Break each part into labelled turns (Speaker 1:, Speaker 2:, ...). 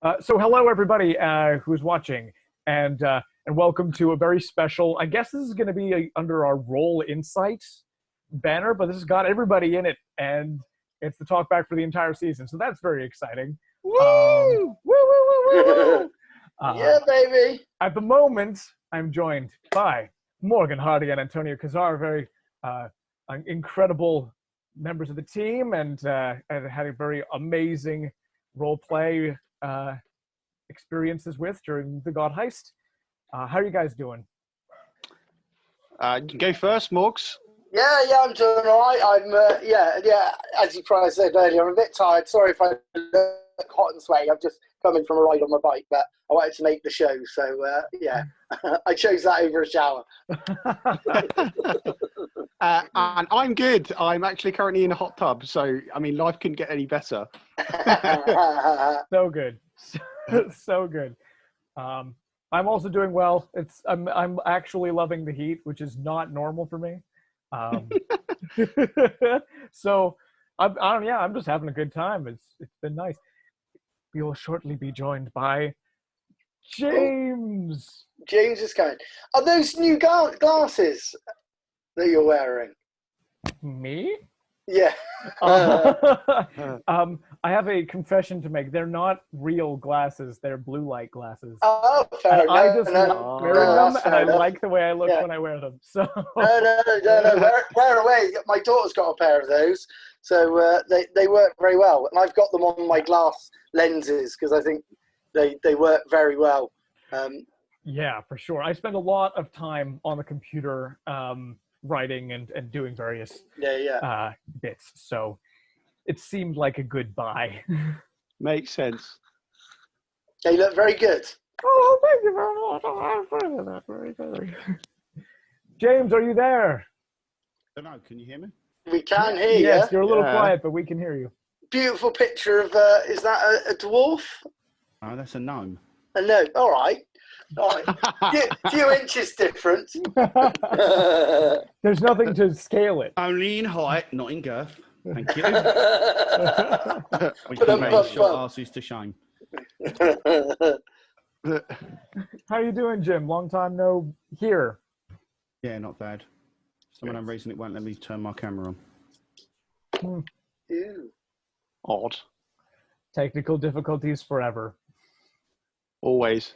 Speaker 1: So hello everybody who's watching, and welcome to a very special. I guess this is going to be under our Roll Insight banner, but this has got everybody in it, and it's the talkback for the entire season. So that's very exciting.
Speaker 2: Woo!
Speaker 1: Woo woo woo woo woo!
Speaker 2: Yeah, baby.
Speaker 1: At the moment, I'm joined by Morgan Hardy and Antonio Cazar, very incredible members of the team, and had a very amazing role play experiences with during the God Heist. How are you guys doing?
Speaker 2: You can go first, Morgs.
Speaker 3: Yeah, I'm doing all right. I'm, as you probably said earlier, I'm a bit tired. Sorry if I look hot and sweaty. I've just come in from a ride on my bike, but I wanted to make the show. So, I chose that over a shower.
Speaker 2: And I'm good. I'm actually currently in a hot tub. So, I mean, life couldn't get any better.
Speaker 1: So good. So good. I'm also doing well. I'm actually loving the heat, which is not normal for me. So I'm just having a good time. It's been nice. We will shortly be joined by James.
Speaker 3: James is coming. Are those new glasses that you're wearing?
Speaker 1: Me?
Speaker 3: Yeah.
Speaker 1: I have a confession to make. They're not real glasses. They're blue light glasses.
Speaker 3: Oh, fair enough.
Speaker 1: I just like wearing them, and I like the way I look when I wear them. So
Speaker 3: no. Wear away. My daughter's got a pair of those, so they work very well. And I've got them on my glass lenses because I think they work very well.
Speaker 1: Yeah, for sure. I spend a lot of time on the computer writing and doing various bits. So it seemed like a good buy.
Speaker 2: Makes sense.
Speaker 3: They look very good.
Speaker 1: Oh, thank you very much. Very good. James, are you there?
Speaker 4: I don't know. Can you hear me?
Speaker 3: We can hear you.
Speaker 1: Yes, you're a little quiet, but we can hear you.
Speaker 3: Beautiful picture of, is that a dwarf?
Speaker 4: Oh, that's a gnome.
Speaker 3: A gnome. All right. Few inches different.
Speaker 1: There's nothing to scale it.
Speaker 4: Only in height, not in girth. Thank you. We
Speaker 3: Put
Speaker 4: can
Speaker 3: a
Speaker 4: make short asses to shame.
Speaker 1: How you doing, Jim? Long time no hear.
Speaker 4: Yeah, not bad. For some reason it won't let me turn my camera on.
Speaker 3: Ew.
Speaker 2: Odd.
Speaker 1: Technical difficulties forever.
Speaker 2: Always.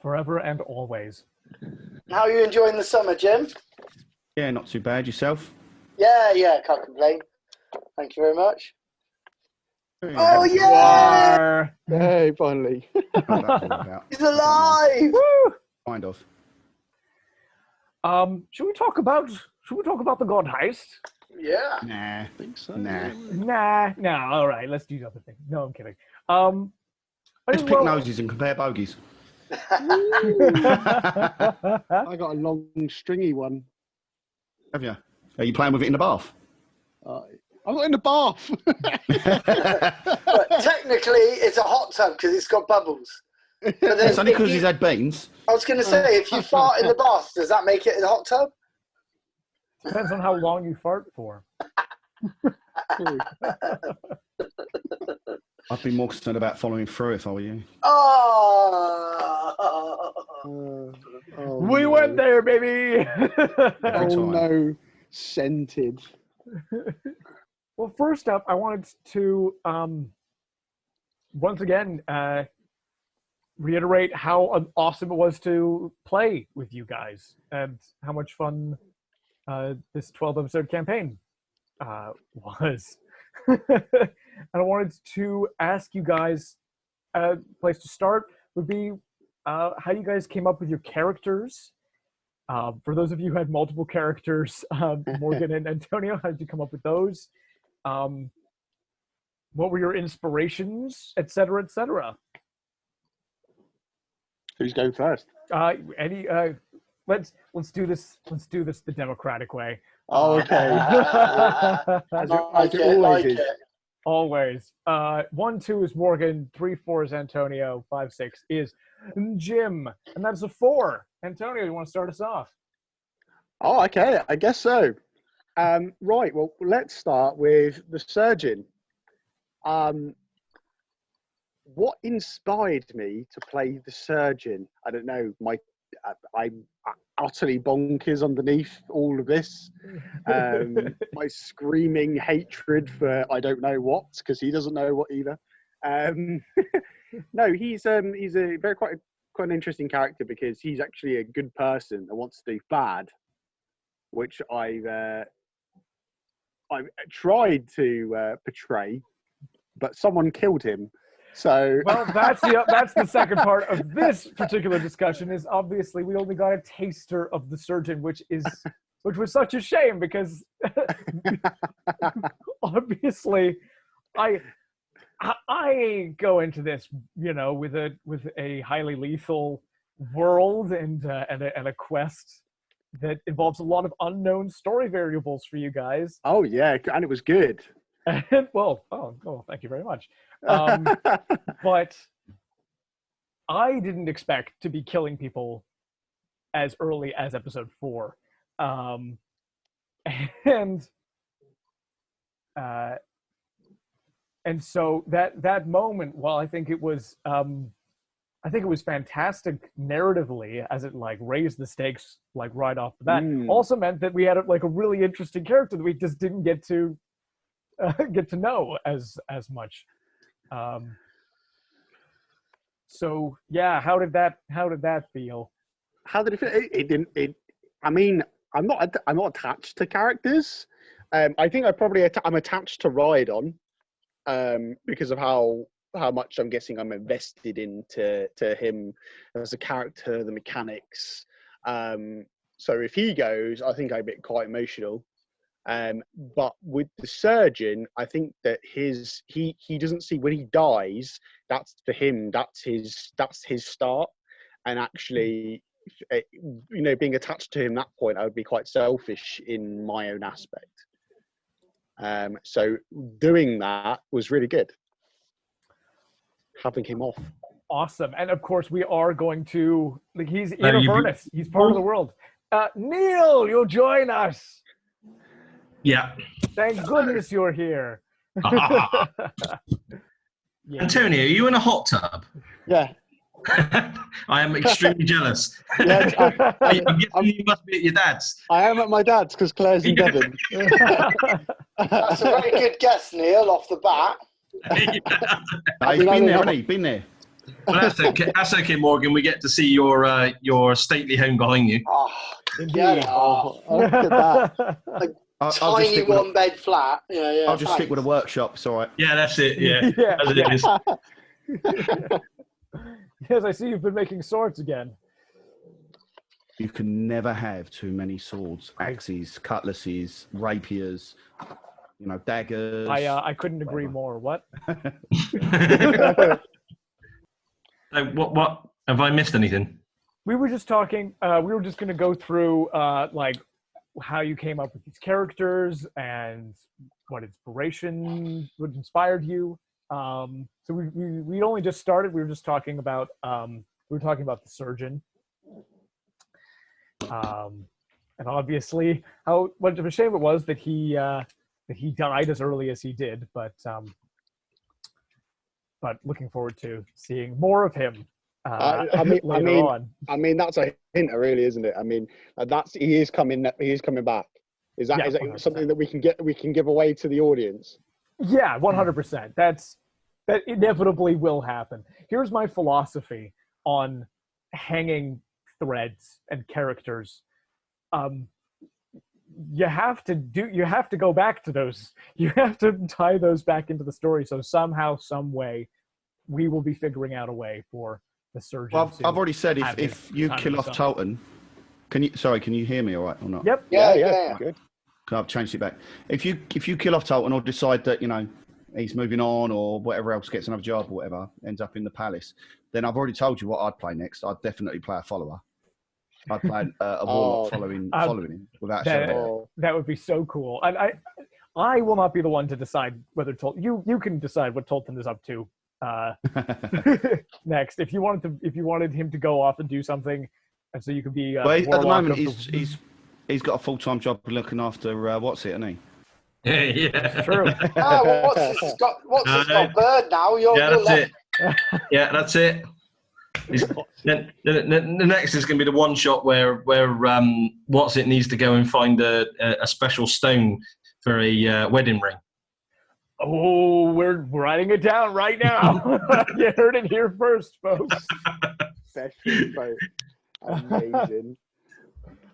Speaker 1: Forever and always.
Speaker 3: How are you enjoying the summer, Jim?
Speaker 4: Yeah, not too bad. Yourself?
Speaker 3: Yeah, can't complain. Thank you very much.
Speaker 4: Yeah.
Speaker 3: Yeah!
Speaker 2: Hey, finally.
Speaker 3: He's alive!
Speaker 1: Woo!
Speaker 4: Kind of.
Speaker 1: Should we talk about the God Heist?
Speaker 3: Yeah.
Speaker 4: Nah.
Speaker 2: I think so.
Speaker 1: Nah. All right, let's do other things. No, I'm kidding.
Speaker 4: Let's pick noses and compare bogies.
Speaker 2: I got a long, stringy one.
Speaker 4: Have you? Are you playing with it in the bath?
Speaker 2: I'm not in the bath.
Speaker 3: But technically, it's a hot tub because it's got bubbles.
Speaker 4: It's only because he's had beans.
Speaker 3: I was going to say, if you fart in the bath, does that make it a hot tub?
Speaker 1: Depends on how long you fart for.
Speaker 4: I'd be more concerned about following through if I were you.
Speaker 1: We went there, baby.
Speaker 4: Every time.
Speaker 2: No, scented.
Speaker 1: Well, first up, I wanted to once again reiterate how awesome it was to play with you guys and how much fun this 12-episode campaign was. And I wanted to ask you guys, place to start would be how you guys came up with your characters. For those of you who had multiple characters, Morgan and Antonio, how did you come up with those? What were your inspirations, et cetera, et cetera?
Speaker 2: Who's going first?
Speaker 1: Let's do this. Let's do this the democratic way.
Speaker 2: Oh, okay. As it always is.
Speaker 1: Always. 1, 2 is Morgan. 3, 4 is Antonio. 5, 6 is Jim, and that's a 4. Antonio, you want to start us off?
Speaker 2: Oh, okay. I guess so. Right. Well, let's start with the surgeon. what inspired me to play the surgeon? I don't know. I'm utterly bonkers underneath all of this. My screaming hatred for I don't know what, because he doesn't know what either. No, he's a very quite an interesting character because he's actually a good person that wants to do bad, which I've tried to portray, but someone killed him. So
Speaker 1: well, that's the second part of this particular discussion. Is obviously we only got a taster of the surgeon, which was such a shame because obviously I go into this, with a highly lethal world and a quest that involves a lot of unknown story variables for you guys.
Speaker 2: Oh yeah, and it was good.
Speaker 1: And, well, thank you very much. But I didn't expect to be killing people as early as episode 4, and so that moment, while I think it was fantastic narratively, as it like raised the stakes like right off the bat, also meant that we had a really interesting character that we just didn't get to know as much. So yeah, how did that feel?
Speaker 2: How did it feel? It didn't. I mean, I'm not attached to characters. I think I'm attached to Rhydon, because of how much I'm guessing I'm invested into him as a character, the mechanics. So if he goes, I think I get quite emotional. But with the surgeon, I think that he doesn't see when he dies. That's for him. That's his start. And actually, being attached to him at that point, I would be quite selfish in my own aspect. So doing that was really good. Having him off.
Speaker 1: Awesome. And of course, we are going to he's in Avernus. He's part of the world. Neil, you'll join us.
Speaker 5: Yeah.
Speaker 1: Thank goodness you're here. Yeah.
Speaker 5: Antonio, are you in a hot tub?
Speaker 2: Yeah.
Speaker 5: I am extremely jealous.
Speaker 2: Yeah,
Speaker 5: I'm guessing you must be at your dad's.
Speaker 2: I am at my dad's because Claire's in Devon.
Speaker 3: That's a very good guess, Neil, off the bat.
Speaker 4: He's been there, hasn't he? Been there.
Speaker 5: Well, that's okay, Morgan. We get to see your stately home behind you.
Speaker 3: Oh,
Speaker 1: Indeed.
Speaker 2: Look at that.
Speaker 3: Tiny one-bed flat. Yeah.
Speaker 4: I'll just stick with a workshop. It's all right.
Speaker 5: Yeah, that's it. Yeah,
Speaker 1: Yeah.
Speaker 5: as it is.
Speaker 1: Yes, I see you've been making swords again.
Speaker 4: You can never have too many swords, axes, cutlasses, rapiers, daggers.
Speaker 1: I couldn't agree more. What?
Speaker 5: What have I missed anything?
Speaker 1: We were just talking. We were just going to go through how you came up with these characters and what inspired you. So we only just started. We were just talking about the surgeon, and obviously how much of a shame it was that he died as early as he did. But looking forward to seeing more of him. Later on.
Speaker 2: I mean, that's a hint, really, isn't it? I mean, he is coming back. Is that something that we can give away to the audience?
Speaker 1: Yeah, 100%. That inevitably will happen. Here's my philosophy on hanging threads and characters. You have to go back to those. You have to tie those back into the story. So somehow, some way, we will be figuring out a way for the surgeon.
Speaker 4: Well, I've already said if you kill off Tolton, can you hear me all right or not?
Speaker 1: Yep.
Speaker 2: Yeah. Good.
Speaker 4: I've changed it back. If you kill off Tolton or decide that he's moving on or whatever else, gets another job or whatever, ends up in the palace, then I've already told you what I'd play next. I'd definitely play a follower. I'd play a warlock following him without showing.
Speaker 1: That would be so cool. And I will not be the one to decide whether you can decide what Tolton is up to next. If you wanted him to go off and do something, and so you could be.
Speaker 4: Well, at the moment he's got a full-time job looking after what's it, hasn't he?
Speaker 5: Yeah.
Speaker 1: True.
Speaker 3: What's this got bird now?
Speaker 5: That's it. Yeah, that's it. Then the next is going to be the one shot where what's it needs to go and find a special stone for a wedding ring.
Speaker 1: Oh, we're writing it down right now. You heard it here first, folks.
Speaker 2: Special boat. Amazing.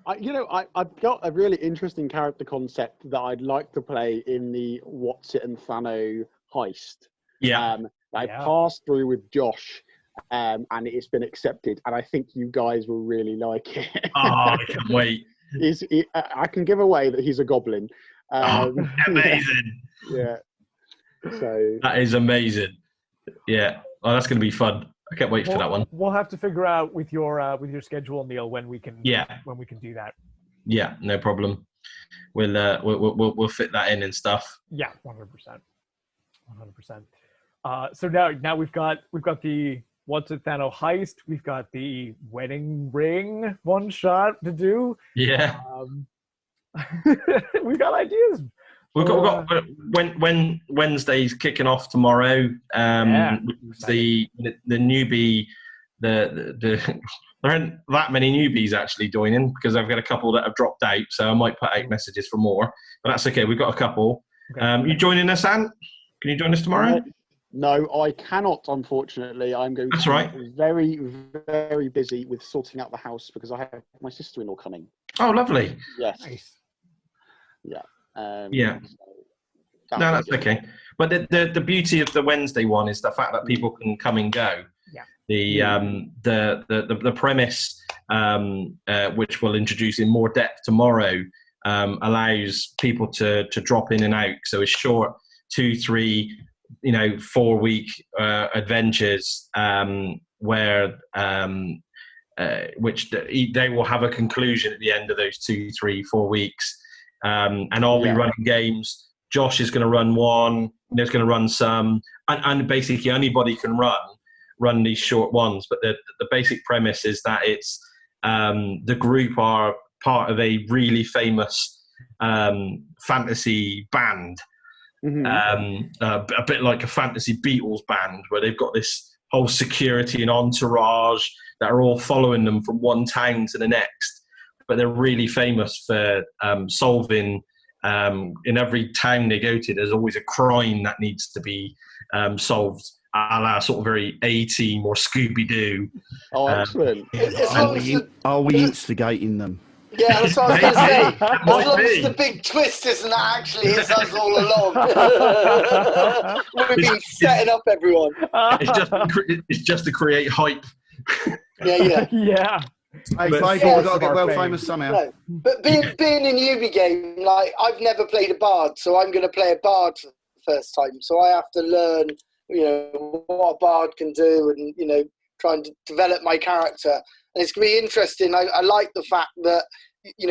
Speaker 2: I've got a really interesting character concept that I'd like to play in the What's It and Thano heist.
Speaker 5: Yeah.
Speaker 2: I passed through with Josh, and it's been accepted, and I think you guys will really like it.
Speaker 5: Oh, I can't wait.
Speaker 2: I can give away that he's a goblin.
Speaker 5: Amazing.
Speaker 2: Yeah. So
Speaker 5: that is amazing. Yeah. Oh, that's going to be fun. I can't wait for that one.
Speaker 1: We'll have to figure out with your schedule, Neil, when we can do that.
Speaker 5: Yeah, no problem. We'll fit that in and stuff.
Speaker 1: Yeah, 100%. So now we've got the What's It Thano heist. We've got the wedding ring one shot to do.
Speaker 5: Yeah.
Speaker 1: We've got ideas.
Speaker 5: We've got when Wednesday's kicking off tomorrow. The newbie, there aren't that many newbies actually joining because I've got a couple that have dropped out. So I might put out messages for more, but that's okay. We've got a couple. Okay. You joining us, Ant? Can you join us tomorrow?
Speaker 2: No, I cannot. Unfortunately, I'm going to be very, very busy with sorting out the house because I have my sister-in-law coming.
Speaker 5: Oh, lovely.
Speaker 2: Yes.
Speaker 1: Nice.
Speaker 2: Yeah.
Speaker 5: No, that's okay. But the beauty of the Wednesday one is the fact that people can come and go.
Speaker 1: Yeah.
Speaker 5: The premise, which we'll introduce in more depth tomorrow, allows people to drop in and out. So it's short 2, 3, 4 week adventures where which they will have a conclusion at the end of those 2, 3, 4 weeks. And I'll be running games. Josh is going to run one. There's going to run some, and basically anybody can run these short ones. But the basic premise is that it's the group are part of a really famous fantasy band, a bit like a fantasy Beatles band, where they've got this whole security and entourage that are all following them from one town to the next. But they're really famous for solving. In every town they go to, there's always a crime that needs to be solved, a la sort of very A-Team or Scooby-Oo.
Speaker 2: Oh, excellent.
Speaker 4: Are we instigating them?
Speaker 3: Yeah, that's what I was going to say. As long as the big twist isn't actually it's us all along. We've been setting up everyone.
Speaker 5: It's just to create hype.
Speaker 1: Yeah.
Speaker 4: Hey, we've got to get well famous somehow.
Speaker 3: No. But being a newbie game, like I've never played a bard, so I'm going to play a bard for the first time. So I have to learn, what a bard can do, and try and develop my character. And it's going to be interesting. I like the fact that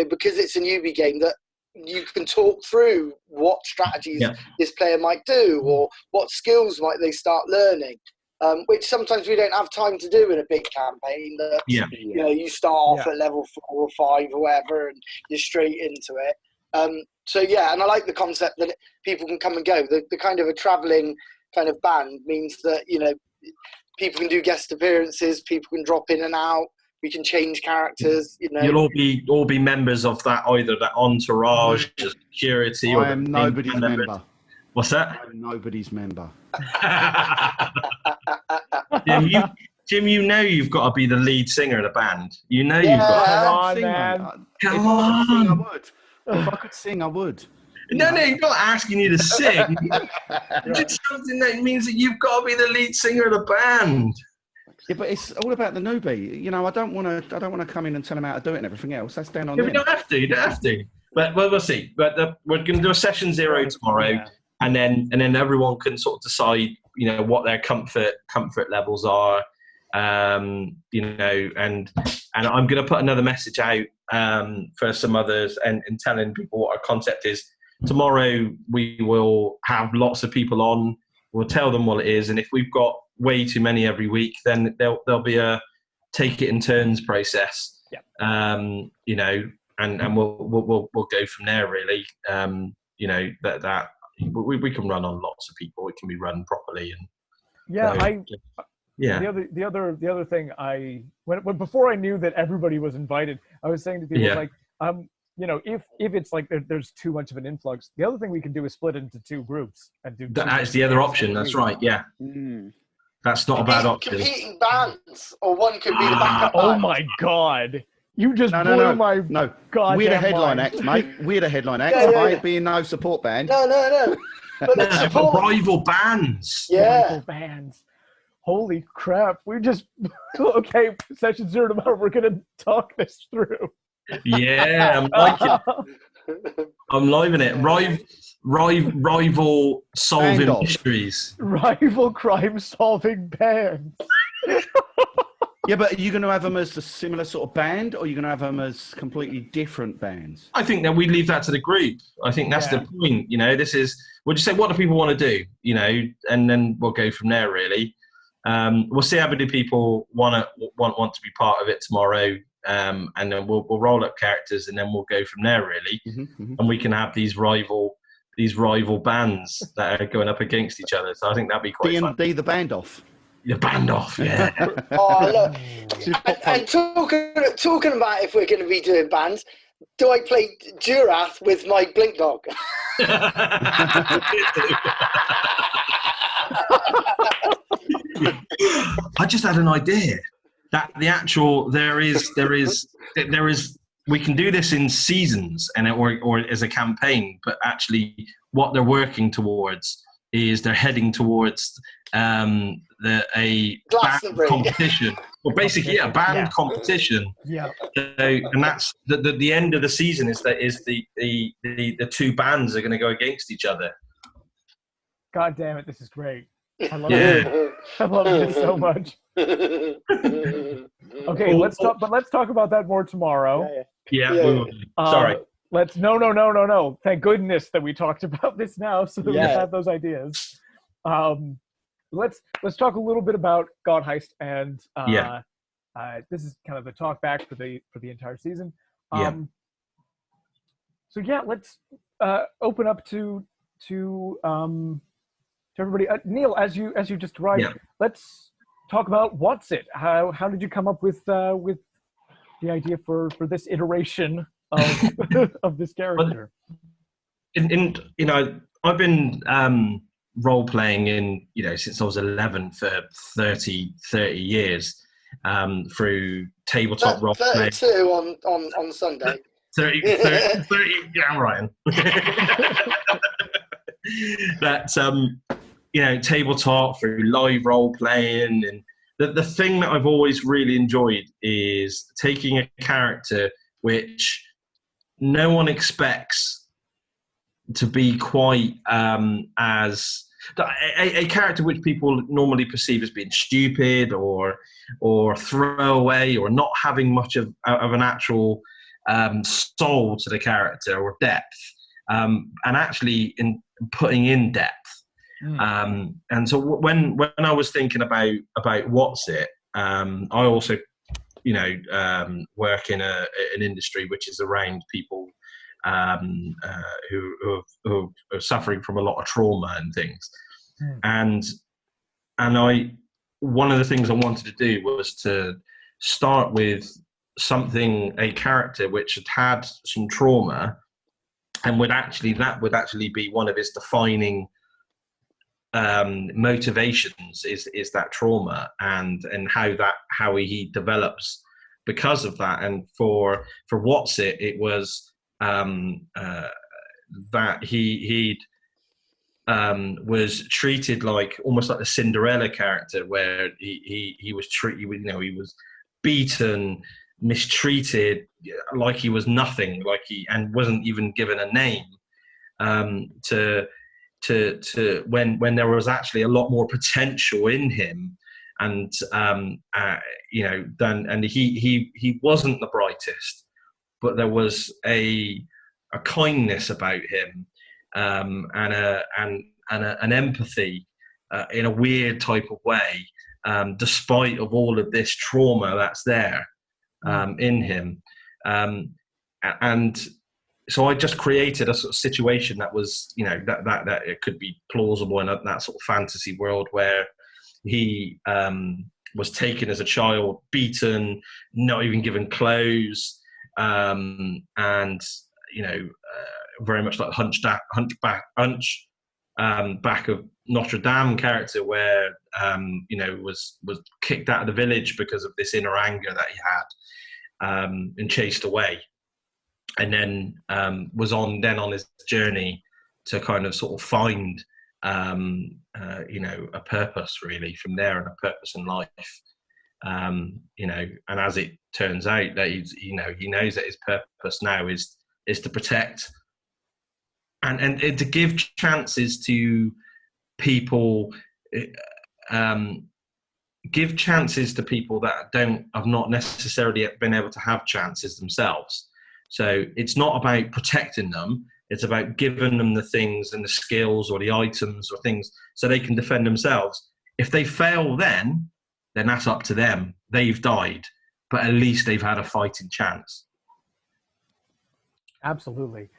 Speaker 3: because it's a newbie game, that you can talk through what strategies this player might do, or what skills might they start learning. Which sometimes we don't have time to do in a big campaign. That you start off at level 4 or 5 or whatever, and you're straight into it. And I like the concept that people can come and go. The kind of a traveling kind of band means that people can do guest appearances, people can drop in and out. We can change characters.
Speaker 5: You'll all be members of that, either that entourage, security, or
Speaker 4: I am nobody's member.
Speaker 5: What's that?
Speaker 4: I'm nobody's member.
Speaker 5: Jim, you've got to be the lead singer of the band. You've got to.
Speaker 1: Come on, man.
Speaker 5: Come on.
Speaker 4: If I could sing, I would.
Speaker 5: No, I'm not asking you to sing. It's something that means that you've got to be the lead singer of the band.
Speaker 4: Yeah, but it's all about the newbie. I don't want to come in and tell them how to do it and everything else. That's down on them.
Speaker 5: You don't have to. But we'll see. But we're going to do a session 0 tomorrow. Yeah. And then everyone can sort of decide, what their comfort levels are, and I'm going to put another message out for some others and telling people what our concept is. Tomorrow we will have lots of people on. We'll tell them what it is, and if we've got way too many every week, then there'll be a take it in turns process.
Speaker 1: Yeah.
Speaker 5: And we'll go from there really. That. We can run on lots of people. It can be run properly, and Yeah.
Speaker 1: The other thing when before I knew that everybody was invited, I was saying to people like, if it's like there's too much of an influx, the other thing we can do is split it into two groups and do.
Speaker 5: That's the other option. That's right. Yeah. That's not a bad option.
Speaker 3: Competing bands, or one could be the backup
Speaker 1: Oh
Speaker 3: band.
Speaker 1: my god! You just blew my goddamn
Speaker 4: We're the headline
Speaker 1: mind.
Speaker 4: act, mate. We're the headline act. I ain't being no support band.
Speaker 3: No. But the support...
Speaker 5: rival bands.
Speaker 3: Yeah.
Speaker 1: Rival bands. Holy crap! We just okay. Session 0 tomorrow. We're gonna talk this through.
Speaker 5: Yeah, I'm liking it. I'm loving it. Rival solving mysteries.
Speaker 1: Rival crime solving bands.
Speaker 4: Yeah, but are you going to have them as a similar sort of band, or are you going to have them as completely different bands?
Speaker 5: I think that we leave that to the group. I think that's the point. We'll just say, what do people want to do? And then we'll go from there. Really, we'll see how many people want to be part of it tomorrow, and then we'll roll up characters, and then we'll go from there. Really, and we can have these rival bands that are going up against each other. So I think that'd be quite fun.
Speaker 4: D&D the band off.
Speaker 5: The band off, yeah.
Speaker 3: Look. And talking about if we're going to be doing bands, do I play Durath with my Blink Dog?
Speaker 5: I just had an idea that there is we can do this in seasons or as a campaign, but actually what they're working towards is they're heading towards a band competition. Well, basically, a band competition.
Speaker 1: Yeah.
Speaker 5: So, and that's the end of the season is the two bands are going to go against each other.
Speaker 1: God damn it! This is great. I love it. I love it so much. Okay, let's talk about that more tomorrow.
Speaker 5: Yeah. Sorry.
Speaker 1: No. Thank goodness that we talked about this now, so that we have those ideas. Let's talk a little bit about God Heist, and this is kind of the talk back for the entire season. So let's open up to everybody. Neil, as you just arrived, let's talk about what's it. How did you come up with the idea for this iteration of of this character?
Speaker 5: I've been role playing since I was 11 for 30 years through tabletop role playing.
Speaker 3: 32 on Sunday.
Speaker 5: 30 yeah, I'm right. That's tabletop through live role playing, and the thing that I've always really enjoyed is taking a character which no one expects to be quite as a character which people normally perceive as being stupid or throwaway or not having much of an actual soul to the character or depth, and actually in putting in depth. And so when I was thinking about what's it, I also work in an industry which is around people who are suffering from a lot of trauma and things. And one of the things I wanted to do was to start with a character which had some trauma, and that would actually be one of his defining motivations is that trauma and how he develops because of that. And for what's it was that he was treated like almost like the Cinderella character, where he was treated, he was beaten, mistreated, like he was nothing, and wasn't even given a name, to when there was actually a lot more potential in him, and he wasn't the brightest, but there was a kindness about him, and an empathy in a weird type of way, despite of all of this trauma that's there in him, and so I just created a sort of situation that was, that it could be plausible in that sort of fantasy world where he was taken as a child, beaten, not even given clothes, and very much like back of Notre Dame character, where was kicked out of the village because of this inner anger that he had, and chased away, and then was on his journey to kind of sort of find a purpose really from there, and a purpose in life. And as it turns out that he knows that his purpose now is to protect and to give chances to people, give chances to people that have not necessarily been able to have chances themselves. So it's not about protecting them. It's about giving them the things and the skills or the items or things so they can defend themselves. If they fail then that's up to them. They've died, but at least they've had a fighting chance.
Speaker 1: Absolutely.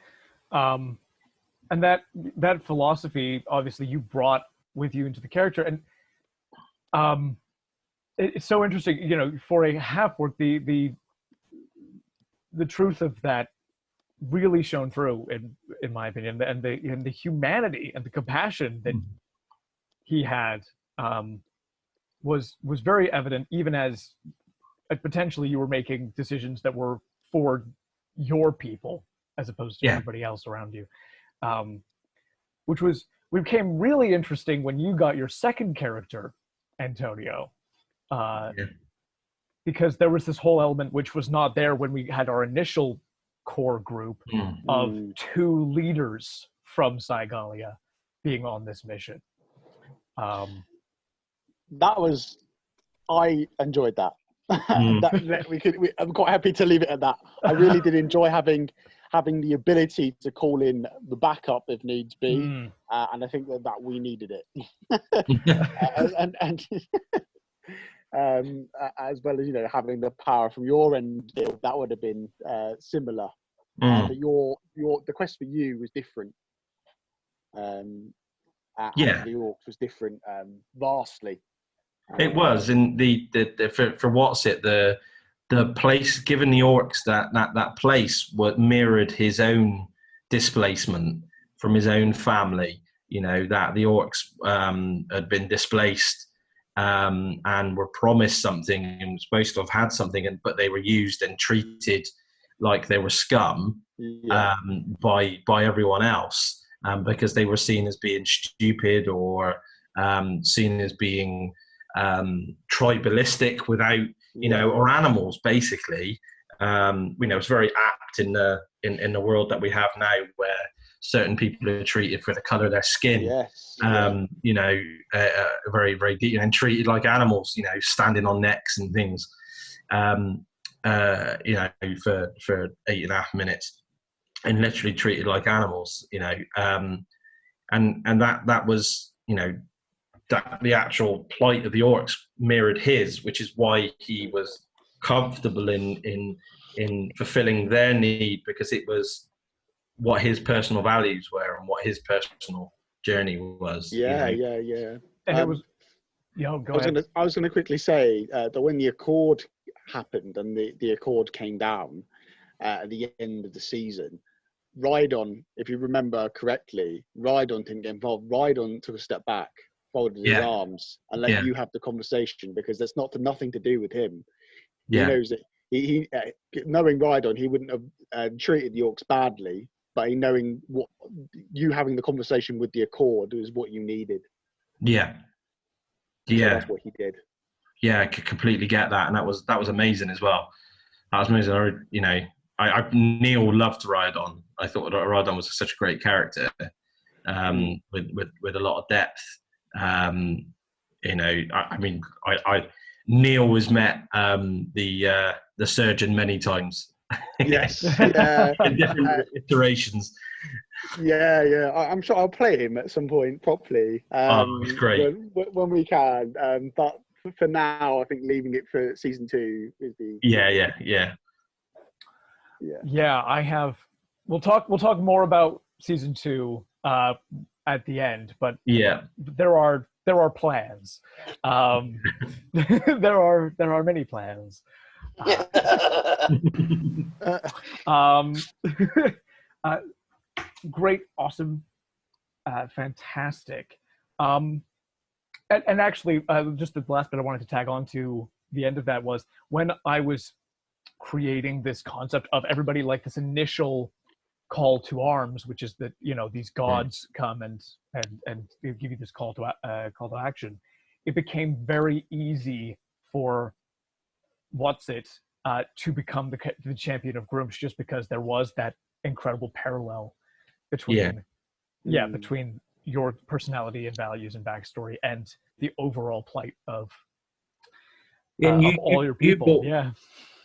Speaker 1: And that philosophy, obviously, you brought with you into the character. And it's so interesting, for a half-orc, the truth of that really shone through in my opinion, and the humanity and the compassion that he had was very evident, even as potentially you were making decisions that were for your people as opposed to everybody else around you, which became really interesting when you got your second character, Antonio, because there was this whole element which was not there when we had our initial core group of 2 leaders from Saigalia being on this mission.
Speaker 2: I enjoyed that. I'm quite happy to leave it at that. I really did enjoy having the ability to call in the backup if needs be, and I think that we needed it. and as well as having the power from your end, that would have been similar. But the quest for you was different. And the orcs was different, vastly.
Speaker 5: It was, and for what's it, the place given the orcs that place mirrored his own displacement from his own family. That the orcs had been displaced and were promised something and were supposed to have had something, but they were used and treated like they were scum by everyone else, because they were seen as being stupid or seen as being tribalistic without or animals basically. It's very apt in the world that we have now, where certain people are treated for the color of their skin, very very deep, and treated like animals, standing on necks and things, for 8.5 minutes, and literally treated like animals, and that was that the actual plight of the orcs mirrored his, which is why he was comfortable in fulfilling their need, because it was what his personal values were and what his personal journey was.
Speaker 2: And
Speaker 1: it was go ahead.
Speaker 2: I was going to quickly say that when the Accord happened and the Accord came down at the end of the season, Rhydon, if you remember correctly, Rhydon didn't get involved. Rhydon took a step back, folded his arms, and let you have the conversation, because that's nothing to do with him. He knows that he knowing Rhydon, he wouldn't have treated the orcs badly, but knowing what you having the conversation with the Accord was what you needed. So that's what he did.
Speaker 5: I could completely get that, and that was amazing as well. That was amazing. Neil loved Rhydon. I thought Rhydon was such a great character, with a lot of depth. Neil has met the surgeon many times.
Speaker 2: Yes,
Speaker 5: in different iterations.
Speaker 2: I'm sure I'll play him at some point properly.
Speaker 5: It's great
Speaker 2: when we can. But for now, I think leaving it for season 2 is the.
Speaker 1: I have. We'll talk more about season 2 at the end, but
Speaker 5: Yeah.
Speaker 1: there are plans. There are many plans. Great, awesome, fantastic. And actually, just the last bit I wanted to tag on to the end of that was when I was creating this concept of everybody, like this initial call to arms, which is that, you know, these gods come and they give you this call to action. It became very easy for to become the champion of Grumsh, just because there was that incredible parallel between between your personality and values and backstory and the overall plight of all your people.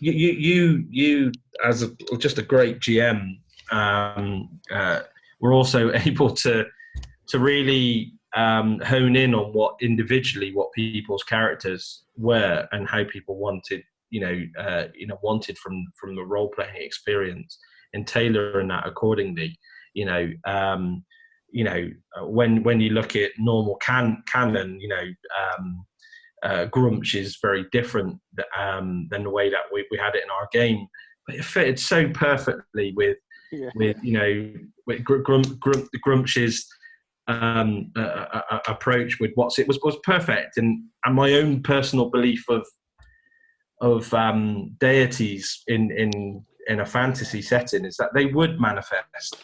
Speaker 5: You as just a great GM, were also able to really hone in on what people's characters were and how people wanted wanted from the role playing experience, and tailoring that accordingly. When you look at normal canon, Grumsh is very different than the way that we had it in our game, but it fitted so perfectly with Grumsh's approach with what's it was perfect, and my own personal belief of deities in a fantasy setting is that they would manifest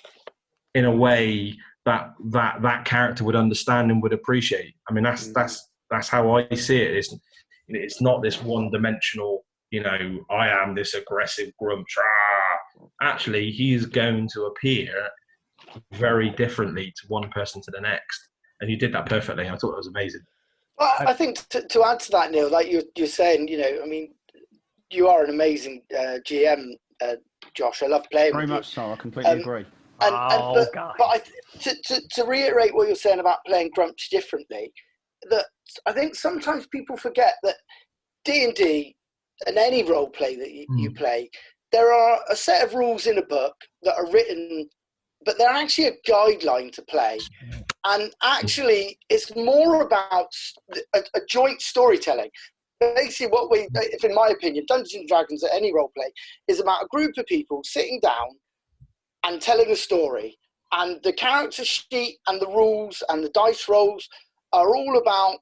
Speaker 5: in a way that character would understand and would appreciate. I mean, that's how I see it. It's not this one-dimensional, I am this aggressive Grumsh. Actually, he is going to appear very differently to one person to the next. And you did that perfectly. I thought it was amazing.
Speaker 3: Well, I think to add to that, Neil, like you're saying, I mean, you are an amazing GM, Josh. I love playing
Speaker 4: very
Speaker 3: with
Speaker 4: much
Speaker 3: you.
Speaker 4: So. I completely agree.
Speaker 3: But to reiterate what you're saying about playing Grumsh differently, that I think sometimes people forget that D&D and any role play that you play, there are a set of rules in a book that are written, but they're actually a guideline to play. And actually, it's more about a joint storytelling. Basically, if in my opinion, Dungeons and Dragons or any role play is about a group of people sitting down and telling a story. And the character sheet and the rules and the dice rolls are all about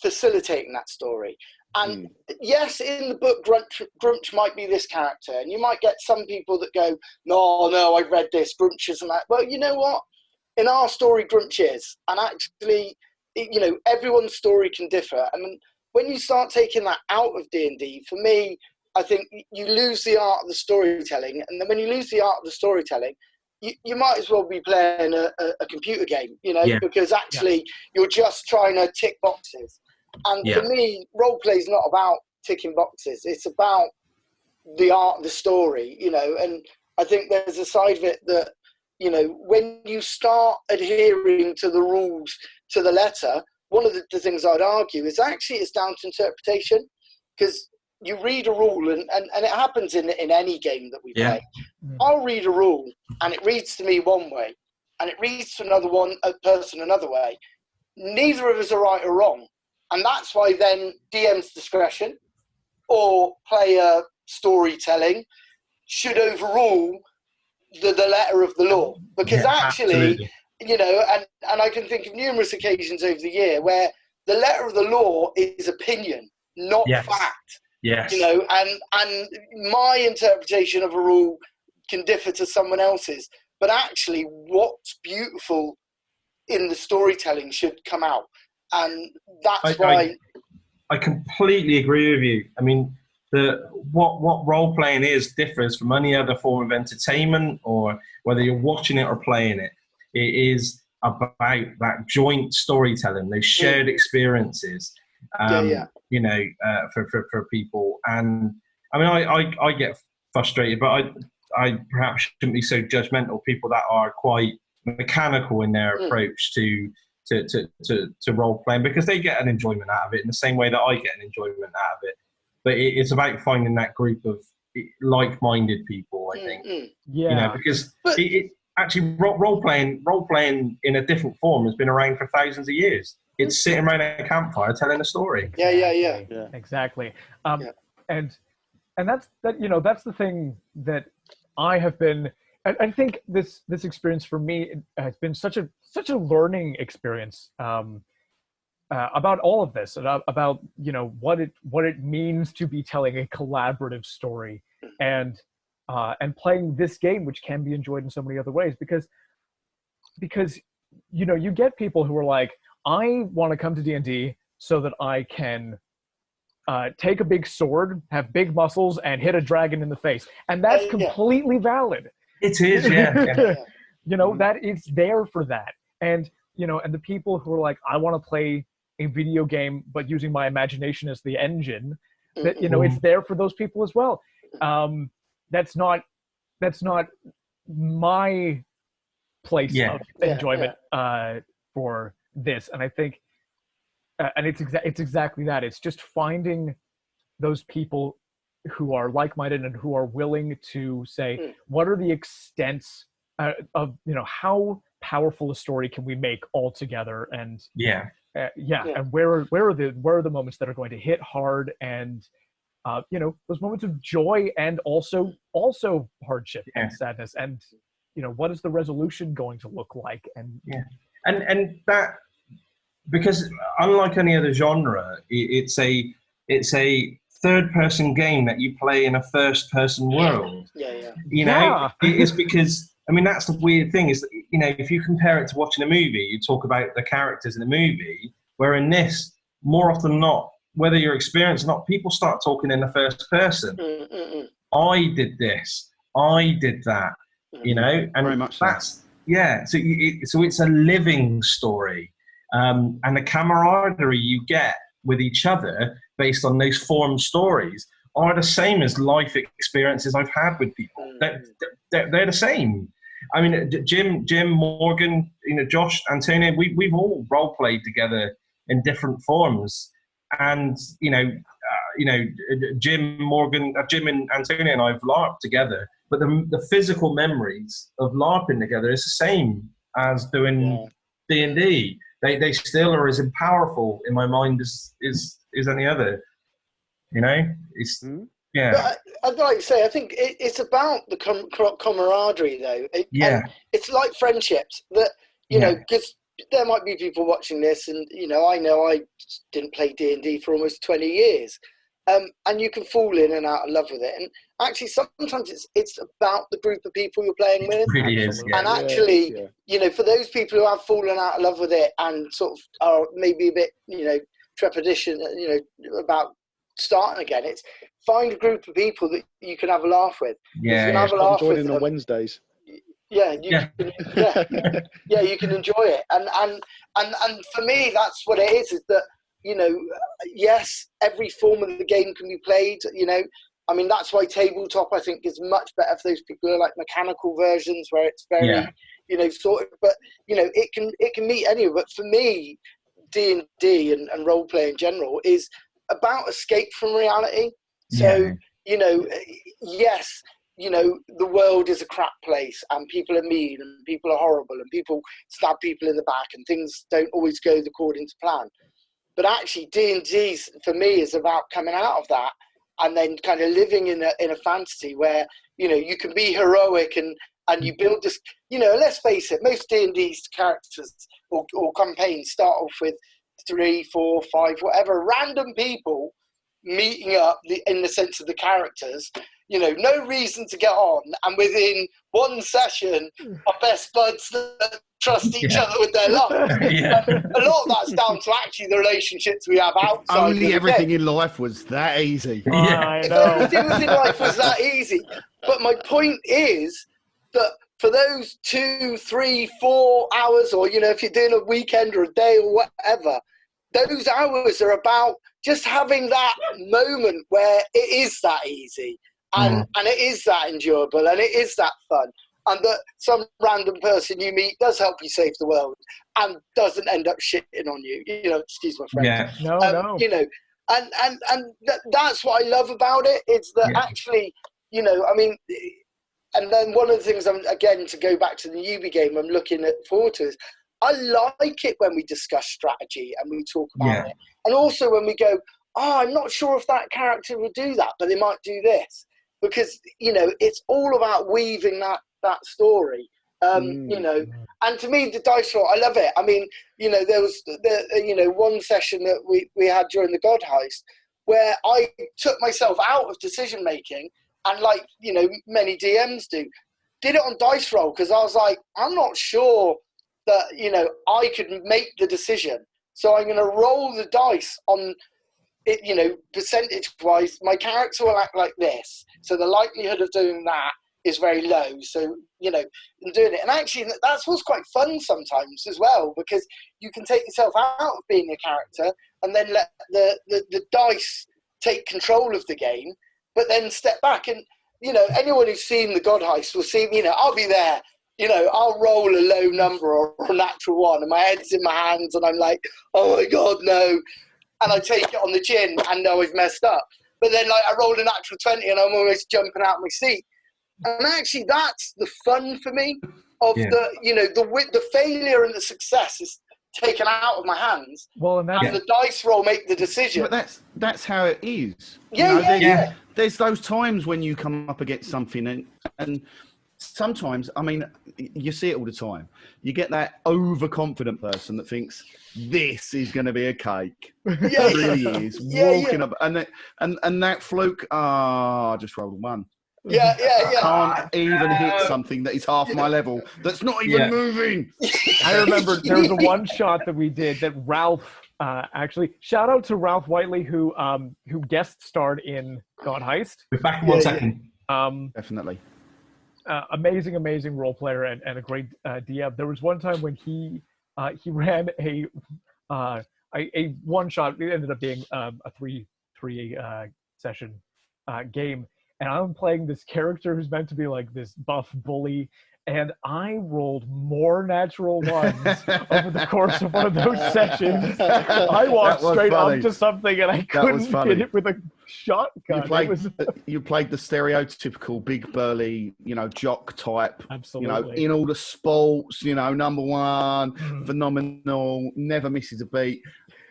Speaker 3: facilitating that story. And yes, in the book, Grumsh might be this character, and you might get some people that go, no, I've read this, Grumsh isn't that. Well, you know what? In our story, Grumsh is. And actually, everyone's story can differ. And when you start taking that out of D&D, for me, I think you lose the art of the storytelling. And then when you lose the art of the storytelling, you might as well be playing a computer game, because actually you're just trying to tick boxes. And for me, role play is not about ticking boxes. It's about the art of the story, and I think there's a side of it that, when you start adhering to the rules to the letter, one of the things I'd argue is actually it's down to interpretation, because you read a rule, and it happens in any game that we play. I'll read a rule, and it reads to me one way, and it reads to a person another way. Neither of us are right or wrong. And that's why then DM's discretion or player storytelling should overrule the letter of the law. Because actually, and I can think of numerous occasions over the year where the letter of the law is opinion, not fact.
Speaker 5: Yes.
Speaker 3: And my interpretation of a rule can differ to someone else's. But actually, what's beautiful in the storytelling should come out. And that's why
Speaker 5: I completely agree with you. I mean, what role playing differs from any other form of entertainment, or whether you're watching it or playing it. It is about that joint storytelling, those shared experiences. For people. And I mean, I get frustrated, but I perhaps shouldn't be so judgmental. People that are quite mechanical in their approach to role playing, because they get an enjoyment out of it in the same way that I get an enjoyment out of it. But it's about finding that group of like-minded people, I think.
Speaker 1: Yeah.
Speaker 5: Because actually role playing in a different form has been around for thousands of years. It's sitting around a campfire telling a story.
Speaker 1: Exactly. And that's that's the thing that I have been. I think this experience for me has been such a learning experience about all of this, about what it means to be telling a collaborative story, and playing this game, which can be enjoyed in so many other ways, because you get people who are like, I want to come to D&D so that I can take a big sword, have big muscles, and hit a dragon in the face, and that's completely valid.
Speaker 5: It is, yeah.
Speaker 1: That it's there for that, and and the people who are like, I want to play a video game but using my imagination as the engine, that it's there for those people as well. That's not my place of enjoyment for this, and I think and it's exactly that. It's just finding those people who are like-minded and who are willing to say, what are the extents of how powerful a story can we make all together, and and where are the moments that are going to hit hard, and those moments of joy, and also hardship and sadness, and what is the resolution going to look like, and
Speaker 5: that, because unlike any other genre, it's a third-person game that you play in a first-person world. It's because, I mean, that's the weird thing, is that, if you compare it to watching a movie, you talk about the characters in the movie, where in this, more often than not, whether you're experienced or not, people start talking in the first person. I did this, I did that, and
Speaker 4: very much
Speaker 5: that's so it's a living story, and the camaraderie you get with each other based on those formed stories are the same as life experiences I've had with people. They're the same. I mean, Jim, Morgan, Josh, Antonio, we've all role played together in different forms, and Jim and Antonio and I've LARPed together, but the physical memories of LARPing together is the same as doing D&D. They still are as powerful in my mind as any other. It's
Speaker 3: But I'd like to say, I think it's about the camaraderie, though. And it's like friendships that because there might be people watching this, and I know I didn't play D&D for almost 20 years, and you can fall in and out of love with it. And actually, sometimes it's about the group of people you're playing with.
Speaker 5: It really is.
Speaker 3: And actually, for those people who have fallen out of love with it and sort of are maybe a bit, trepidation, about starting again, it's find a group of people that you can have a laugh with. You can have a laugh with them
Speaker 2: on Wednesdays.
Speaker 3: You can enjoy it, and for me, that's what it is that yes, every form of the game can be played. I mean, that's why tabletop, I think, is much better for those people who are like mechanical versions where it's very sort of, but it can meet anywhere. But for me, D&D and role play in general is about escape from reality. So yes, the world is a crap place, and people are mean, and people are horrible, and people stab people in the back, and things don't always go according to plan. But actually, D&D for me is about coming out of that and then kind of living in a fantasy where you can be heroic and you build this. Let's face it, most D&D's characters or campaigns start off with 3, 4, 5, whatever random people meeting up in the sense of the characters, no reason to get on, and within one session our best buds that trust each other with their life. A lot of that's down to actually the relationships we have outside.
Speaker 4: Only everything in life was that easy.
Speaker 1: I know.
Speaker 3: If everything in life was that easy. But my point is that for those 2, 3, 4 hours, or if you're doing a weekend or a day or whatever, those hours are about just having that moment where it is that easy, and it is that enjoyable, and it is that fun, and that some random person you meet does help you save the world and doesn't end up shitting on you. Excuse my French.
Speaker 1: No.
Speaker 3: And that's what I love about it. Is that actually, I mean, and then one of the things again, to go back to the newbie game, I'm looking forward to is I like it when we discuss strategy and we talk about it. And also when we go, I'm not sure if that character would do that, but they might do this. Because, it's all about weaving that story. And to me, the dice roll, I love it. I mean, there was one session that we had during the God Heist where I took myself out of decision making, and like, many DMs do, did it on dice roll because I was like, I'm not sure that, I could make the decision. So I'm going to roll the dice on it, percentage-wise, my character will act like this. So the likelihood of doing that is very low. So, in doing it. And actually, that's what's quite fun sometimes as well, because you can take yourself out of being a character and then let the dice take control of the game, but then step back. And, anyone who's seen the God Heist will see, I'll be there. I'll roll a low number or a natural one, and my head's in my hands, and I'm like, oh my God, no. And I take it on the chin and know I've messed up. But then, like, I rolled a natural 20 and I'm almost jumping out of my seat. And actually, that's the fun for me of the failure and the success is taken out of my hands.
Speaker 1: Well, and
Speaker 3: the dice roll make the decision.
Speaker 4: But that's how it is. There's those times when you come up against something and sometimes, I mean, you see it all the time. You get that overconfident person that thinks this is going to be a cake. It really is. Walking up and that fluke. I just rolled a 1. Can't even hit something that is half my level. That's not even moving.
Speaker 1: I remember there was a one shot that we did that Ralph actually. Shout out to Ralph Whiteley who guest starred in God Heist.
Speaker 5: We're back in 1 second.
Speaker 4: Definitely.
Speaker 1: Amazing role player and a great DM. There was one time when he ran a one shot. It ended up being a three session game, and I'm playing this character who's meant to be like this buff bully, and I rolled more natural ones over the course of one of those sessions. I walked straight up to something and I couldn't hit it with a shotgun.
Speaker 4: You played the stereotypical big burly, jock type.
Speaker 1: Absolutely.
Speaker 4: In all the sports, number one, phenomenal, never misses a beat.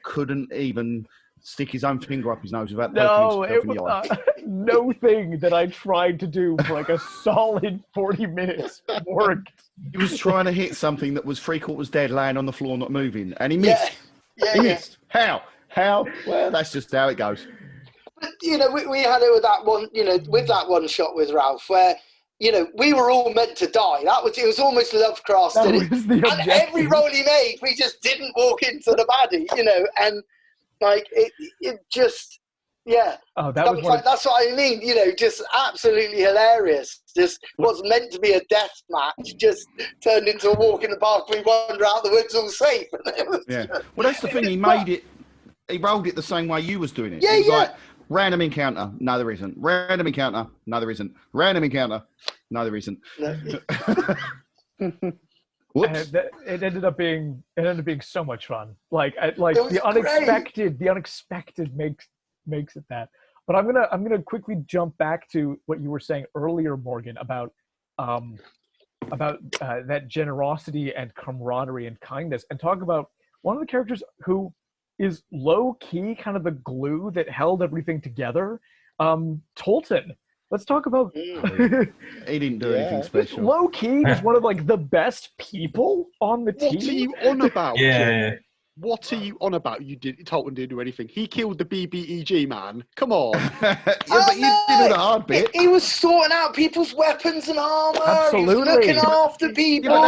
Speaker 4: Couldn't even stick his own finger up his nose without poking himself in the eye.
Speaker 1: No thing that I tried to do for like a solid 40 minutes worked.
Speaker 4: He was trying to hit something that was 3/4 dead, laying on the floor, not moving, and he missed. He missed. How? Well, that's just how it goes.
Speaker 3: But, we had it with that one, with that one shot with Ralph, where, we were all meant to die. It was almost Lovecraft. And every roll he made, we just didn't walk into the baddie, and like it just. Yeah, that's what I mean. Just absolutely hilarious. Just what's meant to be a death match just turned into a walk in the park. We wander out the woods all safe.
Speaker 4: Well, that's the thing. He made it. He rolled it the same way you was doing it. It was like random encounter. No, there isn't. Random encounter. No, there isn't. Random encounter. No, there isn't. Whoops.
Speaker 1: It ended up being so much fun. Like the unexpected makes it that. But I'm gonna quickly jump back to what you were saying earlier, Morgan, about that generosity and camaraderie and kindness, and talk about one of the characters who is low key kind of the glue that held everything together. Tolton. Let's talk about.
Speaker 4: He didn't do anything special.
Speaker 1: Low key is one of like the best people on the team.
Speaker 2: What are you on about?
Speaker 5: Yeah.
Speaker 2: What are you on about? Tolton didn't do anything. He killed the BBEG man. Come on.
Speaker 4: But you did the hard bit.
Speaker 3: He was sorting out people's weapons and armor.
Speaker 1: Absolutely.
Speaker 3: He was looking after people.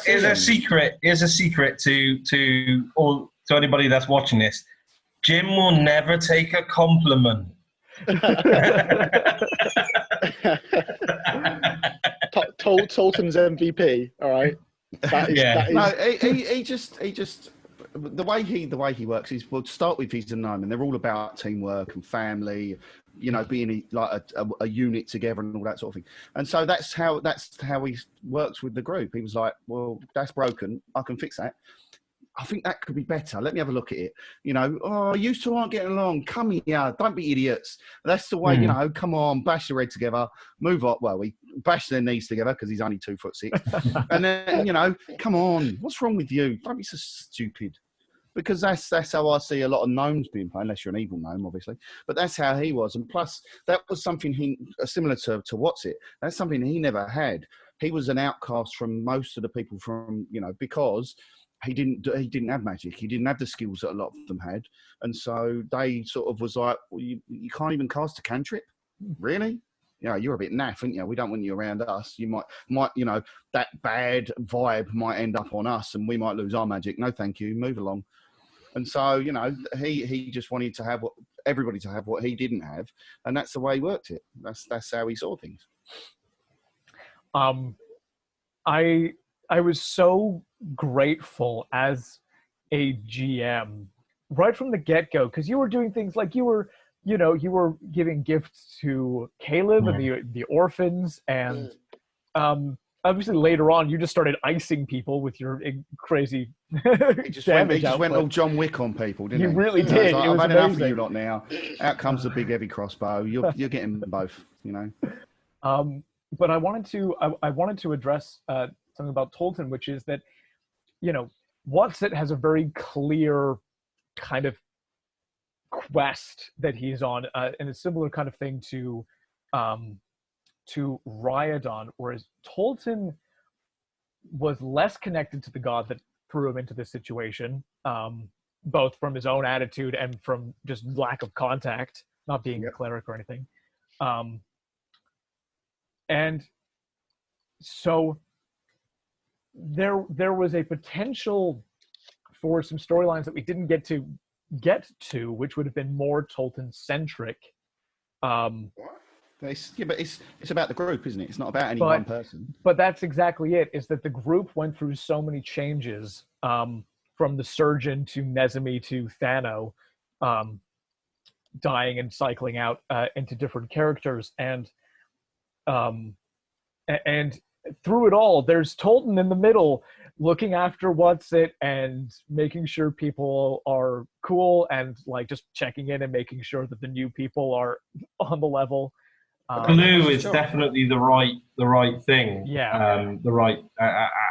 Speaker 5: Here's a secret. Here's a secret to anybody that's watching this. Jim will never take a compliment.
Speaker 2: Tolton's MVP. All right.
Speaker 4: He just the way he works is, well, to start with, he's a gnome, and they're all about teamwork and family, being like a unit together and all that sort of thing. And so that's how he works with the group. He was like, well, that's broken, I can fix that. I think that could be better. Let me have a look at it. You know, oh, you two aren't getting along. Come here. Don't be idiots. That's the way, you know, come on, bash your head together, move up. Well, we bash their knees together because he's only 2'6". And then, you know, come on, what's wrong with you? Don't be so stupid. Because that's how I see a lot of gnomes being played, unless you're an evil gnome, obviously. But that's how he was. And plus, that was something similar to What's It. That's something he never had. He was an outcast from most of the people from, you know, because he didn't have magic. He didn't have the skills that a lot of them had. And so they sort of was like, well, you can't even cast a cantrip? Really? You know, you're a bit naff, aren't you? We don't want you around us. You might, you know, that bad vibe might end up on us and we might lose our magic. No, thank you. Move along. And so, you know, he just wanted to have everybody to have what he didn't have. And that's the way he worked it. That's how he saw things.
Speaker 1: I was so grateful as a GM right from the get-go, because you were doing things like you were giving gifts to Caleb and the orphans, and obviously later on you just started icing people with your crazy
Speaker 4: he just went all John Wick on people, didn't he?
Speaker 1: You really did.
Speaker 4: Like,
Speaker 1: it was
Speaker 4: I've had
Speaker 1: amazing.
Speaker 4: enough of you lot now. Out comes the big heavy crossbow. You're getting both, you know.
Speaker 1: But I wanted to address something about Tolton, which is that, you know, What's It has a very clear kind of quest that he's on, and a similar kind of thing to Riodon, whereas Tolton was less connected to the god that threw him into this situation, both from his own attitude and from just lack of contact, not being a cleric or anything. And so there was a potential for some storylines that we didn't get to, which would have been more Tolton centric.
Speaker 4: But it's about the group, isn't it? It's not about any one person.
Speaker 1: But that's exactly it, is that the group went through so many changes, from the surgeon to Nezumi to Thano, dying and cycling out into different characters, and through it all, there's Tolton in the middle, looking after What's It and making sure people are cool, and like just checking in and making sure that the new people are on the level.
Speaker 5: Glue is definitely the right thing.
Speaker 1: Yeah.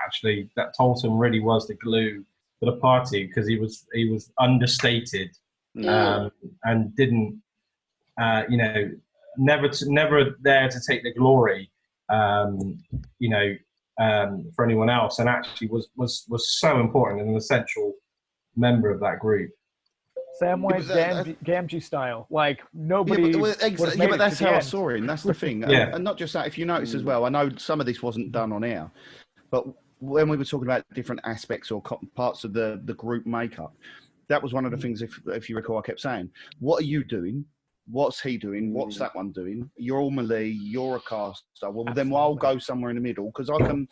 Speaker 5: Actually, that Tolton really was the glue for the party, because he was understated, and didn't, you know, never there to take the glory, you know, for anyone else, and actually was so important and an essential member of that group.
Speaker 1: Samwise Gamgee style, like nobody.
Speaker 4: But that's how I saw him. That's the thing.
Speaker 5: Yeah.
Speaker 4: And not just that. If you notice as well, I know some of this wasn't done on air, but when we were talking about different aspects or parts of the group makeup, that was one of the things. If you recall, I kept saying, "What are you doing? What's he doing? What's that one doing? You're all melee. You're a caster. Well, then I'll go somewhere in the middle, because I can.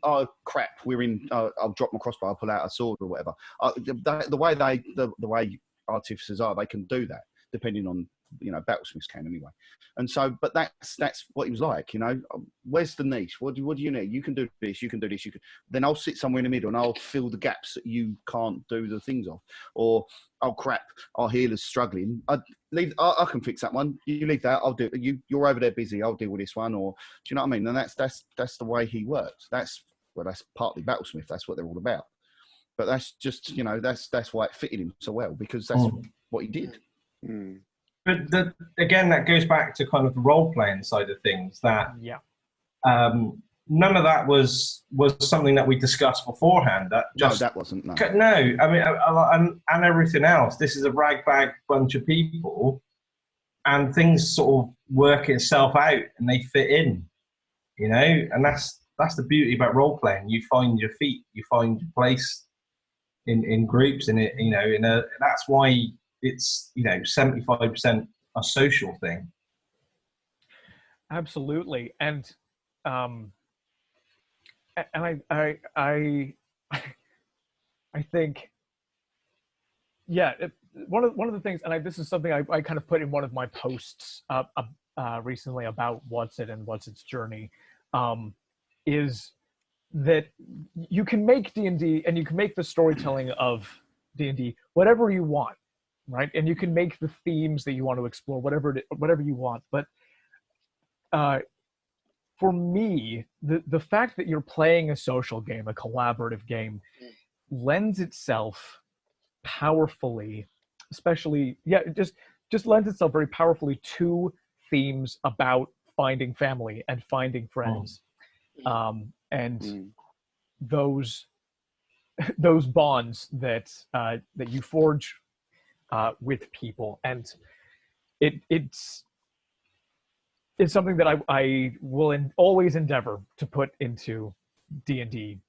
Speaker 4: Oh crap! We're in. I'll drop my crossbow. I'll pull out a sword or whatever. The way artificers are, they can do that depending on, you know, battlesmiths can anyway. And so, but that's what he was like. You know, where's the niche? What do you need? You can do this. You can do this. Then I'll sit somewhere in the middle and I'll fill the gaps that you can't do the things of. Or oh crap, our healer's struggling. I can fix that one. You leave that. I'll do it. You're over there busy. I'll deal with this one. Or do you know what I mean? And that's the way he works. That's partly battlesmith. That's what they're all about. But that's just, you know, that's why it fitted him so well, because that's what he did.
Speaker 5: But again, that goes back to kind of the role playing side of things. That none of that was something that we discussed beforehand.
Speaker 4: That wasn't. No,
Speaker 5: I mean, and everything else. This is a ragbag bunch of people, and things sort of work itself out and they fit in, you know. And that's the beauty about role playing. You find your feet, you find your place in groups, and it, you know, that's why it's, you know, 75% a social thing.
Speaker 1: Absolutely. And I think, one of the things, and this is something I kind of put in one of my posts recently about What's It and What's Its journey, is that you can make D&D and you can make the storytelling of D&D whatever you want, right? And you can make the themes that you want to explore whatever you want. But for me, the fact that you're playing a social game, a collaborative game, lends itself powerfully, especially just lends itself very powerfully to themes about finding family and finding friends, and those bonds that you forge with people, and it's something that I will always endeavor to put into D&D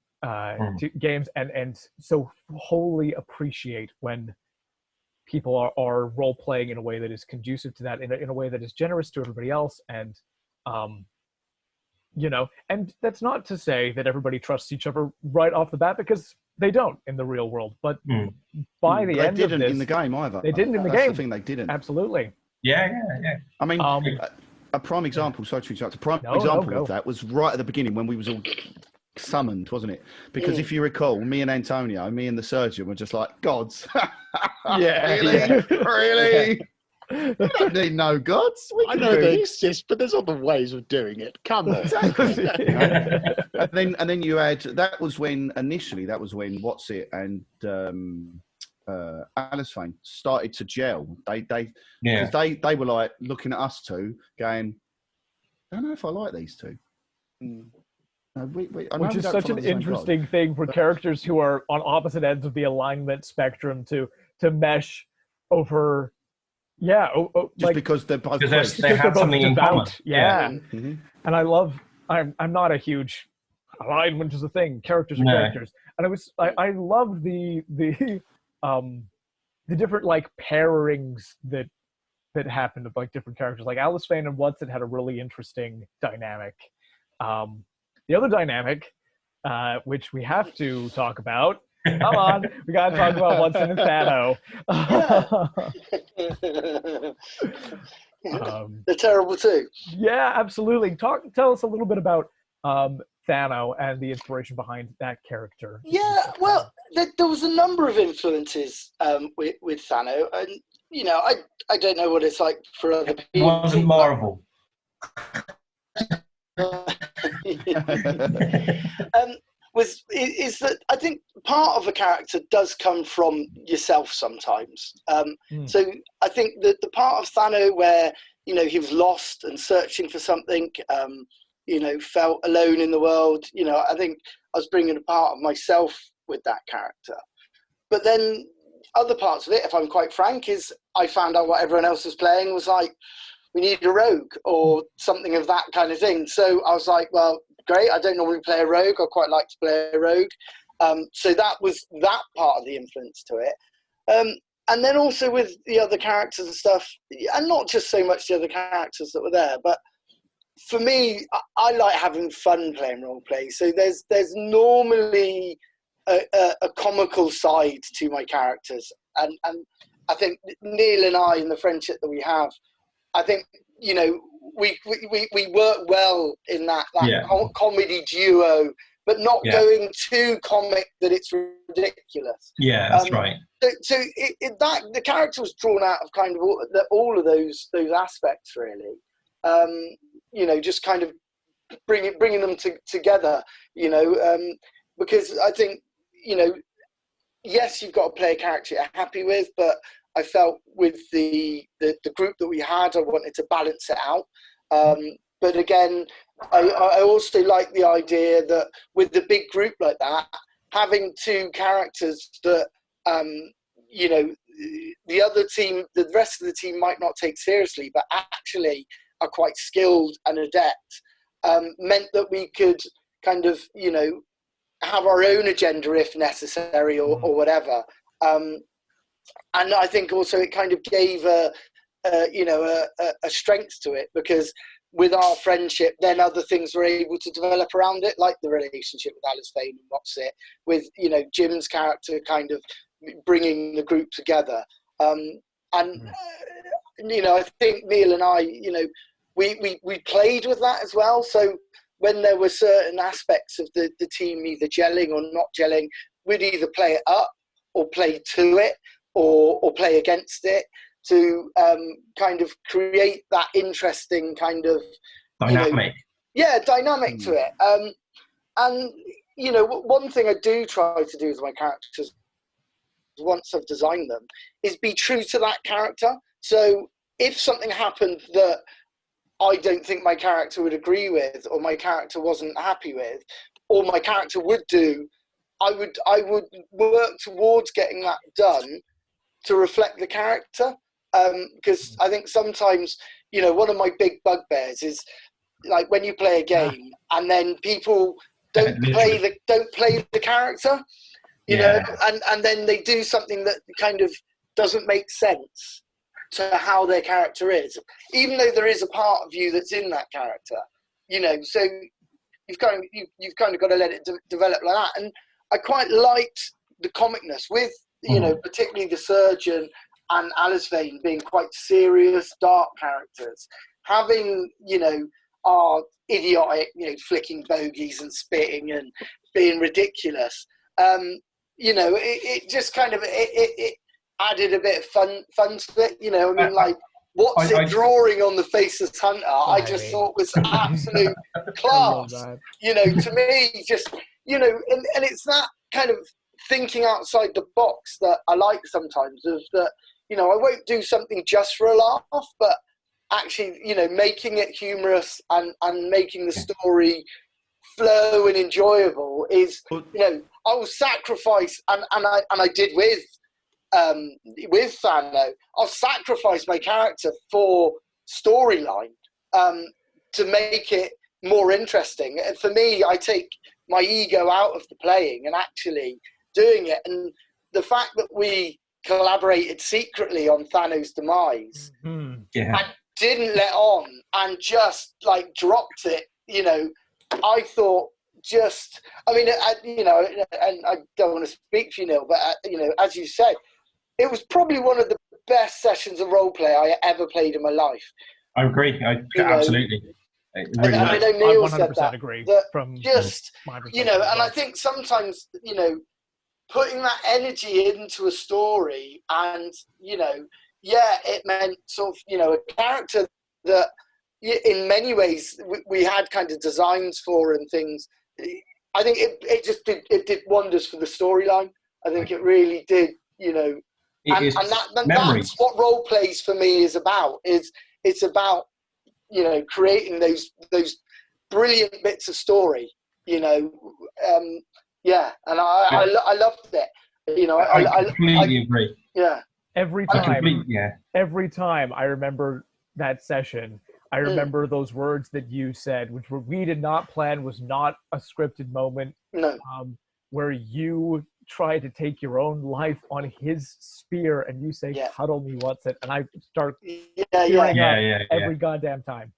Speaker 1: games, and so wholly appreciate when people are role playing in a way that is conducive to that, in a way that is generous to everybody else, and and that's not to say that everybody trusts each other right off the bat, because they don't in the real world. But by the end of this,
Speaker 4: they didn't in the game either.
Speaker 1: They didn't in the game.
Speaker 4: That's the thing, they didn't.
Speaker 1: Absolutely.
Speaker 5: Yeah.
Speaker 4: I mean, a prime example. Sorry to interrupt. A prime example of that was right at the beginning when we was all summoned, wasn't it? Because if you recall, me and the surgeon were just like gods. Really? We don't need no gods.
Speaker 2: I know they exist, but there's other ways of doing it. Come on.
Speaker 4: Exactly. And then you had, that was when What's It and Alice Fane started to gel. They were like looking at us two, going, I don't know if I like these two.
Speaker 1: Which is such an interesting thing for characters who are on opposite ends of the alignment spectrum to mesh over.
Speaker 4: Because they're both
Speaker 5: they have something in common.
Speaker 1: And I'm not a huge alignment is a thing. Characters are characters, and I love the different like pairings that happened of like different characters. Like Alice Fane and What's It had a really interesting dynamic. The other dynamic, which we have to talk about. Come on, we gotta talk about What's It and Thano.
Speaker 3: They're terrible too.
Speaker 1: Yeah, absolutely. Tell us a little bit about Thano and the inspiration behind that character.
Speaker 3: Yeah, well, there was a number of influences with Thano, and I don't know what it's like for other people.
Speaker 5: It wasn't Marvel.
Speaker 3: Is that I think part of a character does come from yourself sometimes. So I think that the part of Thano where he was lost and searching for something, felt alone in the world. I think I was bringing a part of myself with that character. But then other parts of it, if I'm quite frank, is I found out what everyone else was playing was like, we need a rogue or something of that kind of thing. So I was like, well, great. I don't normally play a rogue. I quite like to play a rogue. So that was that part of the influence to it. And then also with the other characters and stuff, and not just so much the other characters that were there, but for me, I like having fun playing role play. So there's normally a comical side to my characters. And I think Neil and I, in the friendship that we have, I think, we work well in that comedy duo, but not going too comic that it's ridiculous.
Speaker 5: Yeah, that's right.
Speaker 3: So the character was drawn out of kind of all of those aspects, really. Just kind of bringing them together. Because I think yes, you've got to play a character you're happy with, but I felt with the group that we had, I wanted to balance it out. But again, I also like the idea that with the big group like that, having two characters that, the other team, the rest of the team might not take seriously, but actually are quite skilled and adept, meant that we could kind of, have our own agenda if necessary or whatever. And I think also it kind of gave a strength to it, because with our friendship, then other things were able to develop around it, like the relationship with Alice Fane and What's It, with Jim's character kind of bringing the group together. I think Neil and I, we played with that as well. So when there were certain aspects of the team either gelling or not gelling, we'd either play it up or play to it or play against it to kind of create that interesting kind of
Speaker 5: dynamic.
Speaker 3: Dynamic to it. And one thing I do try to do with my characters once I've designed them is be true to that character. So if something happened that I don't think my character would agree with, or my character wasn't happy with, or my character would do, I would work towards getting that done to reflect the character. Because I think sometimes, one of my big bugbears is like when you play a game and then people don't play the character, you know, and then they do something that kind of doesn't make sense to how their character is, even though there is a part of you that's in that character, so you've kind of got to let it develop like that. And I quite liked the comicness with, particularly the surgeon and Alice Vane being quite serious, dark characters, having, our idiotic, flicking bogies and spitting and being ridiculous. It just kind of, it added a bit of fun to it, like, what's it drawing on the faceless hunter? I just thought was absolute class. To me, just, and it's that kind of thinking outside the box that I like sometimes, of that, I won't do something just for a laugh, but actually, making it humorous and making the story flow and enjoyable is, I will sacrifice, and I did with Thano, I'll sacrifice my character for storyline to make it more interesting. And for me, I take my ego out of the playing and actually doing it. And the fact that we collaborated secretly on Thanos' demise and didn't let on and just like dropped it, I thought just, and I don't want to speak for you, Neil, but as you said, it was probably one of the best sessions of roleplay I ever played in my life.
Speaker 5: I agree. Absolutely.
Speaker 3: Really I know Neil said that.
Speaker 1: Agree
Speaker 3: that
Speaker 1: from
Speaker 3: just,
Speaker 1: my
Speaker 3: and I think sometimes, putting that energy into a story and, it meant sort of, a character that in many ways we had kind of designs for and things. I think it did wonders for the storyline. I think it really did, and that's what role plays for me is about. It's about, creating those brilliant bits of story, and I loved it.
Speaker 5: I completely agree.
Speaker 3: Yeah.
Speaker 1: Every time I remember that session, I remember those words that you said, which we did not plan, was not a scripted moment.
Speaker 3: No.
Speaker 1: Where you try to take your own life on his spear and you say, cuddle me, what's it? And I start every goddamn time.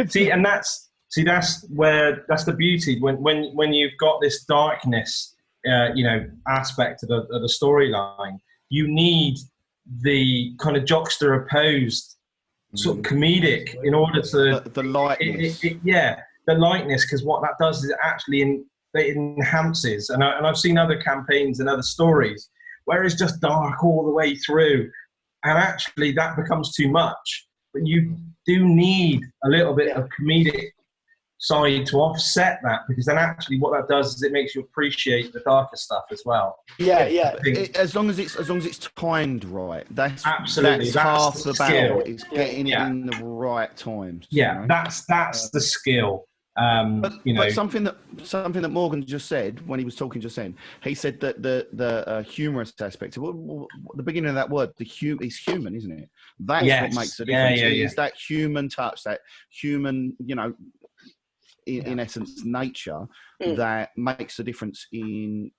Speaker 5: See, and that's the beauty when you've got this darkness, aspect of the storyline. You need the kind of juxtaposed sort of comedic in order to
Speaker 4: the lightness.
Speaker 5: The lightness, because what that does is it enhances. And I've seen other campaigns and other stories where it's just dark all the way through, and actually that becomes too much. But you do need a little bit of comedic side to offset that, because then actually what that does is it makes you appreciate the darker stuff as well.
Speaker 4: As long as it's timed right, that's
Speaker 5: absolutely
Speaker 4: half the battle.
Speaker 5: Skill.
Speaker 4: It's getting it in the right times.
Speaker 5: That's the skill.
Speaker 4: But something that Morgan just said when he was talking just then, he said that the humorous aspect of the beginning of that word, is human, isn't it? That's what makes the difference. It's that human touch, that human, in essence, nature that makes the difference in,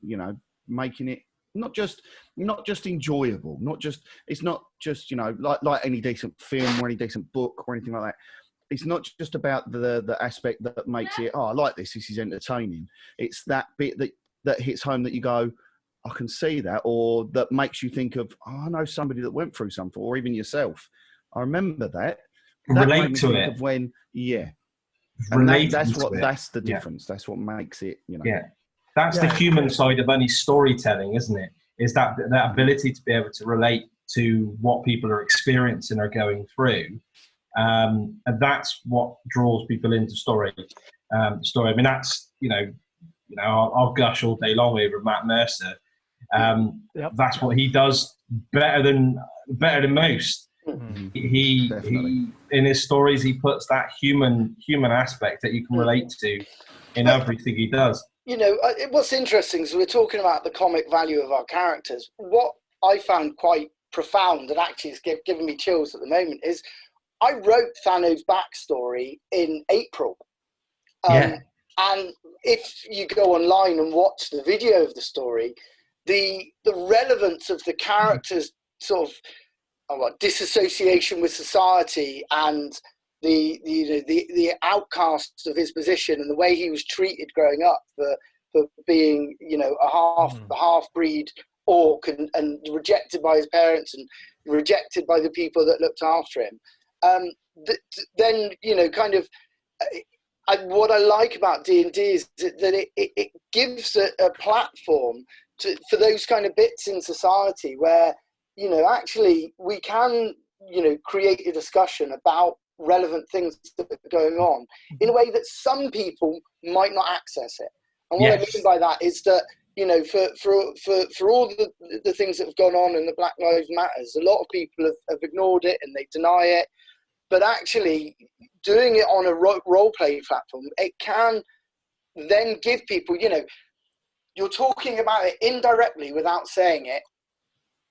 Speaker 4: making it not just enjoyable, it's not just like any decent film or any decent book or anything like that. It's not just about the aspect that makes it, I like this is entertaining. It's that bit that hits home that you go, I can see that, or that makes you think of, I know somebody that went through something, or even yourself. I remember that.
Speaker 5: Relate to it.
Speaker 4: And
Speaker 5: relating
Speaker 4: that's
Speaker 5: to
Speaker 4: what
Speaker 5: it.
Speaker 4: that's the difference. That's what makes it, you know.
Speaker 5: Yeah, that's the human side of any storytelling, isn't it? Is that ability to be able to relate to what people are experiencing or going through, and that's what draws people into story. I mean, that's I'll gush all day long over Matt Mercer. That's what he does better than most. He in his stories he puts that human aspect that you can relate to in everything he does.
Speaker 3: What's interesting is we're talking about the comic value of our characters. What I found quite profound and actually is giving me chills at the moment is I wrote Thanos' backstory in April. And if you go online and watch the video of the story, the relevance of the character's sort of disassociation with society and the outcasts of his position and the way he was treated growing up for being a half-breed orc and rejected by his parents and rejected by the people that looked after him. Then kind of what I like about D&D is that it gives a platform for those kind of bits in society where actually we can create a discussion about relevant things that are going on in a way that some people might not access it. And what I mean by that is that for all the things that have gone on in the Black Lives Matters, a lot of people have ignored it and they deny it. But actually, doing it on a role-play platform, it can then give people, you're talking about it indirectly without saying it,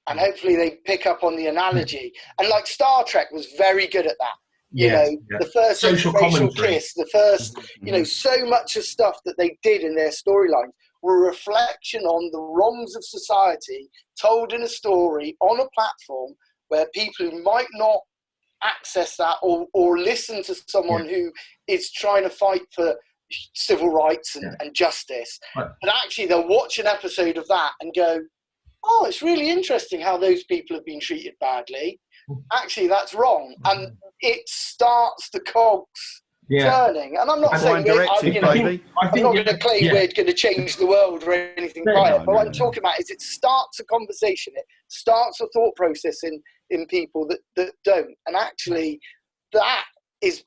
Speaker 3: and hopefully they pick up on the analogy. And like Star Trek was very good at that. The first interracial kiss, the first, so much of stuff that they did in their storylines were a reflection on the wrongs of society told in a story on a platform where people who might not access that or listen to someone who is trying to fight for civil rights and justice, but actually they'll watch an episode of that and go, oh, it's really interesting how those people have been treated badly. Actually, that's wrong. And it starts the cogs turning. And I'm not saying I'm not going to claim we're going to change the world or anything by it. But what I'm talking about is it starts a conversation. It starts a thought process in people that don't. And actually, that is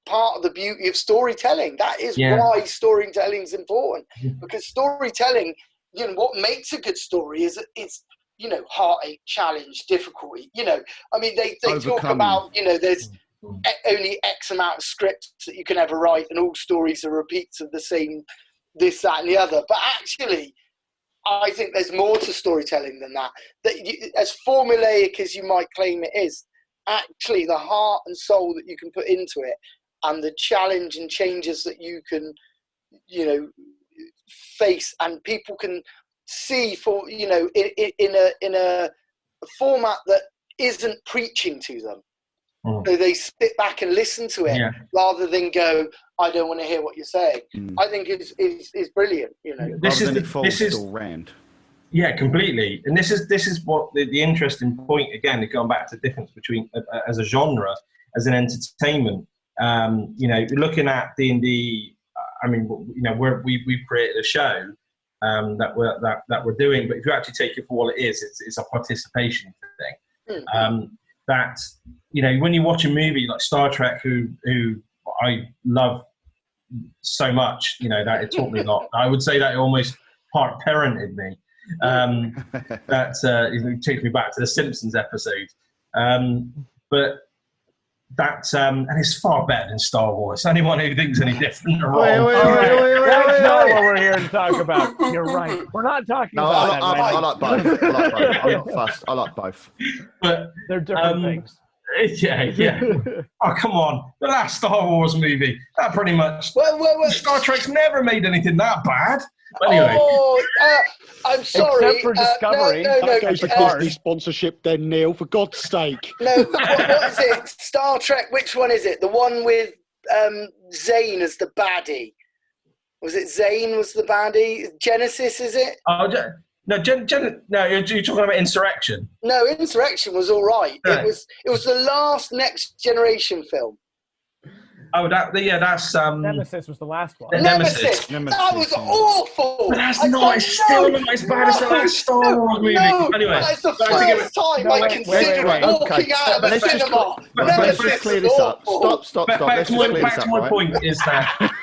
Speaker 3: part of the beauty of storytelling. That is why storytelling is important. Because storytelling, what makes a good story is it's heartache, challenge, difficulty. I mean, they talk about, there's only X amount of scripts that you can ever write and all stories are repeats of the same, this, that, and the other. But actually, I think there's more to storytelling than that. As formulaic as you might claim it is, actually the heart and soul that you can put into it and the challenge and changes that you can, face and people can see for in a format that isn't preaching to them, so they sit back and listen to it rather than go, I don't want to hear what you're saying. I think is brilliant.
Speaker 4: This is all round.
Speaker 5: Yeah, completely. And this is what the interesting point again. Going back to the difference between as a genre, as an entertainment. Looking at D&D. I mean, we've created a show that we're doing, but if you actually take it for what it is, it's a participation thing. That when you watch a movie like Star Trek, who I love so much, that it taught me a lot. I would say that it almost part parented me. It takes me back to the Simpsons episode, but. And it's far better than Star Wars. Anyone who thinks any different are wrong.
Speaker 1: That's not what we're here to talk about. You're right. We're not talking about that.
Speaker 4: I like both. I'm not fussed. I like both.
Speaker 5: But
Speaker 1: they're different things.
Speaker 5: Yeah. Oh, come on. The last Star Wars movie, that pretty much... Star Trek's never made anything that bad. But anyway.
Speaker 3: I'm sorry.
Speaker 1: Except for Discovery.
Speaker 3: No.
Speaker 2: That goes to Disney sponsorship then, Neil, for God's sake.
Speaker 3: No, what is it? Star Trek, which one is it? The one with Zane as the baddie. Was it Zane was the baddie? Genesis, is it?
Speaker 5: Oh, no, no, you're talking about Insurrection.
Speaker 3: No, Insurrection was all right.
Speaker 5: Yeah.
Speaker 3: It was the last Next Generation film.
Speaker 5: Oh, that's
Speaker 1: Nemesis was the last one.
Speaker 5: Nemesis.
Speaker 3: That was awful.
Speaker 5: But that's not. It's still not as bad as the last Star Wars movie. Anyway,
Speaker 3: that's the first time I considered walking out of the cinema.
Speaker 4: Let's just clear this up. Stop.
Speaker 5: Back to my point is that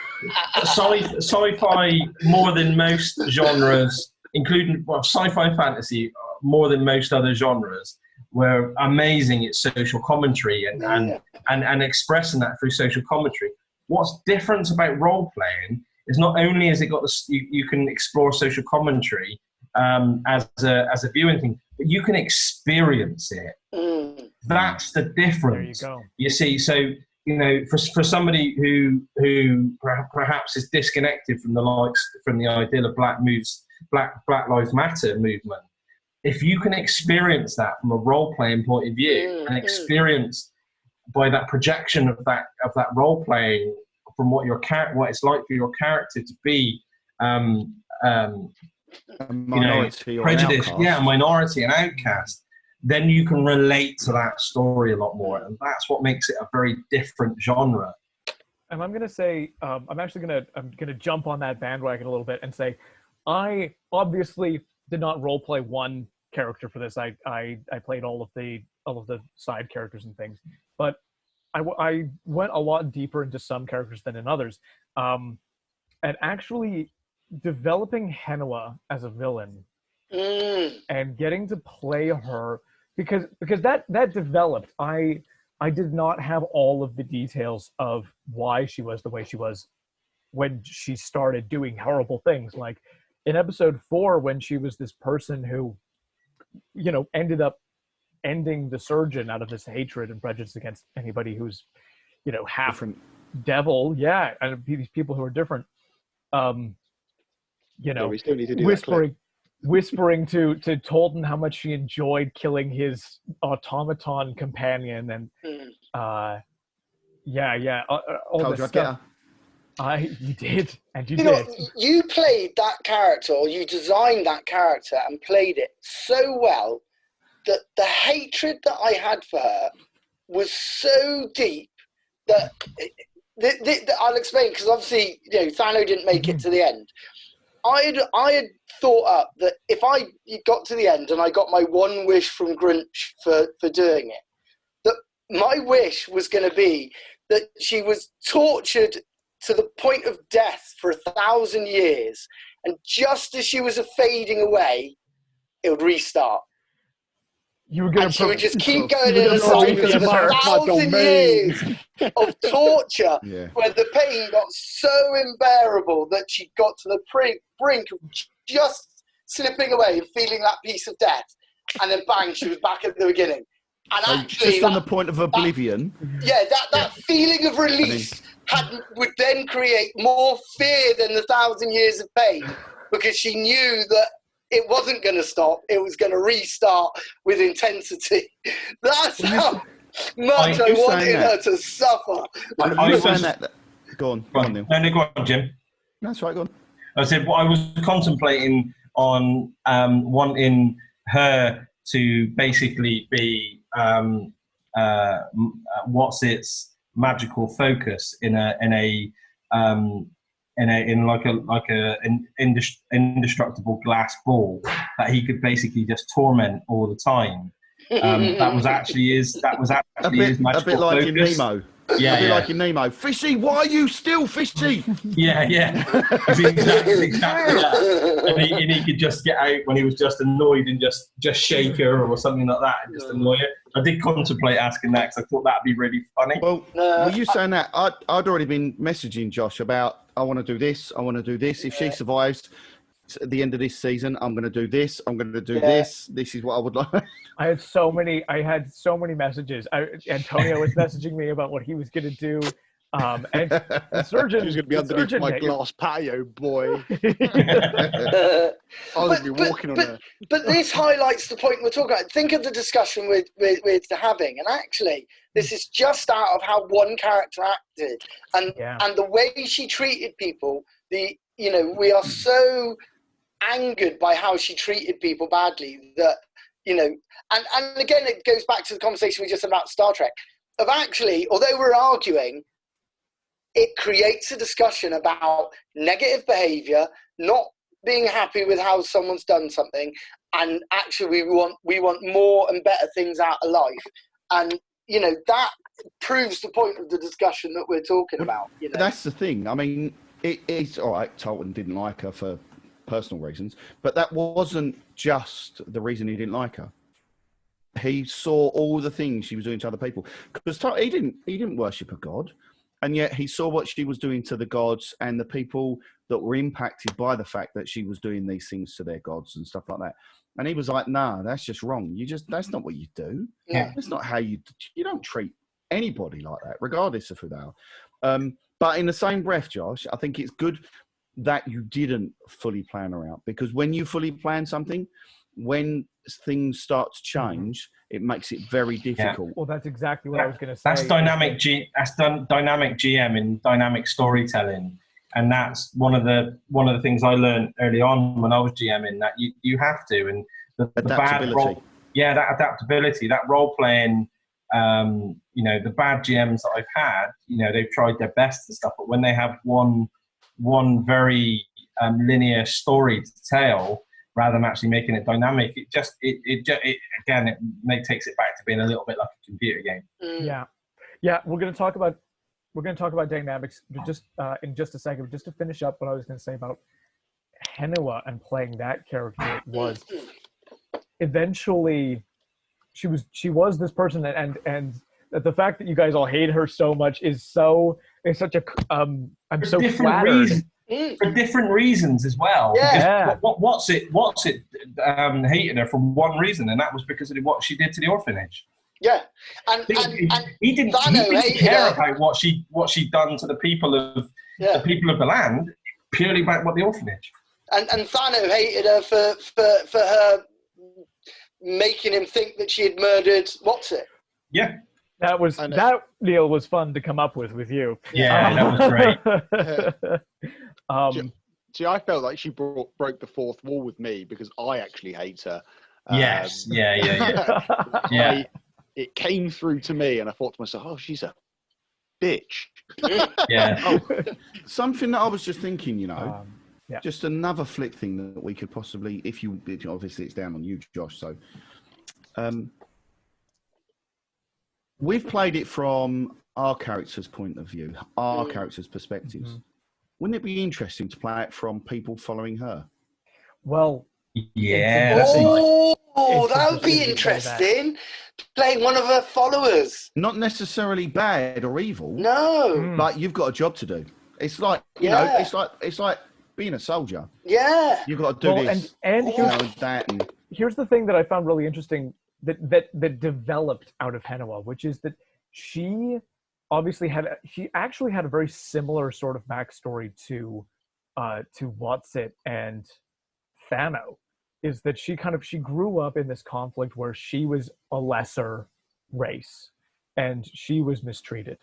Speaker 5: sci-fi more than most genres, including sci-fi fantasy, more than most other genres, were amazing at social commentary and expressing that through social commentary. What's different about role playing is not only has it got you can explore social commentary as a viewing thing, but you can experience it. That's the difference. There you go. You see, so for somebody who perhaps is disconnected from the ideal of Black Lives Matter movement, if you can experience that from a role-playing point of view and experience by that projection of that role-playing from what it's like for your character to be prejudiced, a minority, an outcast, then you can relate to that story a lot more, and that's what makes it a very different genre.
Speaker 1: And I'm gonna say, I'm gonna jump on that bandwagon a little bit and say, I obviously did not role play one character for this. I played all of the side characters and things, but I went a lot deeper into some characters than in others, and actually developing Henua as a villain and getting to play her because that developed. I did not have all of the details of why she was the way she was when she started doing horrible things, like in episode 4 when she was this person who ended up ending the surgeon out of this hatred and prejudice against anybody who's half different devil, and these people who are different,
Speaker 2: we still need to do
Speaker 1: whispering to Tolton how much she enjoyed killing his automaton companion, and all this stuff. You did.
Speaker 3: You played that character, or you designed that character and played it so well that the hatred that I had for her was so deep that I'll explain, because obviously Thano didn't make it to the end. I had thought up that if I got to the end and I got my one wish from Grinch for doing it, that my wish was going to be that she was tortured to the point of death for 1,000 years, and just as she was fading away, it would restart.
Speaker 1: You were going
Speaker 3: to would just keep going in a cycle of 1,000 years of torture, where the pain got so unbearable that she got to the brink of just slipping away and feeling that piece of death, and then bang, she was back at the beginning. And actually,
Speaker 4: just on the point of oblivion.
Speaker 3: That feeling of release would then create more fear than the 1,000 years of pain, because she knew that it wasn't going to stop. It was going to restart with intensity. That's how much I wanted her to suffer.
Speaker 4: Go on, Neil.
Speaker 5: No, go on, Jim.
Speaker 4: That's right, go on.
Speaker 5: I said, I was contemplating on wanting her to basically be what's its magical focus in an indestructible glass ball that he could basically just torment all the time. That was actually his magical
Speaker 4: a bit like
Speaker 5: focus.
Speaker 4: In Nemo. Like in Nemo. Fishy, why are you still fishy?
Speaker 5: It's exactly that. And he could just get out when he was just annoyed and just shake her or something like that and just annoy her. I did contemplate asking that because I thought that'd be really funny.
Speaker 4: Well, were you saying that? I'd already been messaging Josh about, I want to do this. If she survives at the end of this season, I'm going to do this. I'm going to do this. This is what I would like.
Speaker 1: I had so many messages. Antonio was messaging me about what he was going to do. And the surgeon
Speaker 2: was going to be underneath my glass patio, boy. I was going to be walking on her.
Speaker 3: But this highlights the point we're talking about. Think of the discussion we're having, and actually, this is just out of how one character acted, and the way she treated people. We are so angered by how she treated people badly that and again it goes back to the conversation we just had about Star Trek, of actually, although we're arguing, it creates a discussion about negative behavior, not being happy with how someone's done something, and actually we want more and better things out of life. And you know, that proves the point of the discussion that we're talking about. You know?
Speaker 4: That's the thing. I mean, it's all right. Tolkien didn't like her for personal reasons, but that wasn't just the reason he didn't like her. He saw all the things she was doing to other people, because he didn't worship a god, and yet he saw what she was doing to the gods and the people that were impacted by the fact that she was doing these things to their gods and stuff like that. And he was like, "Nah, that's just wrong. That's not what you do.
Speaker 3: Yeah.
Speaker 4: That's not how you don't treat anybody like that, regardless of who they are." But in the same breath, Josh, I think it's good that you didn't fully plan her out, because when you fully plan something, when things start to change, it makes it very difficult.
Speaker 1: Well, that's exactly what I was going to say.
Speaker 5: That's dynamic dynamic GM in dynamic storytelling, and that's one of the things I learned early on when I was GMing, that you have to, and the bad role, that adaptability, that role playing. You know, the bad GMs that I've had, you know, they've tried their best and stuff, but when they have one very linear story to tell, rather than actually making it dynamic, it again takes it back to being a little bit like a computer game.
Speaker 1: Yeah. We're going to talk about dynamics just in just a second. But just to finish up what I was going to say about Henua and playing that character was eventually she was this person, and the fact that you guys all hate her so much is such a I'm so flattered.
Speaker 5: For different reasons as well.
Speaker 3: Yeah.
Speaker 5: What's it hating her for one reason, and that was because of what she did to the orphanage.
Speaker 3: Yeah, and
Speaker 5: he didn't care about what she'd done to the people of the land, purely about what the orphanage.
Speaker 3: And Thano hated her for her making him think that she had murdered
Speaker 5: Yeah.
Speaker 1: That Neil was fun to come up with you.
Speaker 5: Yeah, that was
Speaker 2: great. See, I felt like she broke the fourth wall with me because I actually hate her.
Speaker 5: Yes. Yeah.
Speaker 2: It came through to me, and I thought to myself, "Oh, she's a bitch."
Speaker 5: Yeah.
Speaker 4: Something that I was just thinking, you know,
Speaker 1: Yeah.
Speaker 4: just another flick thing that we could possibly, obviously it's down on you, Josh. So, we've played it from our character's point of view, our character's perspectives.
Speaker 1: Mm-hmm.
Speaker 3: Mm-hmm.
Speaker 4: Wouldn't it be interesting to play it from people following her?
Speaker 1: Well,
Speaker 5: yeah.
Speaker 3: That would be interesting. Playing one of her followers.
Speaker 4: Not necessarily bad or evil.
Speaker 3: No.
Speaker 4: But you've got a job to do. It's like, you know, it's like being a soldier.
Speaker 3: Yeah.
Speaker 4: You've got to do this.
Speaker 1: And
Speaker 4: here's
Speaker 1: the thing that I found really interesting that developed out of Henua, which is that she actually had a very similar sort of backstory to Watsit and Thano, is that she grew up in this conflict where she was a lesser race and she was mistreated,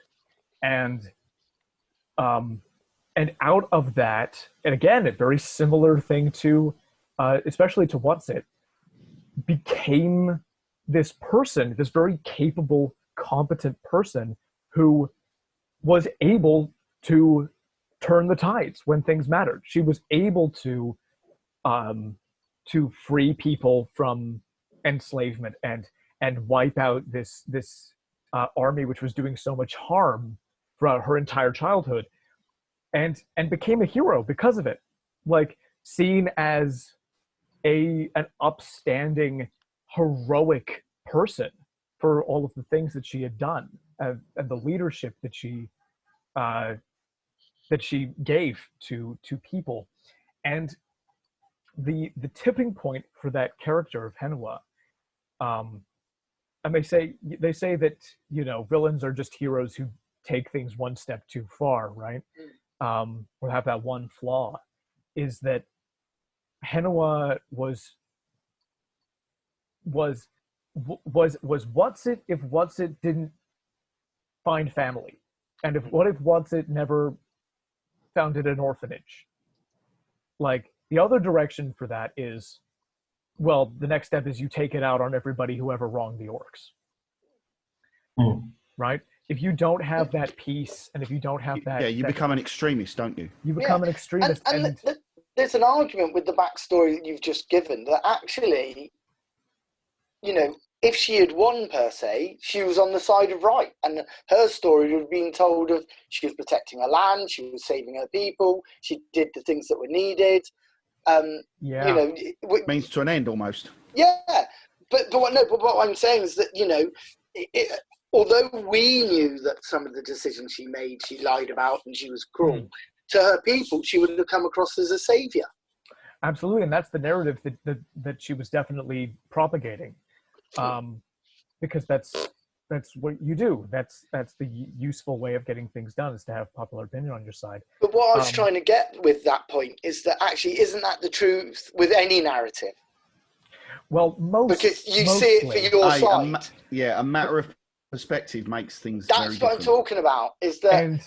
Speaker 1: and out of that, and again, a very similar thing to especially to Watsit, became this person, this very capable, competent person who was able to turn the tides when things mattered. She was able to free people from enslavement and wipe out this army which was doing so much harm throughout her entire childhood, and became a hero because of it, like seen as an upstanding, heroic person for all of the things that she had done, and the leadership that she gave to people. And the tipping point for that character of Henua, and they say that, you know, villains are just heroes who take things one step too far, right? Or have that one flaw, is that Henua was Watsit if Watsit didn't find family, and what if Watsit never founded an orphanage? Like, the other direction for that is, well, the next step is you take it out on everybody who ever wronged the orcs. Right? if you don't have that peace, and if you don't have that,
Speaker 4: you become an extremist, don't you?
Speaker 1: You become an extremist.
Speaker 3: And there's an argument with the backstory that you've just given that actually, you know, if she had won per se, she was on the side of right, and her story would have been told of she was protecting her land, she was saving her people, she did the things that were needed. You know,
Speaker 4: means to an end almost.
Speaker 3: Yeah, but what I'm saying is that, you know, although we knew that some of the decisions she made, she lied about and she was cruel to her people, she would have come across as a savior.
Speaker 1: Absolutely, and that's the narrative that she was definitely propagating, because that's what you do. That's the useful way of getting things done, is to have popular opinion on your side.
Speaker 3: But what I was trying to get with that point is that actually, isn't that the truth with any narrative?
Speaker 1: Well,
Speaker 3: because you see it for your side.
Speaker 4: A matter of perspective makes things.
Speaker 3: That's
Speaker 4: very
Speaker 3: what
Speaker 4: different.
Speaker 3: I'm talking about. Is that?
Speaker 1: And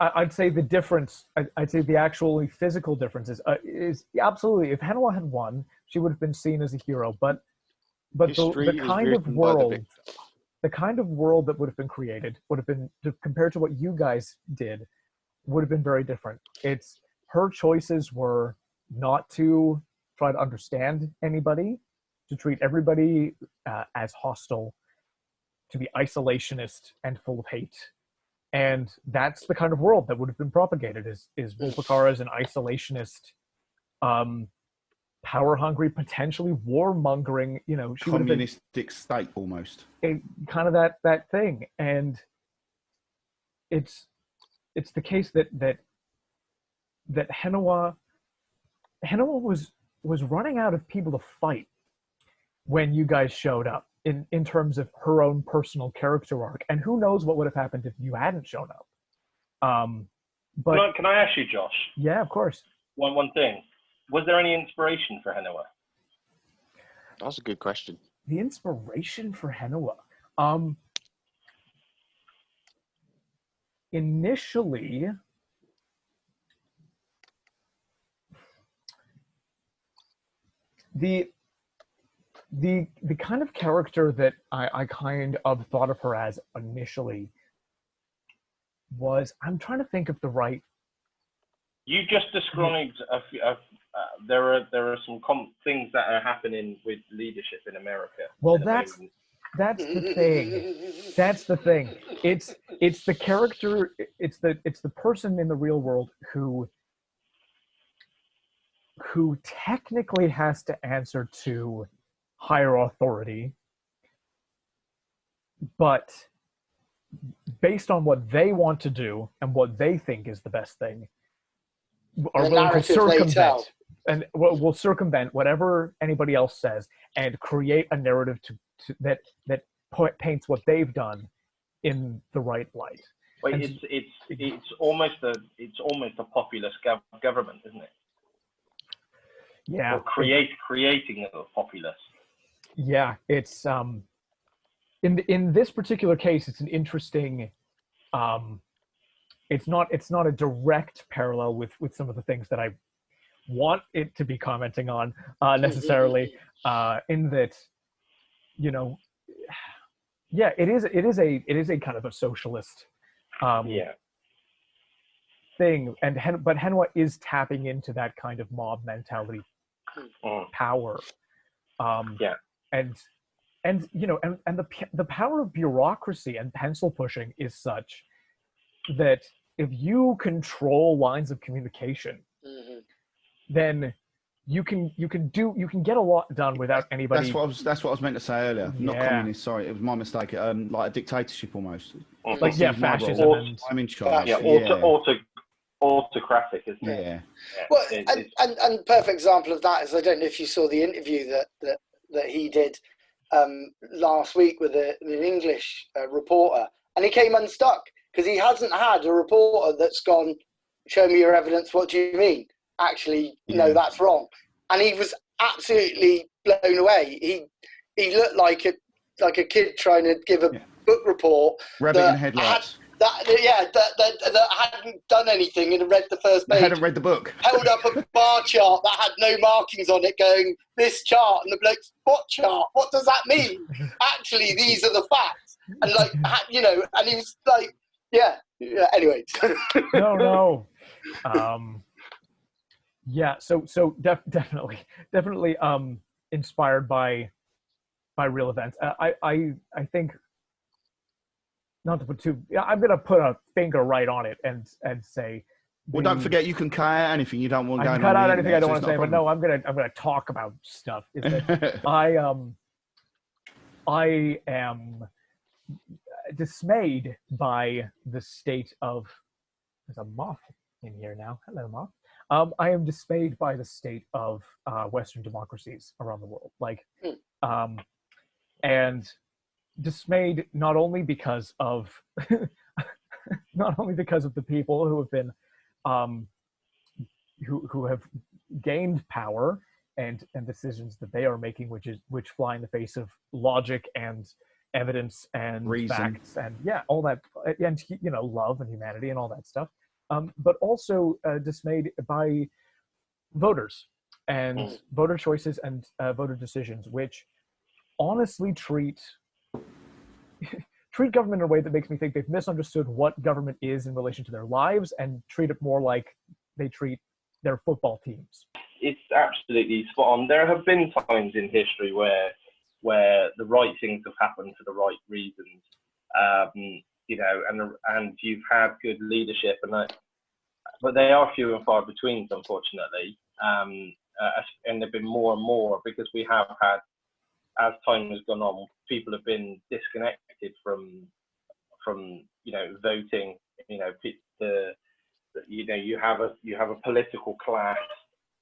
Speaker 1: I'd say the difference. I'd say the actually physical difference is absolutely. If Henwa had won, she would have been seen as a hero. But the kind of world, the kind of world that would have been created would have been, compared to what you guys did, would have been very different. It's her choices were not to try to understand anybody, to treat everybody as hostile, to be isolationist and full of hate. And that's the kind of world that would have been propagated, is Volpakar as an isolationist, power-hungry, potentially war-mongering, you know, she
Speaker 4: communistic state almost.
Speaker 1: Kind of that thing. And it's the case that Henwa was running out of people to fight when you guys showed up, in terms of her own personal character arc. And who knows what would have happened if you hadn't shown up. But
Speaker 6: can I ask you, Josh?
Speaker 1: Yeah, of course.
Speaker 6: One thing. Was there any inspiration for Henua?
Speaker 7: That's a good question.
Speaker 1: The inspiration for Henua. Initially, the kind of character that I kind of thought of her as initially was, I'm trying to think of the right.
Speaker 6: You just described there are some things that are happening with leadership in America.
Speaker 1: Well, that's the thing. That's the thing. It's the character. It's the person in the real world who technically has to answer to higher authority, but based on what they want to do and what they think is the best thing, are willing to circumvent, and will circumvent whatever anybody else says and create a narrative that paints what they've done in the right light.
Speaker 6: Wait, it's almost a populist government, isn't it?
Speaker 1: Yeah.
Speaker 6: Or creating a populist.
Speaker 1: Yeah, it's in this particular case, it's an interesting. It's not a direct parallel with some of the things that I want it to be commenting on necessarily. In that, you know, yeah, it is a kind of a socialist thing, but Henua is tapping into that kind of mob mentality power. And you know, and the power of bureaucracy and pencil pushing is such that if you control lines of communication, then you can get a lot done without anybody.
Speaker 4: That's what I was meant to say earlier. Yeah. Not communist. Sorry, it was my mistake. Like a dictatorship almost.
Speaker 1: Like fascism.
Speaker 4: I'm in charge.
Speaker 6: Autocratic, isn't it?
Speaker 4: Yeah.
Speaker 3: Well, and perfect example of that is, I don't know if you saw the interview that he did last week with an English reporter, and he came unstuck because he hasn't had a reporter that's gone, show me your evidence, what do you mean? Actually, no, that's wrong. And he was absolutely blown away. He looked like a kid trying to give a book report.
Speaker 4: Rabbit in headlights.
Speaker 3: That hadn't done anything and read the first page.
Speaker 4: Hadn't read the book.
Speaker 3: Held up a bar chart that had no markings on it, going, this chart, and the bloke's, what chart? What does that mean? Actually, these are the facts. and like you know, and he was like, yeah. Anyway,
Speaker 1: no. Yeah. So definitely inspired by real events. I think, not to put too. I'm gonna put a finger right on it and say.
Speaker 4: Well, don't forget, you can cut out anything you don't want going on.
Speaker 1: I can cut out anything I don't
Speaker 4: so
Speaker 1: want to say, but no, I'm gonna talk about stuff. Is that I am dismayed by the state of. There's a moth in here now. Hello, moth. I am dismayed by the state of Western democracies around the world. Like, and dismayed not only because of the people who have been who have gained power and decisions that they are making, which fly in the face of logic and evidence and
Speaker 4: reason.
Speaker 1: Facts and all that, and love and humanity and all that stuff, but also dismayed by voters and voter choices and voter decisions, which honestly treat government in a way that makes me think they've misunderstood what government is in relation to their lives and treat it more like they treat their football teams.
Speaker 6: It's absolutely spot on. There have been times in history where the right things have happened for the right reasons, and you've had good leadership, but they are few and far between, unfortunately, and they've been more and more because we have had, as time has gone on, people have been disconnected from voting. You have a political class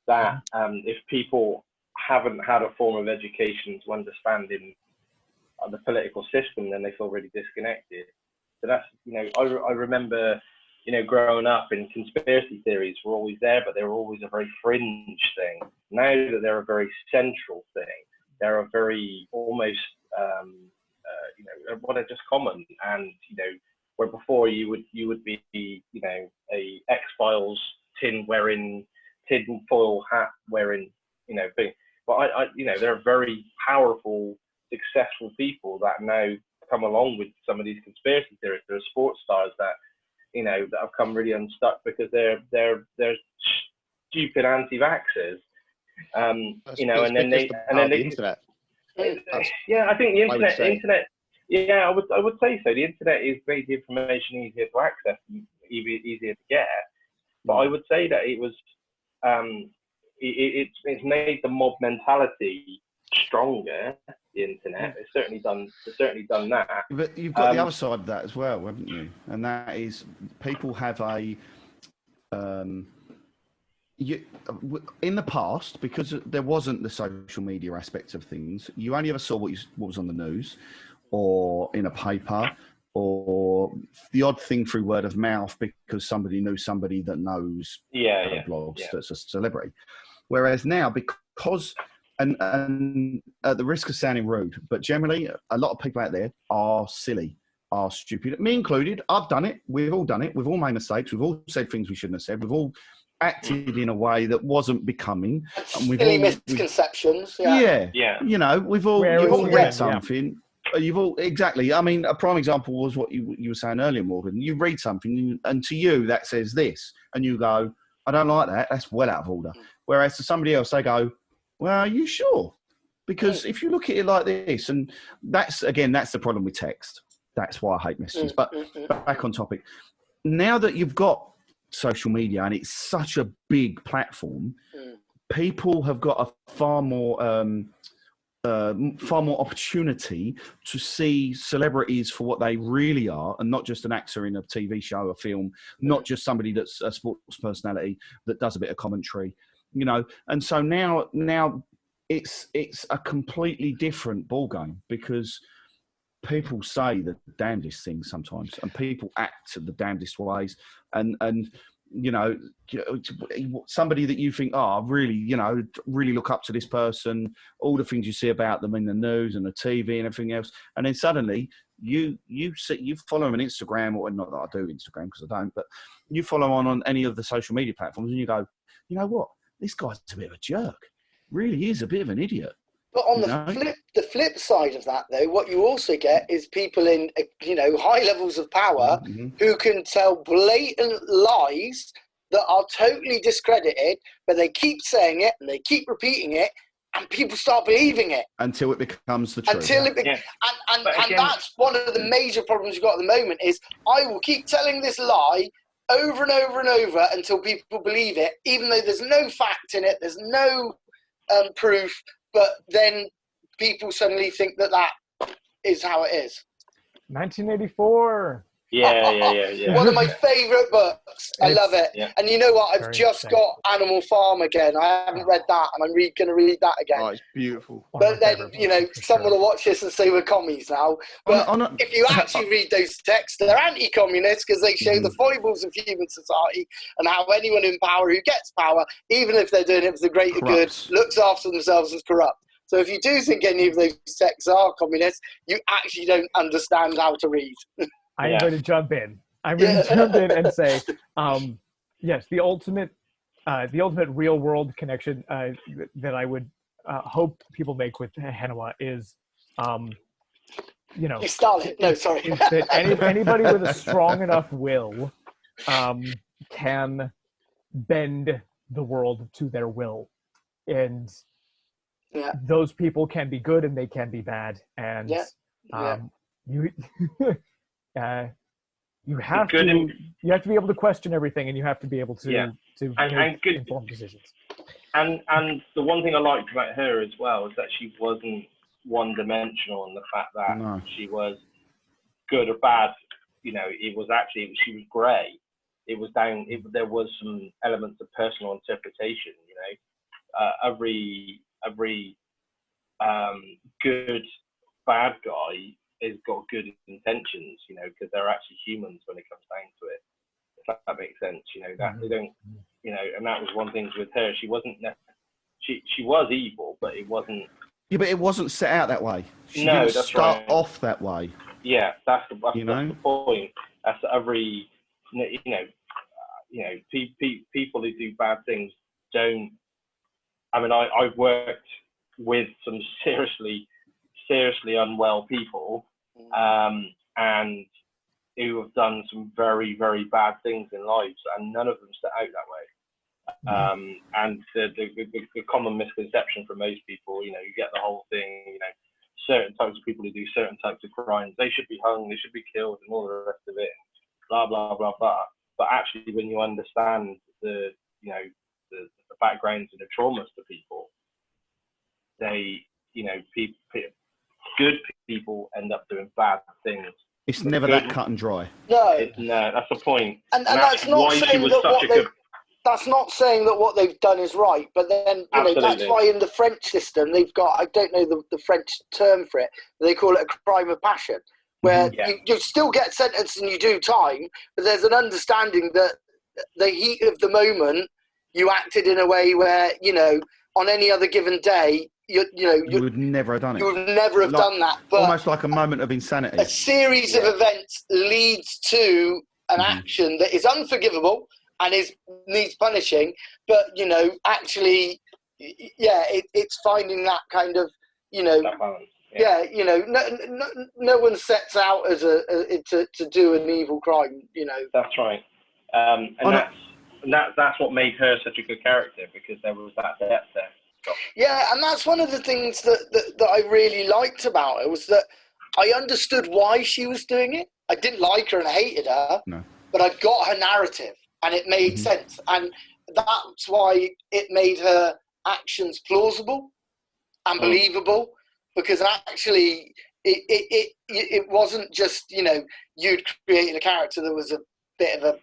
Speaker 6: that if people haven't had a form of education to understanding the political system, then they feel really disconnected. So that's, I remember, growing up, in conspiracy theories were always there, but they were always a very fringe thing. Now that they're a very central thing, they're a very almost, what are just common. And, where before you would be, a X-Files tin foil hat wearing, thing. But there are very powerful, successful people that now come along with some of these conspiracy theories. There are sports stars that, that have come really unstuck because they're stupid anti-vaxxers. And then the
Speaker 7: internet.
Speaker 6: Yeah, I think the internet. Yeah, I would say so. The internet has made the information easier to access, easier to get. But I would say that it was, it's made the mob mentality stronger. The internet, it's certainly done that.
Speaker 4: But you've got the other side of that as well, haven't you? And that is, people have a. In the past, because there wasn't the social media aspect of things, you only ever saw what was on the news or in a paper, or the odd thing through word of mouth because somebody knew somebody that knows blogs that's a celebrity. Whereas now, because, and at the risk of sounding rude, but generally a lot of people out there are silly, are stupid, me included. I've done it. We've all done it. We've all made mistakes. We've all said things we shouldn't have said. We've all acted in a way that wasn't becoming. And
Speaker 3: silly misconceptions.
Speaker 4: We've all read something. You've all exactly. I mean, a prime example was what you were saying earlier, Morgan. You read something, and to you that says this, and you go, "I don't like that. That's well out of order." Whereas to somebody else, they go, "Well, are you sure?" Because if you look at it like this, and that's the problem with text. That's why I hate messages. But back on topic. Now that you've got social media and it's such a big platform, people have got a far more opportunity to see celebrities for what they really are, and not just an actor in a TV show or film, not just somebody that's a sports personality that does a bit of commentary, And so now it's a completely different ballgame, because people say the damnedest things sometimes, and people act the damnedest ways, and somebody that you think, I really look up to this person, all the things you see about them in the news and the TV and everything else, and then suddenly you follow them on Instagram, or not that I do Instagram because I don't, but you follow on any of the social media platforms, and you go, you know what, this guy's a bit of a jerk, really is a bit of an idiot.
Speaker 3: But on
Speaker 4: You
Speaker 3: the
Speaker 4: know?
Speaker 3: flip side of that, though, what you also get is people in, high levels of power
Speaker 4: Mhm.
Speaker 3: who can tell blatant lies that are totally discredited, but they keep saying it and they keep repeating it, and people start believing it.
Speaker 4: Until it becomes the truth.
Speaker 3: Until it,
Speaker 6: Yeah.
Speaker 3: and
Speaker 6: But again-
Speaker 3: that's one of the major problems you've got at the moment is I will keep telling this lie over and over and over until people believe it, even though there's no fact in it, there's no proof, but then people suddenly think that is how it is.
Speaker 1: 1984.
Speaker 6: Yeah.
Speaker 3: One of my favourite books. I love it.
Speaker 6: Yeah.
Speaker 3: And you know what? I've
Speaker 1: Very
Speaker 3: just
Speaker 1: interesting.
Speaker 3: got Animal Farm again. I haven't read that, and I'm going to read that again.
Speaker 7: Oh, it's beautiful.
Speaker 1: One of
Speaker 3: But
Speaker 1: my
Speaker 3: then,
Speaker 1: favorite books, for
Speaker 3: someone
Speaker 1: sure.
Speaker 3: will watch this and say we're commies now. But if you actually read those texts, they're anti-communist because they show the foibles of human society and how anyone in power who gets power, even if they're doing it for the greater
Speaker 4: Corrupts.
Speaker 3: good, looks after themselves as corrupt. So if you do think any of those texts are communist, you actually don't understand how to read.
Speaker 1: I'm
Speaker 6: Yeah.
Speaker 1: going to jump in. I'm going to jump in and say, yes, the ultimate real world connection that I would hope people make with Hanawa is,
Speaker 3: You Stalin. No, sorry.
Speaker 1: is that anybody with a strong enough will can bend the world to their will, and
Speaker 3: Yeah.
Speaker 1: those people can be good and they can be bad, and you you have
Speaker 6: good
Speaker 1: to be able to question everything, and you have to be able to
Speaker 6: And
Speaker 1: make
Speaker 6: good-
Speaker 1: informed decisions.
Speaker 6: And the one thing I liked about her as well is that she wasn't one-dimensional in the fact that she was good or bad. It was actually, she was grey. It was there was some elements of personal interpretation. Every good bad guy has got good intentions. Because they're actually humans when it comes down to it. If that makes sense. That they don't. And that was one thing with her. She wasn't. She was evil, but it wasn't.
Speaker 4: Yeah, but it wasn't set out that way. She
Speaker 6: No,
Speaker 4: didn't
Speaker 6: that's
Speaker 4: start
Speaker 6: right.
Speaker 4: off that way.
Speaker 6: Yeah, that's the
Speaker 4: You know?
Speaker 6: that's the point. That's every. People who do bad things don't. I mean, I've worked with some seriously unwell people, and who have done some very, very bad things in lives, and none of them set out that way. And the common misconception for most people, you get the whole thing, certain types of people who do certain types of crimes, they should be hung, they should be killed, and all the rest of it, blah blah blah blah. But actually, when you understand the backgrounds and the traumas to people, they, good people end up doing bad things.
Speaker 4: It's never that cut and dry.
Speaker 3: No,
Speaker 6: that's the point.
Speaker 3: and that's not saying that that's not saying that what they've done is right, but then that's why in the French system they've got, I don't know the French term for it, they call it a crime of passion, where you still get sentenced and you do time, but there's an understanding that the heat of the moment you acted in a way where on any other given day you
Speaker 4: would never have done it.
Speaker 3: You would never have done that. But
Speaker 4: almost like a moment of insanity.
Speaker 3: A series of events leads to an action that is unforgivable and needs punishing. But actually, it's finding that kind of
Speaker 6: that balance.
Speaker 3: No one sets out as to do an evil crime.
Speaker 6: That's right, and that's what made her such a good character, because there was that depth there.
Speaker 3: Yeah, and that's one of the things that I really liked about it, was that I understood why she was doing it. I didn't like her and I hated her, but I got her narrative and it made sense. And that's why it made her actions plausible and believable, because actually it wasn't just, you'd created a character that was a bit of a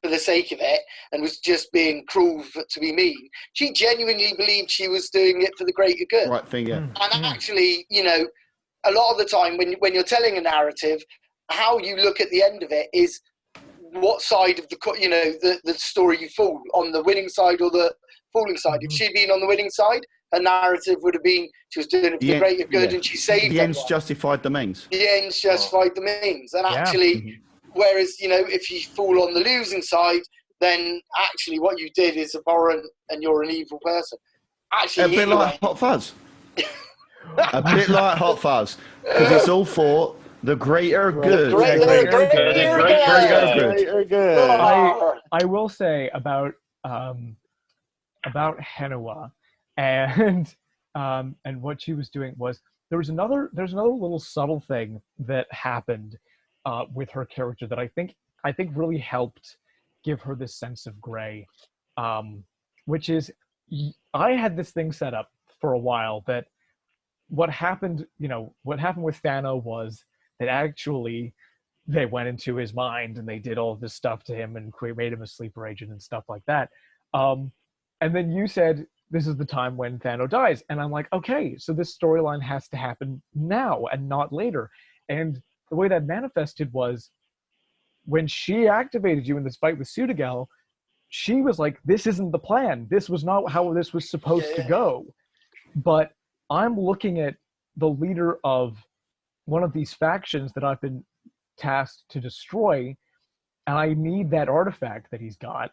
Speaker 3: for the sake of it and was just being cruel to be mean. She genuinely believed she was doing it for the greater good.
Speaker 4: Right thing, yeah.
Speaker 3: And actually, a lot of the time when you're telling a narrative, how you look at the end of it is what side of the story you fall on, the winning side or the falling side. If she'd been on the winning side, her narrative would have been she was doing it for the greater good and she saved
Speaker 4: the ends justified the means.
Speaker 3: The ends justified the means. And actually, whereas, if you fall on the losing side, then actually what you did is abhorrent and you're an evil person. Actually,
Speaker 4: A bit
Speaker 3: either
Speaker 4: like
Speaker 3: way.
Speaker 4: Hot Fuzz. A bit like Hot Fuzz, because it's all for the greater good.
Speaker 3: Greater
Speaker 2: Greater good.
Speaker 1: I will say about Henua and what she was doing was there's another little subtle thing that happened with her character that I think really helped give her this sense of gray, which is I had this thing set up for a while that what happened with Thano was that actually they went into his mind and they did all of this stuff to him and made him a sleeper agent and stuff like that. And then you said this is the time when Thano dies, and I'm like, okay, so this storyline has to happen now and not later. And the way that manifested was when she activated you in this fight with Sudigel, she was like, this isn't the plan. This was not how this was supposed to go. But I'm looking at the leader of one of these factions that I've been tasked to destroy, and I need that artifact that he's got.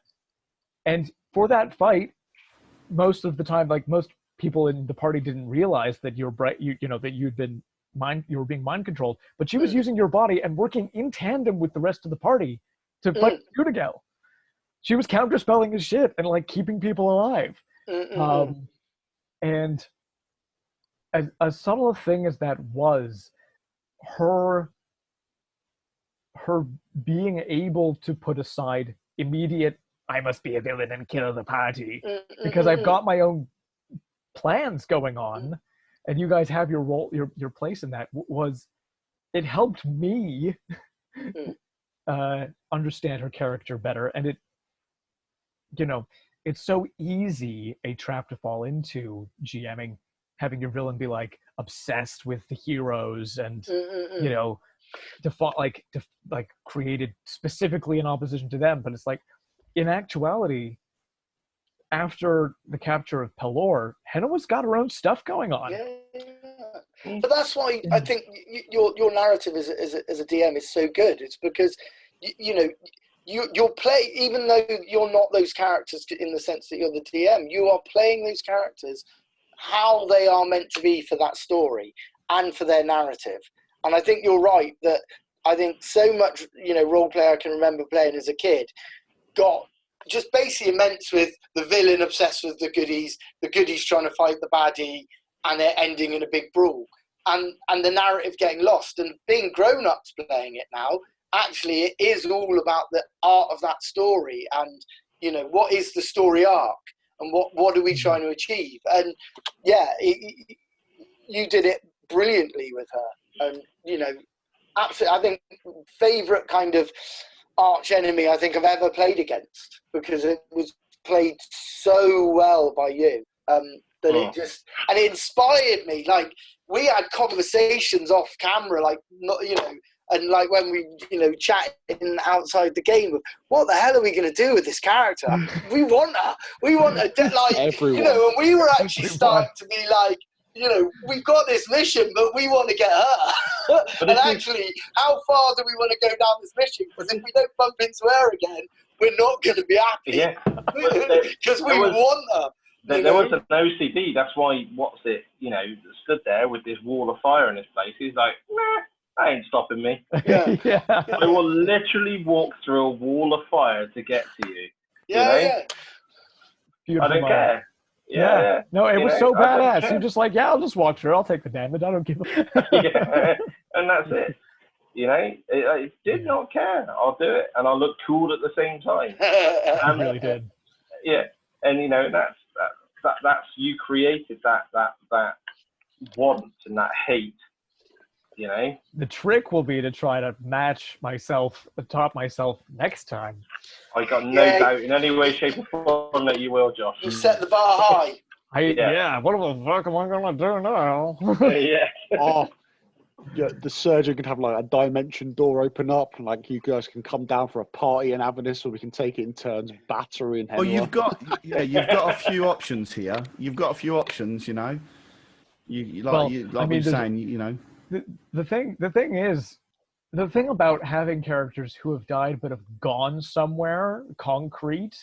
Speaker 1: And for that fight, most of the time, like most people in the party didn't realize that you were being mind controlled, but she was using your body and working in tandem with the rest of the party to fight Sudigel. She was counterspelling his shit and like keeping people alive. And as subtle a thing as that was, her being able to put aside immediate, I must be a villain and kill the party because I've got my own plans going on, and you guys have your role, your place in that. It helped me understand her character better, and it's so easy a trap to fall into GMing, having your villain be like obsessed with the heroes and created specifically in opposition to them. But it's like, in actuality, after the capture of Pelor, Henua's got her own stuff going on.
Speaker 3: But that's why I think your narrative as a DM is so good. It's because you're play, even though you're not those characters in the sense that you're the DM, you are playing those characters how they are meant to be for that story and for their narrative. And I think you're right that I think so much role play I can remember playing as a kid got just basically immense with the villain obsessed with the goodies trying to fight the baddie, and it ending in a big brawl, and the narrative getting lost. And being grown-ups playing it now, actually it is all about the art of that story, and what is the story arc, and what are we trying to achieve. And you did it brilliantly with her. And absolutely, I think favourite kind of arch enemy I think I've ever played against, because it was played so well by you that it inspired me. Like, we had conversations off camera, like, and like when we chatting outside the game of what the hell are we going to do with this character. we want her like
Speaker 2: Everyone.
Speaker 3: And we were actually starting to be like, we've got this mission, but we want to get her. And actually, how far do we want to go down this mission? Because if we don't bump into her again, we're not going to be happy.
Speaker 6: Yeah.
Speaker 3: Because we want her.
Speaker 6: There was an OCD. That's why stood there with this wall of fire in his place. He's like, nah, that ain't stopping me.
Speaker 3: Yeah.
Speaker 6: I will literally walk through a wall of fire to get to you.
Speaker 3: Yeah.
Speaker 6: I don't care. Yeah.
Speaker 1: No, it was so badass. You're just like, I'll just walk through. I'll take the damage. I don't give a
Speaker 6: Yeah, and that's it. I did not care. I'll do it, and I'll look cool at the same time.
Speaker 1: I really did.
Speaker 6: Yeah, and that's you created that want and that hate.
Speaker 1: The trick will be to try to top myself next time.
Speaker 6: I got no doubt in any way, shape, or form that you will, Josh.
Speaker 3: You set the bar high.
Speaker 1: What the fuck am I gonna do now?
Speaker 2: The surgeon could have like a dimension door open up, and like you guys can come down for a party and Avernus, or we can take it in turns, battering Henua.
Speaker 4: Well, you've got a few options here. You've got a few options, The
Speaker 1: thing about having characters who have died but have gone somewhere concrete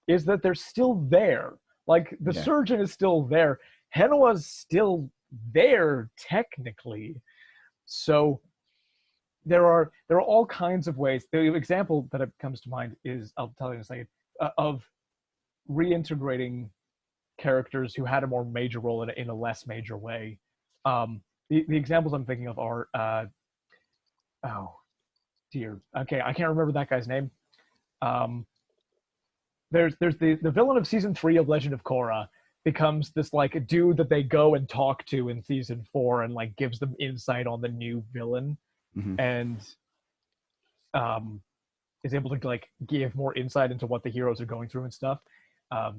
Speaker 1: is that they're still there. Like the
Speaker 4: Yeah.
Speaker 1: surgeon is still there. Henua's still there technically. So there are all kinds of ways. The example that comes to mind is, I'll tell you in a second, of reintegrating characters who had a more major role in a less major way. The examples I'm thinking of are oh dear, okay, I can't remember that guy's name. There's the villain of season 3 of Legend of Korra becomes this like dude that they go and talk to in season 4 and like gives them insight on the new villain, and is able to like give more insight into what the heroes are going through and stuff.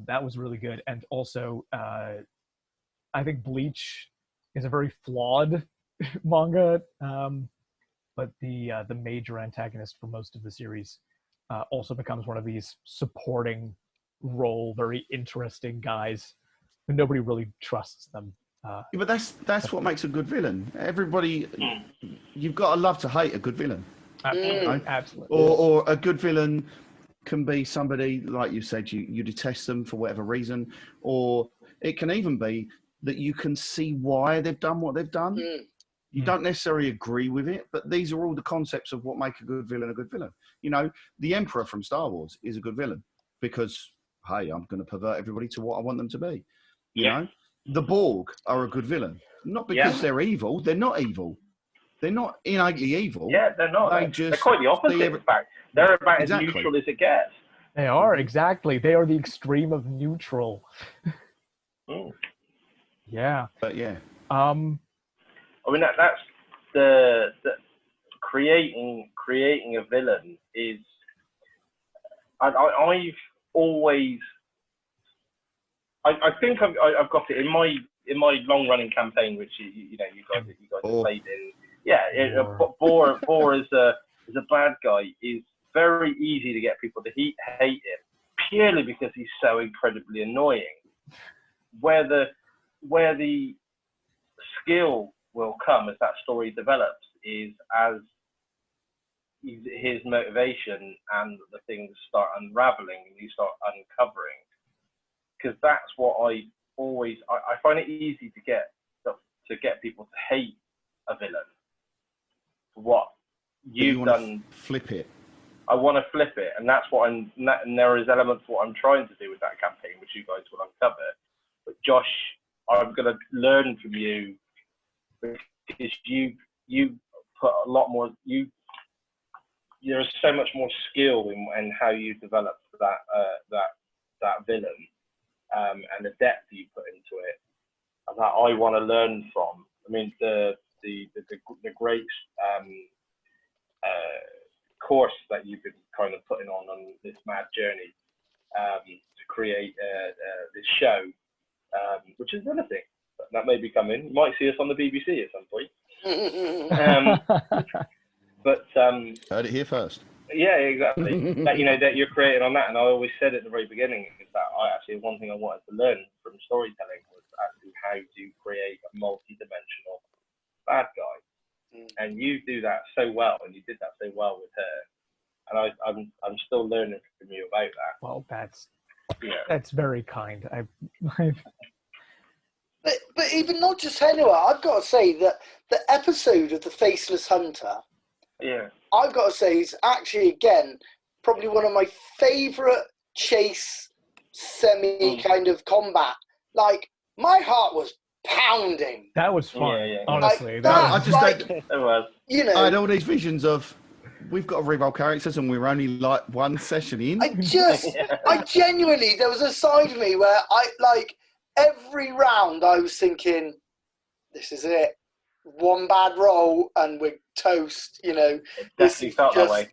Speaker 1: That was really good. And also I think Bleach is a very flawed manga, but the major antagonist for most of the series also becomes one of these supporting role, very interesting guys who nobody really trusts them.
Speaker 4: Yeah, but that's what makes a good villain. Everybody, you've got to love to hate a good villain.
Speaker 1: Absolutely. Absolutely.
Speaker 4: Or a good villain can be somebody, like you said, you detest them for whatever reason, or it can even be that you can see why they've done what they've done. You don't necessarily agree with it, but these are all the concepts of what make a good villain a good villain. You know, the Emperor from Star Wars is a good villain because, hey, I'm going to pervert everybody to what I want them to be. You know, the Borg are a good villain, not because they're evil. They're not evil. They're not innately evil.
Speaker 6: Yeah, they're not. They're quite the opposite, in fact. They're about as neutral as it gets.
Speaker 1: They are, exactly. They are the extreme of neutral. Yeah.
Speaker 4: But yeah.
Speaker 6: I mean, that's the creating a villain is. I've always. I think I've got it in my long running campaign, which you guys have played in. Yeah, Boar as a bad guy is very easy to get people to hate him purely because he's so incredibly annoying. Where the skill will come as that story develops is as his motivation and the things start unraveling and you start uncovering. Because that's what I find it easy to get people to hate a villain. What you've done,
Speaker 4: flip it.
Speaker 6: I want to flip it, and that's what and there is elements of what I'm trying to do with that campaign, which you guys will uncover. But Josh, I'm going to learn from you because you put a lot more. There's so much more skill in how you develop that villain, and the depth you put into it, and that I want to learn from. I mean, the great course that you've been kind of putting on this mad journey to create this show, which is another thing that may be coming. You might see us on the BBC at some point. But
Speaker 4: heard it here first.
Speaker 6: Yeah, exactly. that you're creating on that, and I always said at the very beginning is that one thing I wanted to learn from storytelling was actually how to create a multi-dimensional bad guy, and you do that so well, and you did that so well with her, and I'm still learning from you about that.
Speaker 1: Well, that's very kind.
Speaker 3: But even not just Henua, I've got to say that the episode of the Faceless Hunter, I've got to say, is actually, again, probably one of my favourite chase semi kind of combat. Like, my heart was pounding.
Speaker 1: That was fun, honestly.
Speaker 3: I
Speaker 4: had all these visions of, we've got to reroll characters and we're only like one session in.
Speaker 3: I genuinely, there was a side of me where every round I was thinking, this is it. One bad roll and we're toast,
Speaker 6: It definitely felt that way.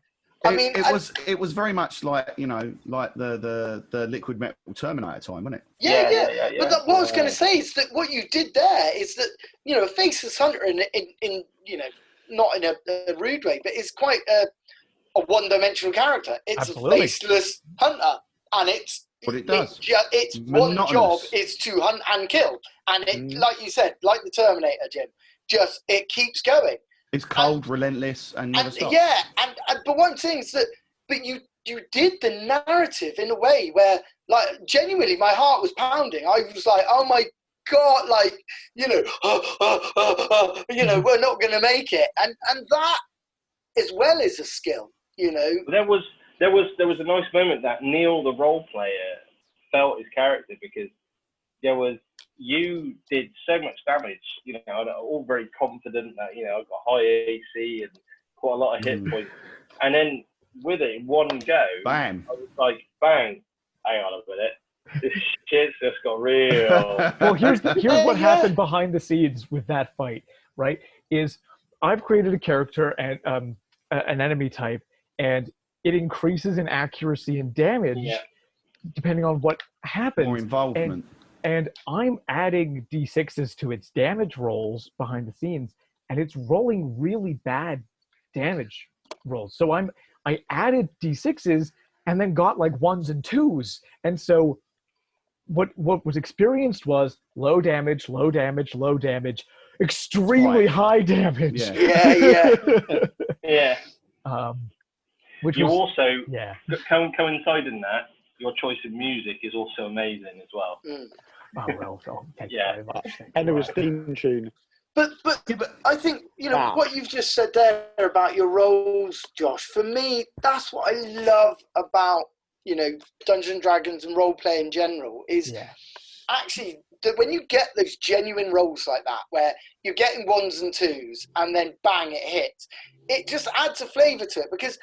Speaker 4: It was very much like the Liquid Metal Terminator time, wasn't it?
Speaker 3: Yeah. But what I was going to say is that what you did there is that a Faceless Hunter in not in a rude way, but it's quite a one-dimensional character. It's
Speaker 1: Absolutely.
Speaker 3: A faceless hunter, and it's
Speaker 4: what it does.
Speaker 3: It's one job is to hunt and kill, and it, like you said, like the Terminator, Jim, just it keeps going.
Speaker 4: It's cold, relentless, and never stops.
Speaker 3: Yeah, but one thing is that, but you you did the narrative in a way where, like, genuinely my heart was pounding. I was like, oh my God, like, you know, we're not going to make it. And that as well is a skill, you know.
Speaker 6: There was a nice moment that Neil, the role player, felt his character, because you did so much damage, you know, and all very confident that, you know, I've got high AC and quite a lot of hit points. And then with it, one go,
Speaker 4: bam.
Speaker 6: I was like, bang, hang on a minute. This shit's just got real.
Speaker 1: Well, here's what happened behind the scenes with that fight, right? Is I've created a character and an enemy type, and it increases in accuracy and damage depending on what happens.
Speaker 4: More involvement.
Speaker 1: And I'm adding D6s to its damage rolls behind the scenes, and it's rolling really bad damage rolls. So I added D6s and then got like 1s and 2s. And so what was experienced was low damage, extremely high damage.
Speaker 6: Yeah.
Speaker 1: Which
Speaker 6: you
Speaker 1: was,
Speaker 6: also coincide in that. Your choice of music is also amazing as well.
Speaker 1: Oh, well, thank you very much.
Speaker 2: And it was theme tune.
Speaker 3: But I think, you know, what you've just said there about your roles, Josh, for me, that's what I love about, you know, Dungeons & Dragons and role play in general, is actually that when you get those genuine roles like that, where you're getting 1s and 2s and then bang, it hits, it just adds a flavour to it. Because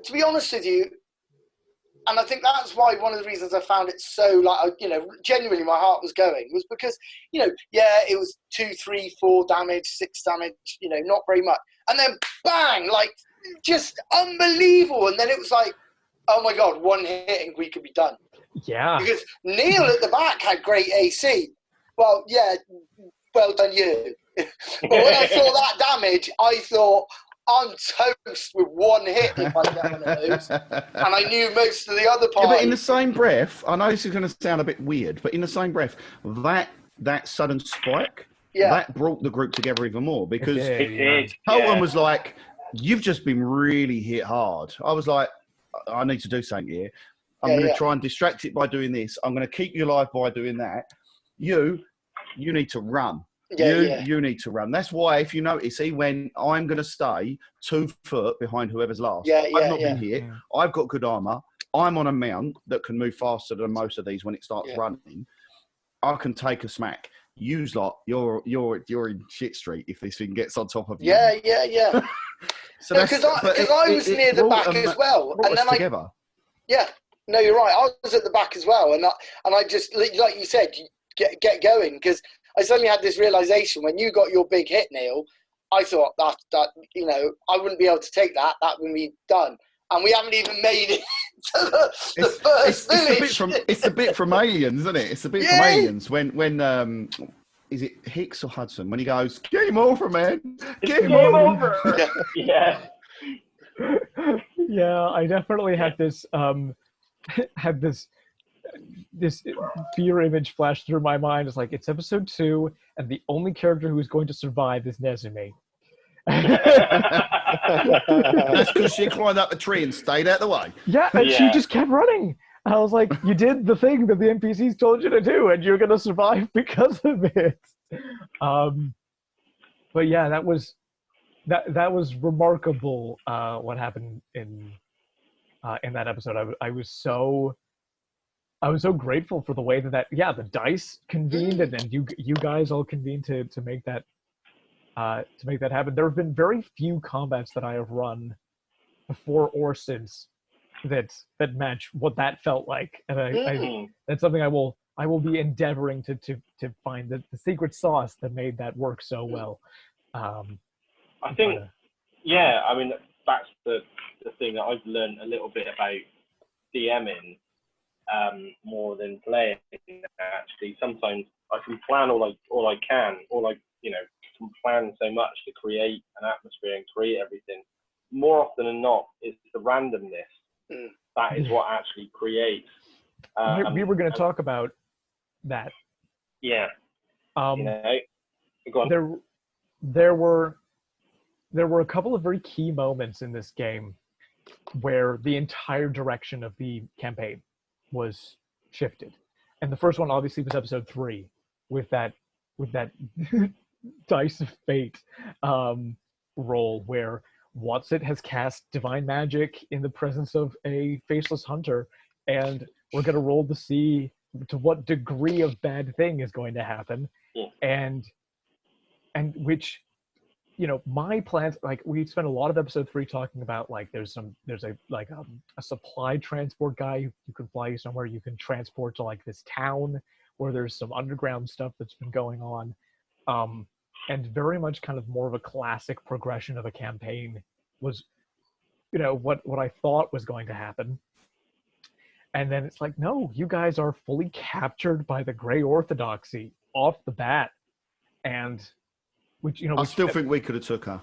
Speaker 3: to be honest with you, and I think that's why one of the reasons I found it so, like, you know, genuinely my heart was going, was because, you know, it was 2, 3, 4 damage, 6 damage, you know, not very much. And then bang, like, just unbelievable. And then it was like, oh my God, one hit and we could be done.
Speaker 1: Yeah.
Speaker 3: Because Neil at the back had great AC. Well, well done you. But when I saw that damage, I thought, I'm toast with one hit if I get one of those. And I knew most of the other parts.
Speaker 4: Yeah, but in the same breath, I know this is going to sound a bit weird, but in the same breath, that sudden spike, that brought the group together even more, because Colton was like, you've just been really hit hard. I was like, I need to do something here. I'm going to try and distract it by doing this. I'm going to keep you alive by doing that. You need to run. You need to run. That's why, if you notice, he went, I'm going to stay 2 foot behind whoever's last. I've not been hit. I've got good armor. I'm on a mount that can move faster than most of these when it starts running. I can take a smack. You lot, you're in shit street if this thing gets on top of you. So
Speaker 3: because I was near the back as well, and then
Speaker 4: together.
Speaker 3: No, you're right. I was at the back as well, and I just, like you said, get going, because I suddenly had this realization when you got your big hit, Neil. I thought that you know, I wouldn't be able to take that. That would be done, and we haven't even made it to the first village.
Speaker 4: It's the bit from Aliens, isn't it? It's the bit from Aliens when is it Hicks or Hudson when he goes, "Game over, man, game over."
Speaker 1: Yeah, I definitely had this this fear image flash through my mind. It's like, it's episode 2, and the only character who is going to survive is Nezumi.
Speaker 4: That's because she climbed up the tree and stayed out the way.
Speaker 1: Yeah, and she just kept running. I was like, you did the thing that the NPCs told you to do, and you're going to survive because of it. But yeah, that was remarkable. What happened in that episode? I was so grateful for the way that the dice convened, and then you guys all convened to make that happen. There have been very few combats that I have run before or since that match what that felt like, and I that's something I will be endeavoring to find the secret sauce that made that work so well.
Speaker 6: I think, I mean, that's the thing that I've learned a little bit about DMing. More than playing, actually. Sometimes I can plan all I can plan so much to create an atmosphere and create everything. More often than not, it's the randomness that is what actually creates.
Speaker 1: We were going to talk about that.
Speaker 6: Yeah. Go on.
Speaker 1: There were a couple of very key moments in this game where the entire direction of the campaign was shifted. And the first one obviously was episode 3 with that dice of fate roll where Watson has cast divine magic in the presence of a faceless hunter, and we're going to roll to see to what degree of bad thing is going to happen.
Speaker 6: Yeah.
Speaker 1: And which, you know, my plans, like, we spent a lot of episode 3 talking about, like, there's a supply transport guy who can fly you somewhere. You can transport to, like, this town where there's some underground stuff that's been going on. And very much kind of more of a classic progression of a campaign was, you know, what I thought was going to happen. And then it's like, no, you guys are fully captured by the Grey Orthodoxy off the bat. And which, you know,
Speaker 4: I still think we could have took her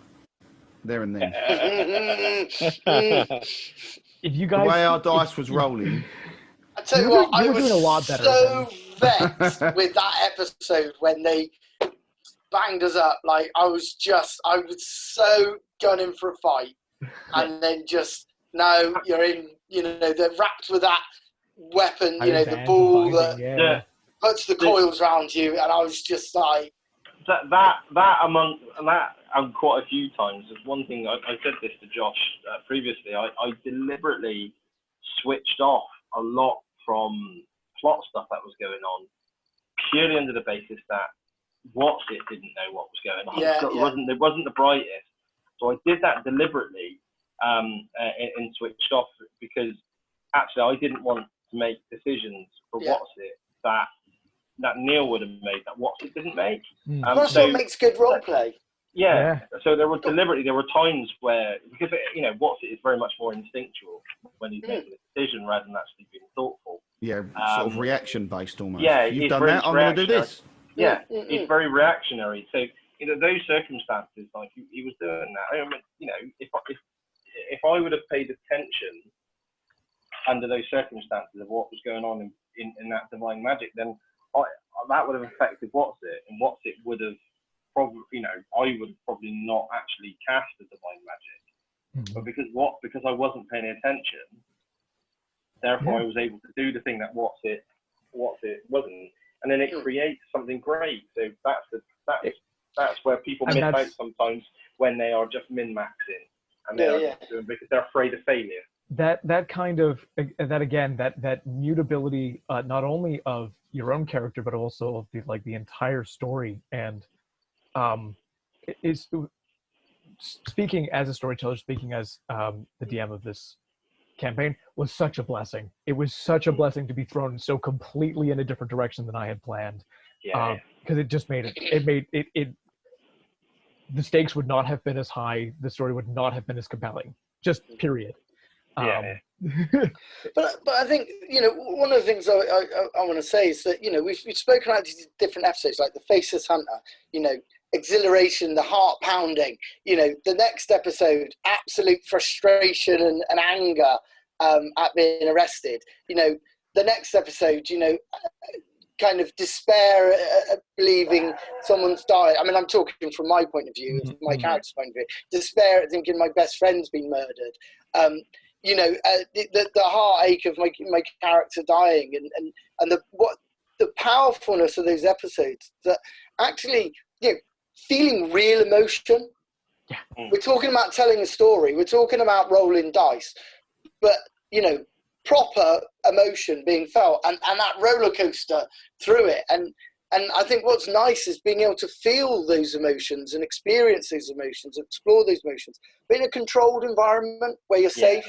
Speaker 4: there and then.
Speaker 1: if you
Speaker 4: The
Speaker 1: guys,
Speaker 4: way our dice was rolling.
Speaker 3: I tell you
Speaker 1: You were
Speaker 3: what, I was
Speaker 1: doing a lot better
Speaker 3: so vexed with that episode when they banged us up. Like, I was so gunning for a fight, and then just, no, you're in, you know, they're wrapped with that weapon, you know, the ball that puts the coils around you, and I was just like,
Speaker 6: that quite a few times. There's one thing I said this to Josh previously. I deliberately switched off a lot from plot stuff that was going on, purely under the basis that What's It didn't know what was going on. It wasn't the brightest. So I did that deliberately and switched off, because actually I didn't want to make decisions for What's It that Neil would have made, that What's It didn't make.
Speaker 3: That's what makes good roleplay.
Speaker 6: Yeah. So there were times where, because, you know, What's It is very much more instinctual when he's making a decision rather than actually being thoughtful.
Speaker 4: Yeah, sort of reaction based almost.
Speaker 6: Yeah,
Speaker 4: you've done that, I'm going to do this.
Speaker 6: Yeah, it's very reactionary. So, you know, those circumstances, like he was doing that. I mean, you know, if I would have paid attention under those circumstances of what was going on in that divine magic, then that would have affected What's It, and What's It would have probably, you know, I would have probably not actually cast the divine magic, but because I wasn't paying attention, therefore I was able to do the thing that What's It wasn't, and then it creates something great. So that's where people miss out sometimes, when they are just min-maxing and they are just doing because they're afraid of failure.
Speaker 1: That kind of that mutability, not only of your own character but also of the entire story, and is speaking as a storyteller, speaking as the DM of this campaign, was such a blessing. It was such a blessing to be thrown so completely in a different direction than I had planned. Because it just made it the stakes would not have been as high, the story would not have been as compelling, just period.
Speaker 3: But I think, you know, one of the things I want to say is that, you know, we've spoken about these different episodes, like the Faceless Hunter, you know, exhilaration, the heart pounding, you know, the next episode, absolute frustration and anger at being arrested, you know, the next episode, you know, kind of despair at believing someone's died. I mean, I'm talking from my point of view, my character's point of view, despair at thinking my best friend's been murdered. You know, the heartache of my character dying, and the powerfulness of those episodes, that actually, you know, feeling real emotion. We're talking about telling a story, we're talking about rolling dice, but, you know, proper emotion being felt, and that roller coaster through it. And I think what's nice is being able to feel those emotions and experience those emotions, explore those emotions, but in a controlled environment where you're safe.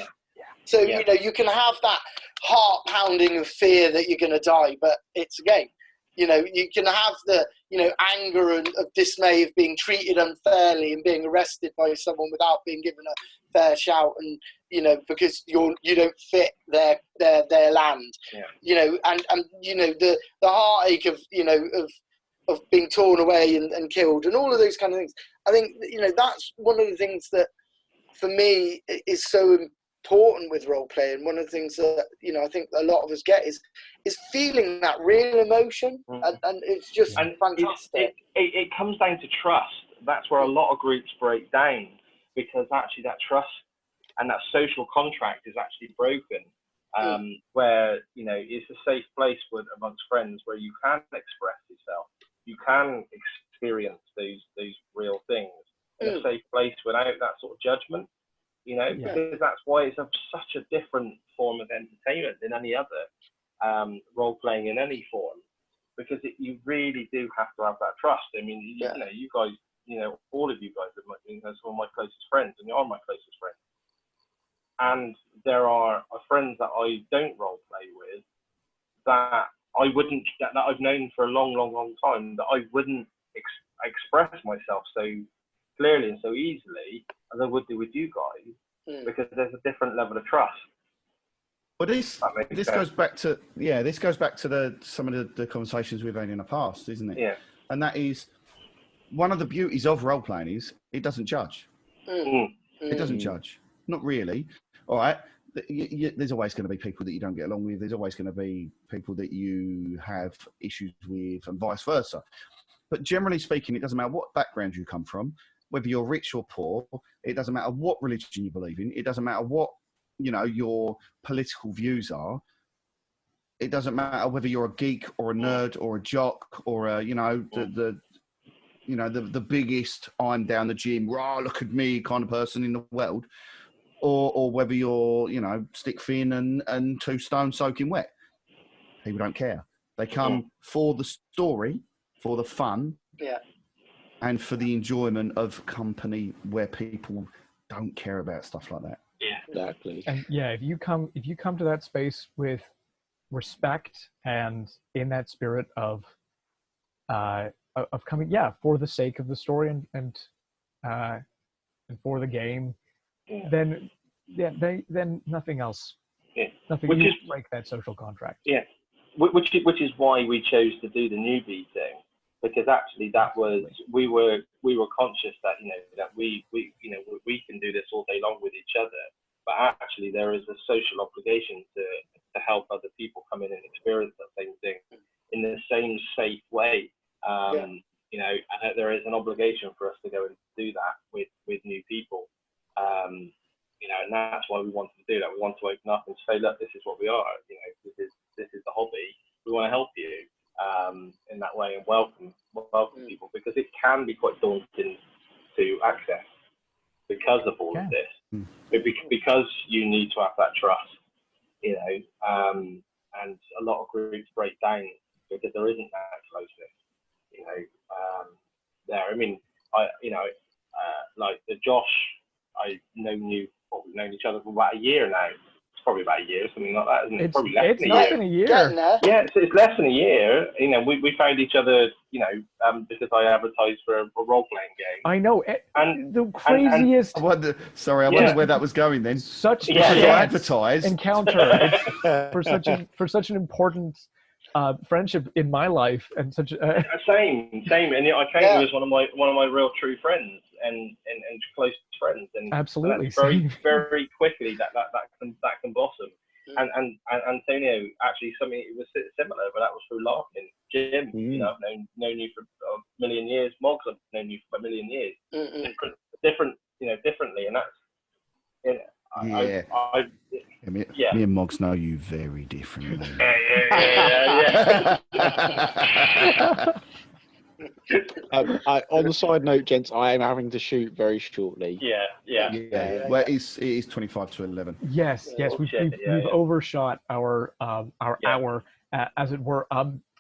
Speaker 3: So, you know, you can have that heart pounding of fear that you're going to die, but it's a game. You know, you can have the, you know, anger and of dismay of being treated unfairly and being arrested by someone without being given a fair shout, and, you know, because you don't fit their land. You know, and you know, the heartache of, you know, of being torn away and killed and all of those kind of things. I think, you know, that's one of the things that for me is so important with role play, and one of the things that, you know, I think a lot of us get is feeling that real emotion, and it's just fantastic.
Speaker 6: It comes down to trust. That's where a lot of groups break down, because actually that trust and that social contract is actually broken, where it's a safe place amongst friends where you can express yourself, you can experience those real things in a safe place without that sort of judgment, because that's why it's such a different form of entertainment than any other role playing in any form, because you really do have to have that trust. I mean, you guys, all of you guys are some of my closest friends, and you are my closest friends. And there are friends that I don't role play with that I've known for a long, long, long time, that I wouldn't express myself so clearly and so easily as I would do with you guys, because there's a different level of trust.
Speaker 4: Well, this goes back to some of the conversations we've had in the past, isn't it?
Speaker 6: Yeah.
Speaker 4: And that is one of the beauties of role playing is it doesn't judge. It doesn't judge, not really. All right. There's always going to be people that you don't get along with. There's always going to be people that you have issues with, and vice versa. But generally speaking, it doesn't matter what background you come from, whether you're rich or poor. It doesn't matter what religion you believe in. It doesn't matter what your political views are. It doesn't matter whether you're a geek or a nerd or a jock or the biggest I'm down the gym, rah, look at me kind of person in the world, or whether you're stick thin and 2 stone soaking wet. People don't care. They come for the story, for the fun, and for the enjoyment of company where people don't care about stuff like that.
Speaker 6: Yeah,
Speaker 2: Exactly.
Speaker 1: And if you come to that space with respect and in that spirit of coming, for the sake of the story and for the game, then nothing else, nothing will break that social contract.
Speaker 6: Yeah, which is why we chose to do the newbie thing, because actually that was we were conscious that that we can do this all day long with each other, but actually there is a social obligation to help other people come in and experience that same thing in the same safe way. And there is an obligation for us to go and do that with new people. And that's why we wanted to do that. We want to open up and say, look, this is what we are. This is the hobby. We want to help you in that way and welcome people, because it can be quite daunting to access because of all of this. Because you need to have that trust, and a lot of groups break down because there isn't that closeness, there. I mean, like the Josh, I've known each other for about a year now. It's probably about a year, something like that, isn't it? Probably less than a year.
Speaker 1: It's not been a year.
Speaker 6: Yeah, it's less than a year. We found each other, because I advertised for a role-playing game.
Speaker 1: I know. And the craziest.
Speaker 4: I wonder where that was going then.
Speaker 1: Such
Speaker 4: advertised
Speaker 1: encounter for such an important friendship in my life, and such
Speaker 6: same, and I came to as one of my real true friends and close friends, and
Speaker 1: absolutely
Speaker 6: very very quickly that can blossom. And Antonio, actually, something it was similar, but that was through laughing. Jim, I've known you for a million years. Moggs, I've known you for a million years. Different, differently, and that's
Speaker 4: me and Moggs know you very differently.
Speaker 2: On the side note, gents, I am having to shoot very shortly.
Speaker 4: Well, it is 25 to 11.
Speaker 1: Yes, we've overshot our hour, as it were.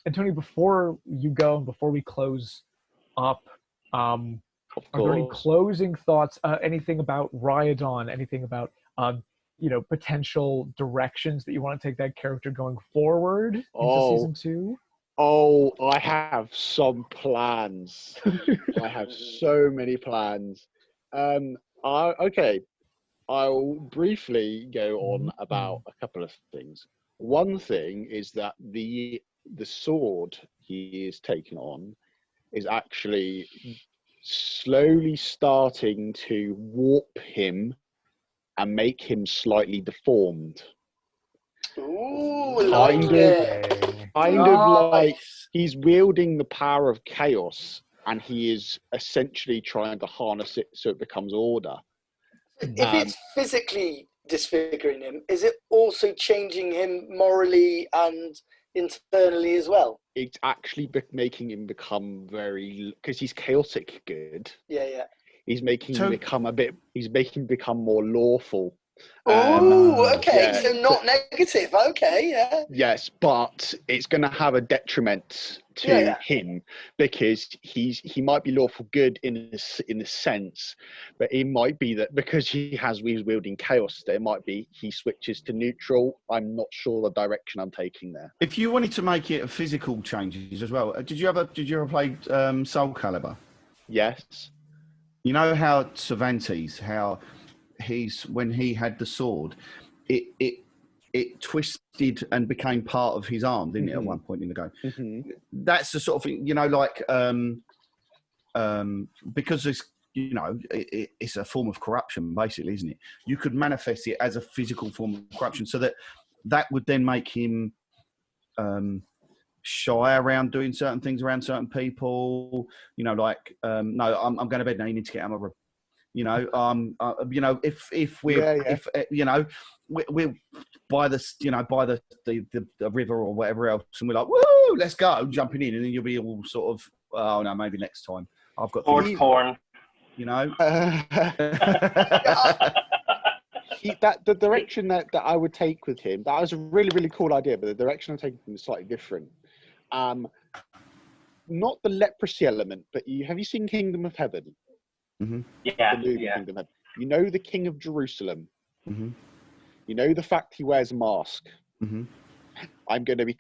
Speaker 1: Antonio, before you go and before we close up, are there any closing thoughts? Anything about Riodon? Anything about potential directions that you want to take that character going forward into season 2?
Speaker 2: Oh, I have some plans. I have so many plans. Okay, I'll briefly go on about a couple of things. One thing is that the sword he is taking on is actually slowly starting to warp him and make him slightly deformed.
Speaker 3: Ooh,
Speaker 2: Kind of like he's wielding the power of chaos, and he is essentially trying to harness it so it becomes order.
Speaker 3: If it's physically disfiguring him, is it also changing him morally and internally as well?
Speaker 2: It's actually making him become very, because he's chaotic good.
Speaker 3: Yeah.
Speaker 2: He's making him become become more lawful.
Speaker 3: Oh, okay.
Speaker 2: Yeah.
Speaker 3: So not negative. Okay, yeah.
Speaker 2: Yes, but it's going to have a detriment to him, because he might be lawful good in the sense, but it might be that because he's wielding chaos, there might be he switches to neutral. I'm not sure the direction I'm taking there.
Speaker 4: If you wanted to make it a physical changes as well, did you ever play Soul Calibur?
Speaker 2: Yes.
Speaker 4: You know how Cervantes, how when he had the sword, it twisted and became part of his arm, didn't it, at one point in the game?
Speaker 2: Mm-hmm.
Speaker 4: That's the sort of thing, you know, like because it's, you know, it's a form of corruption, basically, isn't it? You could manifest it as a physical form of corruption, so that would then make him shy around doing certain things around certain people. You know, like no, I'm going to bed now. You need to get out of my room. You know, you know, if you know, we're by the river or whatever else, and we're like, woo, let's go, jumping in, and then you'll be all sort of, oh no, maybe next time. I've got
Speaker 6: porn.
Speaker 4: You know,
Speaker 2: the direction that I would take with him, that was a really, really cool idea, but the direction I'm taking him is slightly different. Not the leprosy element, but have you seen Kingdom of Heaven?
Speaker 4: Mm-hmm.
Speaker 6: Yeah.
Speaker 2: Kingdom of Heaven. You know the King of Jerusalem.
Speaker 4: Mm-hmm.
Speaker 2: You know the fact he wears a mask.
Speaker 4: Mm-hmm.
Speaker 2: I'm going to be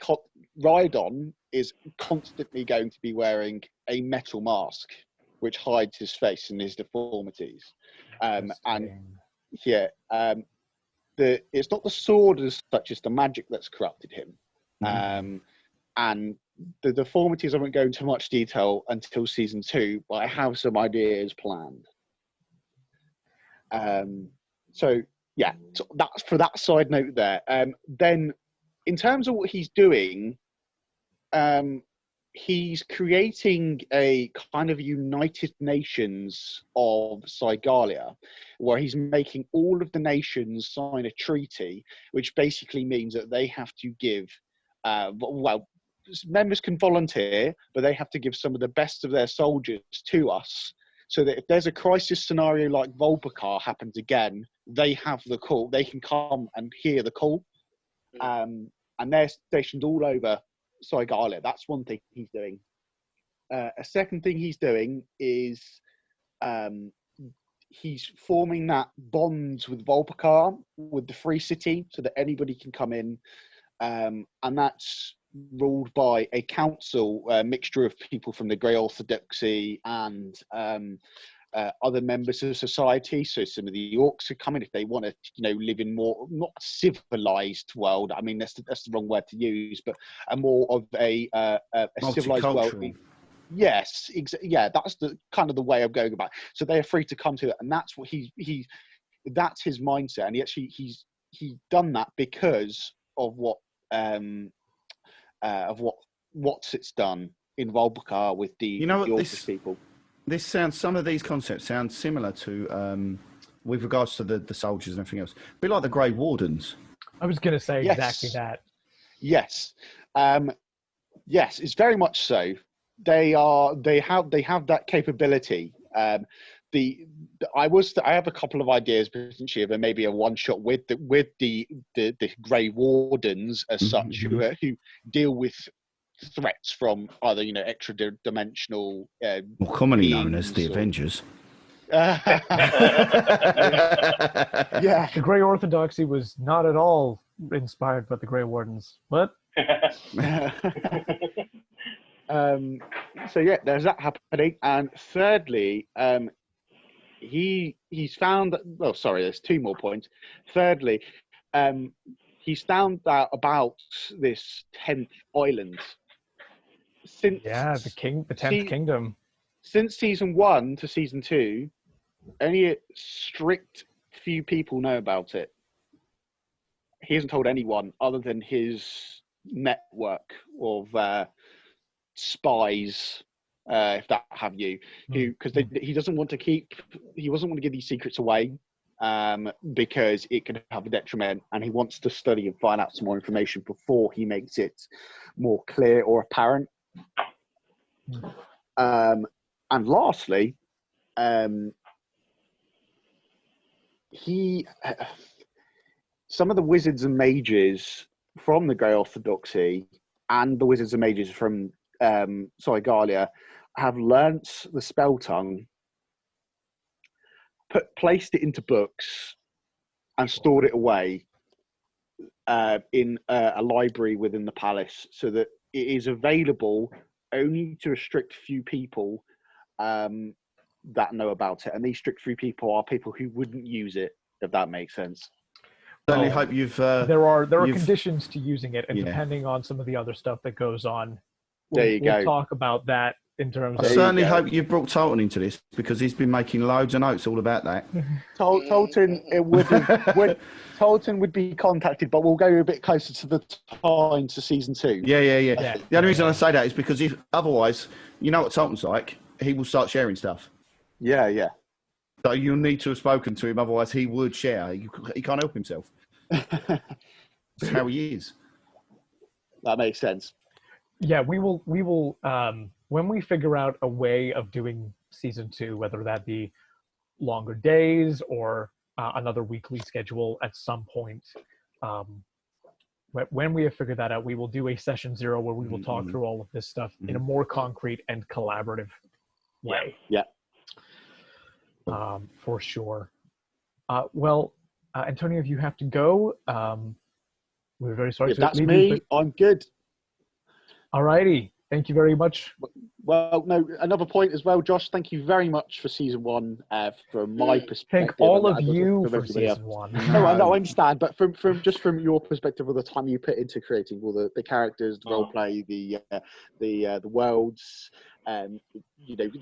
Speaker 2: Rhydon is constantly going to be wearing a metal mask which hides his face and his deformities. And yeah, it's not the sword as such as the magic that's corrupted him.
Speaker 4: Mm-hmm.
Speaker 2: And the deformities I won't go into much detail until season 2, but I have some ideas planned. So yeah, so that's for that side note there. Then in terms of what he's doing, he's creating a kind of United Nations of Cygalia, where he's making all of the nations sign a treaty, which basically means that they have to give, members can volunteer, but they have to give some of the best of their soldiers to us, so that if there's a crisis scenario like Volpakar happens again, they have the call. They can come and hear the call. And they're stationed all over Cygalia. That's one thing he's doing. A second thing he's doing is he's forming that bond with Volpakar, with the Free City, so that anybody can come in. And that's ruled by a council, a mixture of people from the Grey Orthodoxy and other members of society. So some of the orcs are coming if they want to, live in more, not a civilized world. I mean, that's the wrong word to use, but a more of a civilized world. Yes, yeah, that's the kind of the way of going about it. So they are free to come to it, and that's what that's his mindset. And he's done that because of what it's done in Volpakar with the Orcish people.
Speaker 4: Some of these concepts sound similar to, with regards to the soldiers and everything else, a bit like the Grey Wardens.
Speaker 1: I was going to say exactly that.
Speaker 2: Yes, yes, it's very much so. They have that capability. I have a couple of ideas potentially of maybe a one shot with the Grey Wardens as such, who deal with threats from either extra dimensional,
Speaker 4: more commonly known as the Avengers.
Speaker 2: Yeah,
Speaker 1: the Grey Orthodoxy was not at all inspired by the Grey Wardens. What?
Speaker 2: So yeah, there's that happening, and thirdly, he's found that. Well, sorry, there's 2 more points. Thirdly, he's found out about this 10th island. The
Speaker 1: 10th kingdom.
Speaker 2: Since season 1 to season 2, only a strict few people know about it. He hasn't told anyone other than his network of spies, if that have you, who, because he doesn't want to give these secrets away. because it could have a detriment, and he wants to study and find out some more information before he makes it more clear or apparent. And lastly, some of the wizards and mages from the Grey Orthodoxy and the wizards and mages from Galia have learnt the spell tongue, placed it into books, and stored it away in a library within the palace, so that it is available only to a strict few people that know about it. And these strict few people are people who wouldn't use it, if that makes sense.
Speaker 4: Certainly hope you've.
Speaker 1: There are conditions to using it, and depending on some of the other stuff that goes on, we'll talk about that in terms.
Speaker 4: I certainly hope you've brought Tolton into this, because he's been making loads of notes all about that.
Speaker 2: Tolton would be contacted, but we'll go a bit closer to the time to season 2.
Speaker 4: Yeah. The only reason I say that is because if otherwise, you know what Tolton's like, he will start sharing stuff.
Speaker 2: Yeah.
Speaker 4: So you'll need to have spoken to him, otherwise he would share. He can't help himself. That's how he is.
Speaker 2: That makes sense.
Speaker 1: Yeah, we will when we figure out a way of doing season 2, whether that be longer days or another weekly schedule at some point. When we have figured that out, we will do a session 0 where we will talk through all of this stuff in a more concrete and collaborative way.
Speaker 2: Yeah.
Speaker 1: For sure. Well, Antonio, if you have to go, we're very sorry.
Speaker 2: If that's me, I'm good.
Speaker 1: Alrighty. Thank you very much.
Speaker 2: Well, no, another point as well, Josh. Thank you very much for season 1. From my perspective,
Speaker 1: thank all of you for season 1.
Speaker 2: No, I understand, but from your perspective, of the time you put into creating all the characters, the role play, the worlds, the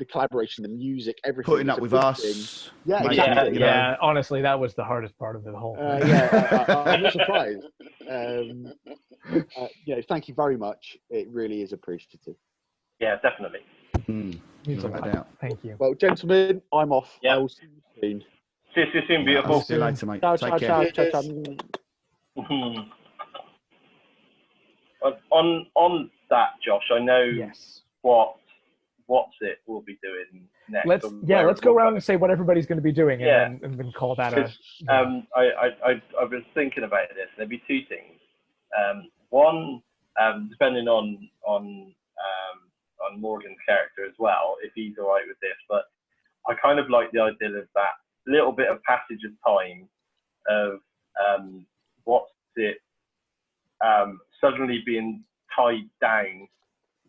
Speaker 2: collaboration, the music, everything.
Speaker 4: Putting up with us.
Speaker 2: Yeah, exactly.
Speaker 1: Yeah. Honestly, that was the hardest part of the whole thing.
Speaker 2: I'm not surprised. Thank you very much. It really is appreciative.
Speaker 6: Yeah, definitely.
Speaker 1: Means a lot. Thank you.
Speaker 2: Well, gentlemen, I'm off.
Speaker 6: Yeah.
Speaker 2: I'll see you soon.
Speaker 6: See you soon, beautiful.
Speaker 4: See you later, mate.
Speaker 2: Ciao.
Speaker 6: On that, Josh, I know what's it we'll be doing next.
Speaker 1: Let's go around and say what everybody's going to be doing, and then call that a.
Speaker 6: I was thinking about this. There'd be 2 things. One, depending on Morgan's character as well, if he's all right with this, but I kind of like the idea of that little bit of passage of time of suddenly being tied down,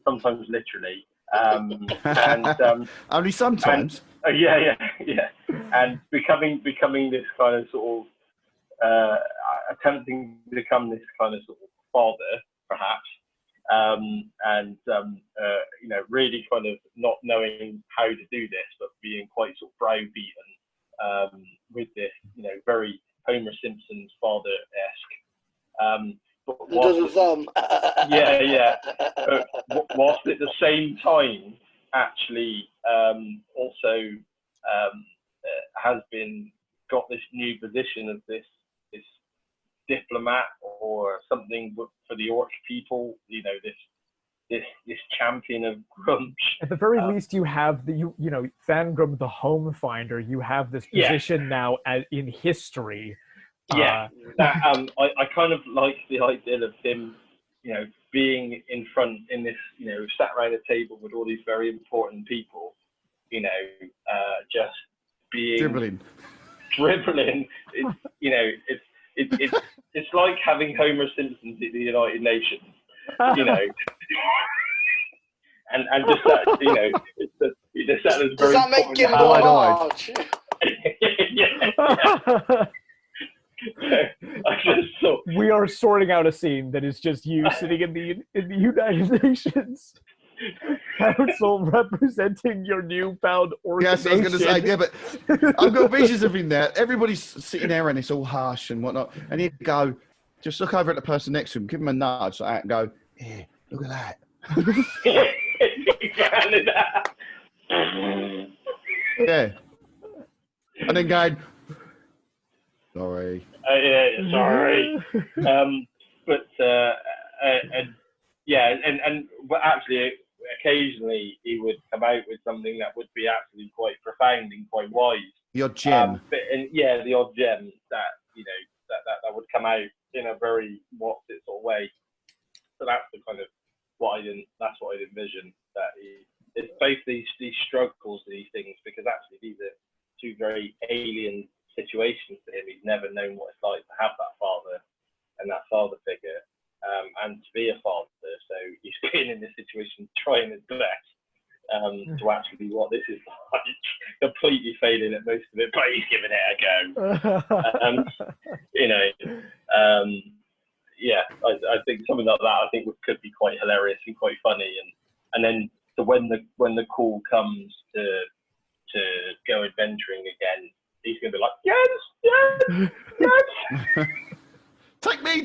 Speaker 6: sometimes literally, and
Speaker 4: only sometimes.
Speaker 6: And becoming this kind of sort of attempting to become this kind of sort of father, perhaps. Really kind of not knowing how to do this, but being quite sort of browbeaten with this, very Homer Simpson's father-esque. Whilst at the same time, actually, also has got this new position of this diplomat or something for the orc people, this champion of grunge.
Speaker 1: At the very least, you have Thangrum the Home Finder. You have this position now in history.
Speaker 6: I kind of like the idea of him, being in front in this, sat around a table with all these very important people, just being dribbling. It's like having Homer Simpsons at the United Nations, and just that, just that is very.
Speaker 3: Does that make him more large?
Speaker 6: I just thought
Speaker 1: we are sorting out a scene that is just you sitting in the United Nations Council representing your newfound organization.
Speaker 4: Yes, I was going to say, but I've got visions of him there. Everybody's sitting there and it's all harsh and whatnot. And he'd go, just look over at the person next to him, give him a nudge like that and go, "Here, look at that." Yeah. And then going, Sorry.
Speaker 6: Sorry. But actually, occasionally he would come out with something that would be actually quite profound and quite wise.
Speaker 4: The odd gem.
Speaker 6: The odd gem that that would come out in a very what's it sort of way. So that's the kind of that's what I'd envision, that it's both these struggles, these things, because actually these are two very alien situations to him. He's never known what it's like to have that father and that father figure, and to be a father. So he's been in this situation trying his best to actually be what this is like, completely failing at most of it, but he's giving it a go. I think something like that could be quite hilarious and quite funny, and then so when the call comes to go adventuring again, he's gonna be like, yes.
Speaker 4: Take me.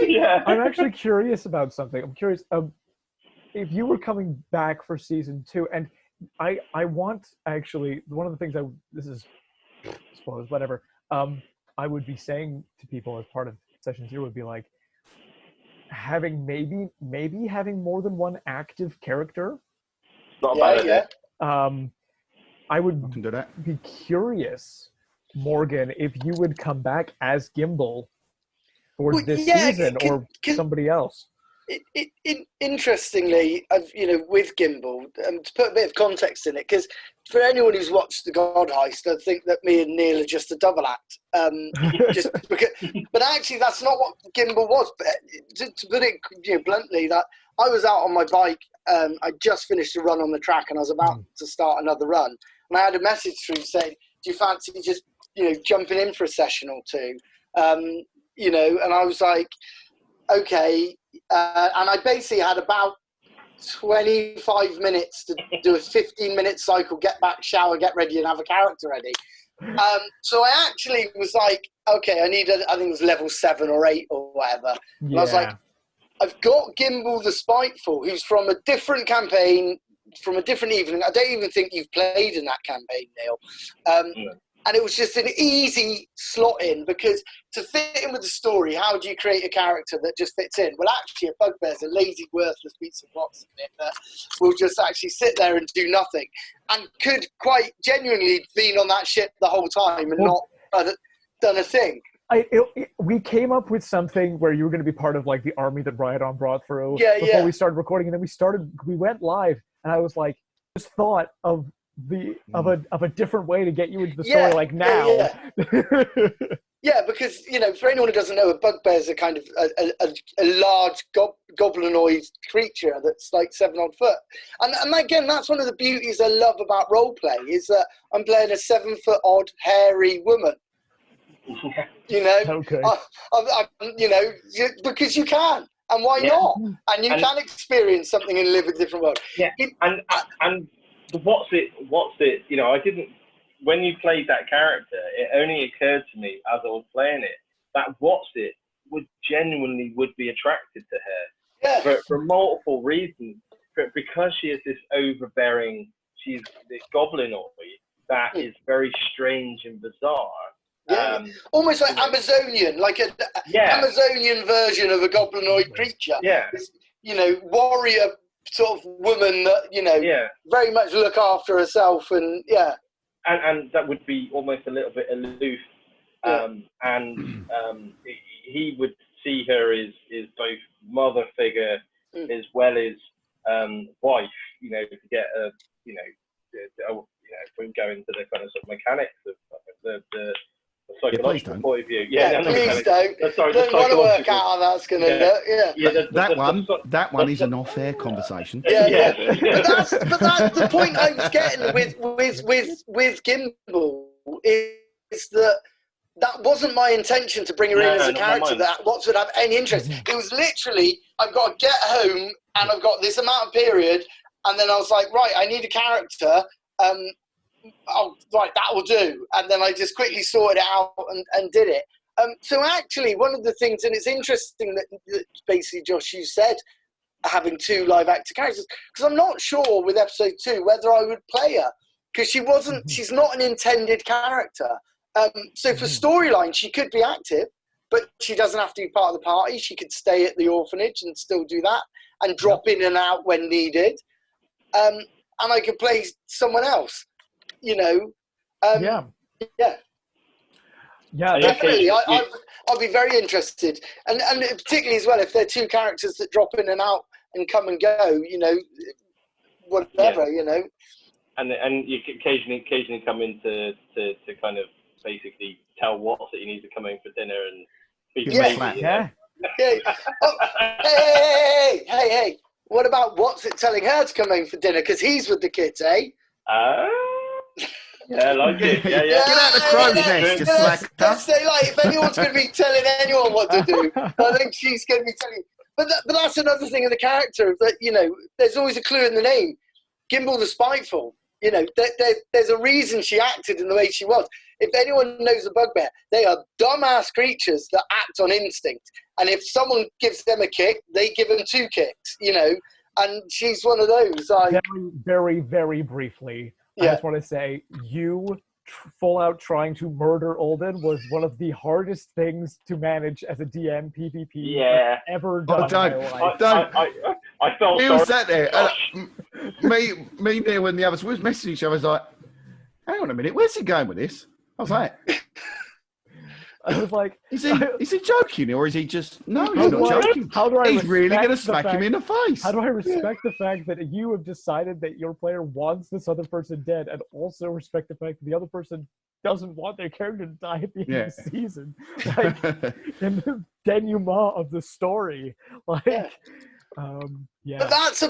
Speaker 6: Yeah.
Speaker 1: I'm actually curious about something. I'm curious if you were coming back for season 2, and I want, actually, one of the things this is spoilers, whatever. I would be saying to people as part of session 0 would be like having maybe having more than one active character.
Speaker 6: Not a bad idea.
Speaker 1: I would
Speaker 4: can do that.
Speaker 1: Be curious, Morgan, if you would come back as Gimbal for this season or somebody else.
Speaker 3: Interestingly, with Gimbal, to put a bit of context in it, because for anyone who's watched The God Heist, I think that me and Neil are just a double act. But actually, that's not what Gimbal was. But to put it bluntly, that I was out on my bike. I just finished a run on the track, and I was about to start another run. And I had a message through saying, "Do you fancy just jumping in for a session or two?" And I was like, "Okay." And I basically had about 25 minutes to do a 15-minute cycle, get back, shower, get ready, and have a character ready. So I actually was like, okay, I think it was level 7 or 8 or whatever. And I was like, I've got Gimbal the Spiteful, who's from a different campaign, from a different evening. I don't even think you've played in that campaign, Neil. And it was just an easy slot in, because to fit in with the story, how do you create a character that just fits in? Well, actually, a bugbear's a lazy, worthless piece of box that will just actually sit there and do nothing, and could quite genuinely been on that ship the whole time and not done a thing.
Speaker 1: We came up with something where you were going to be part of like the army that Rhydon brought through before we started recording, and then we went live, and I was like, just thought of a different way to get you into the story, like now.
Speaker 3: Yeah, because for anyone who doesn't know, a bugbear is a kind of a large goblinoid creature that's like 7 odd foot, and again, that's one of the beauties I love about roleplay, is that I'm playing a 7 foot odd hairy woman.
Speaker 1: Okay.
Speaker 3: Because you can, and why not? And you can experience something and live a different world.
Speaker 6: Yeah, and what's it? I didn't. When you played that character, it only occurred to me as I was playing it that what's it would be attracted to her for multiple reasons. Because she is this overbearing, she's this goblinoid that is very strange and bizarre.
Speaker 3: Almost like Amazonian, like an Amazonian version of a goblinoid creature. This, warrior sort of woman that very much look after herself, and
Speaker 6: and that would be almost a little bit aloof, he would see her as both mother figure as well as wife. To get if we go into the kind of sort of mechanics of the psychological point of view.
Speaker 3: Please don't. Don't want to work out how that's going to look.
Speaker 4: That one is an off-air conversation.
Speaker 3: But that's the point I was getting with Gimbal is that wasn't my intention to bring her in as a character that would have any interest. It was literally, I've got to get home and I've got this amount of period, and then I was like, right, I need a character. Right, that will do. And then I just quickly sorted it out and did it. So actually, one of the things, and it's interesting that basically, Josh, you said having 2 live actor characters, because I'm not sure with episode 2 whether I would play her, because she's not an intended character. So for storyline, she could be active, but she doesn't have to be part of the party. She could stay at the orphanage and still do that and drop in and out when needed. And I could play someone else, you know.
Speaker 1: Yeah.
Speaker 3: Definitely. I'd be very interested, and particularly as well if they're two characters that drop in and out and come and go, you know, whatever, you know.
Speaker 6: And you can occasionally come in to kind of basically tell Watts that you need to come in for dinner and be baby.
Speaker 1: Yeah.
Speaker 3: Oh, hey! What about Watts it telling her to come in for dinner because he's with the kids, eh?
Speaker 6: Yeah, I like it. Yeah.
Speaker 4: Get out the crow's nest, just slack.
Speaker 3: Let's say, like, if anyone's going to be telling anyone what to do, I think she's going to be telling. But that's another thing in the character that, you know, there's always a clue in the name. Gimbal the Spiteful. You know, there's a reason she acted in the way she was. If anyone knows a bugbear, they are dumbass creatures that act on instinct. And if someone gives them a kick, they give them 2 kicks, you know. And she's one of those.
Speaker 1: Very, very, very briefly, I just want to say, you full out trying to murder Olden was one of the hardest things to manage as a DM PvP I've ever done in my life.
Speaker 6: I felt
Speaker 4: he
Speaker 6: sorry.
Speaker 4: was sat there. Me, Neil, and the others was messaging each other. I was like, hang on a minute, where's he going with this? I was like,
Speaker 1: I was like,
Speaker 4: is he joking or is he just, no, he's not joking.
Speaker 1: How do I
Speaker 4: he's really going to
Speaker 1: respect
Speaker 4: smack him in the face.
Speaker 1: How do I respect the fact that you have decided that your player wants this other person dead and also respect the fact that the other person doesn't want their character to die at the end of the season? Like, in the denouement of the story. Like,
Speaker 3: But that's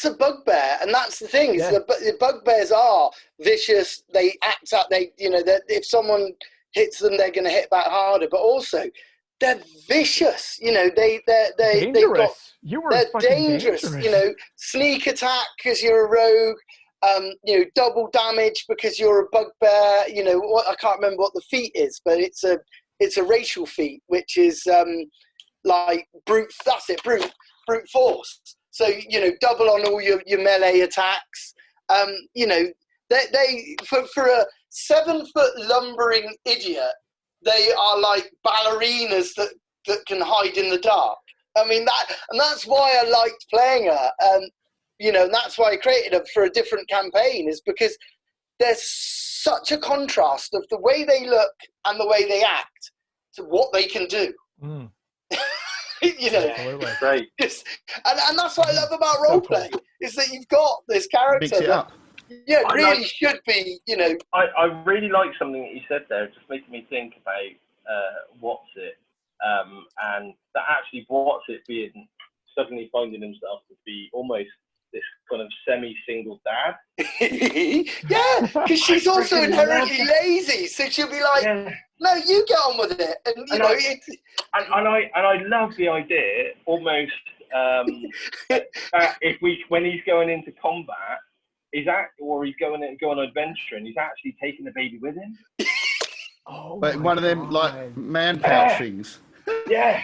Speaker 3: a bugbear, and that's the thing. Is the bugbears are vicious. They act out. You know, that if someone hits them, they're going to hit back harder. But also, they're vicious. You know, they're dangerous. They're dangerous. You know, sneak attack because you're a rogue. You know, double damage because you're a bugbear. You know, I can't remember what the feat is, but it's a racial feat, which is like brute. That's it, brute force. So, you know, double on all your melee attacks. You know, they for a 7-foot lumbering idiot, they are like ballerinas that can hide in the dark. I mean, that's why I liked playing her. You know, and that's why I created her for a different campaign, is because there's such a contrast of the way they look and the way they act to what they can do. You know,
Speaker 6: great.
Speaker 3: And that's what I love about roleplay, is that you've got this character that really should be, you know.
Speaker 6: I really like something that you said there. It just making me think about What's It, and that actually What's It being suddenly finding himself to be almost this kind of semi-single dad.
Speaker 3: Yeah, because she's also inherently lazy, so she'll be like, no, you get on with it. And you know,
Speaker 6: I love the idea almost that when he's going into combat, he's going on an adventure, and he's actually taking the baby with him.
Speaker 4: But one of them like man pouch things.
Speaker 6: Yeah.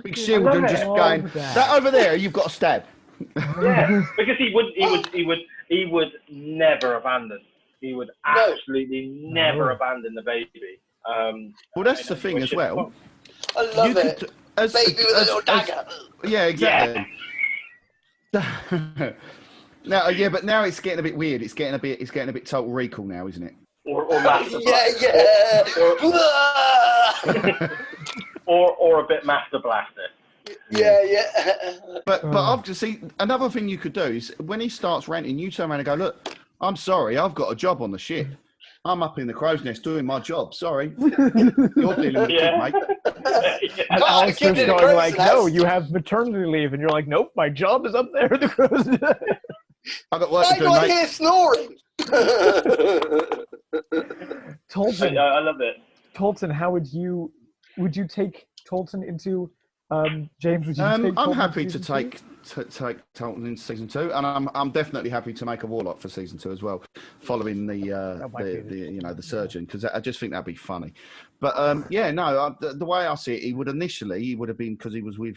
Speaker 4: Big shield and just going that over there. You've got to stab.
Speaker 6: Yeah, because he would never abandon. He would absolutely never abandon the baby.
Speaker 4: Well, that's the thing as well.
Speaker 3: I love it. Baby with a little dagger.
Speaker 4: Yeah, exactly. Now, but now it's getting a bit weird. It's getting a bit Total Recall now, isn't it?
Speaker 6: Or Master or a bit Master Blaster.
Speaker 3: Yeah.
Speaker 4: But obviously, another thing you could do is when he starts ranting, you turn around and go, "Look, I'm sorry, I've got a job on the ship. I'm up in the crow's nest doing my job. Sorry, you're dealing with it, mate."
Speaker 1: And Alistair's going like, "No, you have maternity leave," and you're like, "Nope, my job is up there in the crow's nest."
Speaker 4: I've got work to do,
Speaker 3: I'm not
Speaker 4: mate.
Speaker 3: here snoring.
Speaker 1: Tolton,
Speaker 6: I love it.
Speaker 1: Tolton, how would you take Tolton into James? Would you take
Speaker 4: I'm
Speaker 1: Tolton
Speaker 4: happy to
Speaker 1: season
Speaker 4: take Tolton into season 2, and I'm definitely happy to make a warlock for season 2 as well, following the surgeon, because I just think that'd be funny. But the way I see it, he would have been, because he was with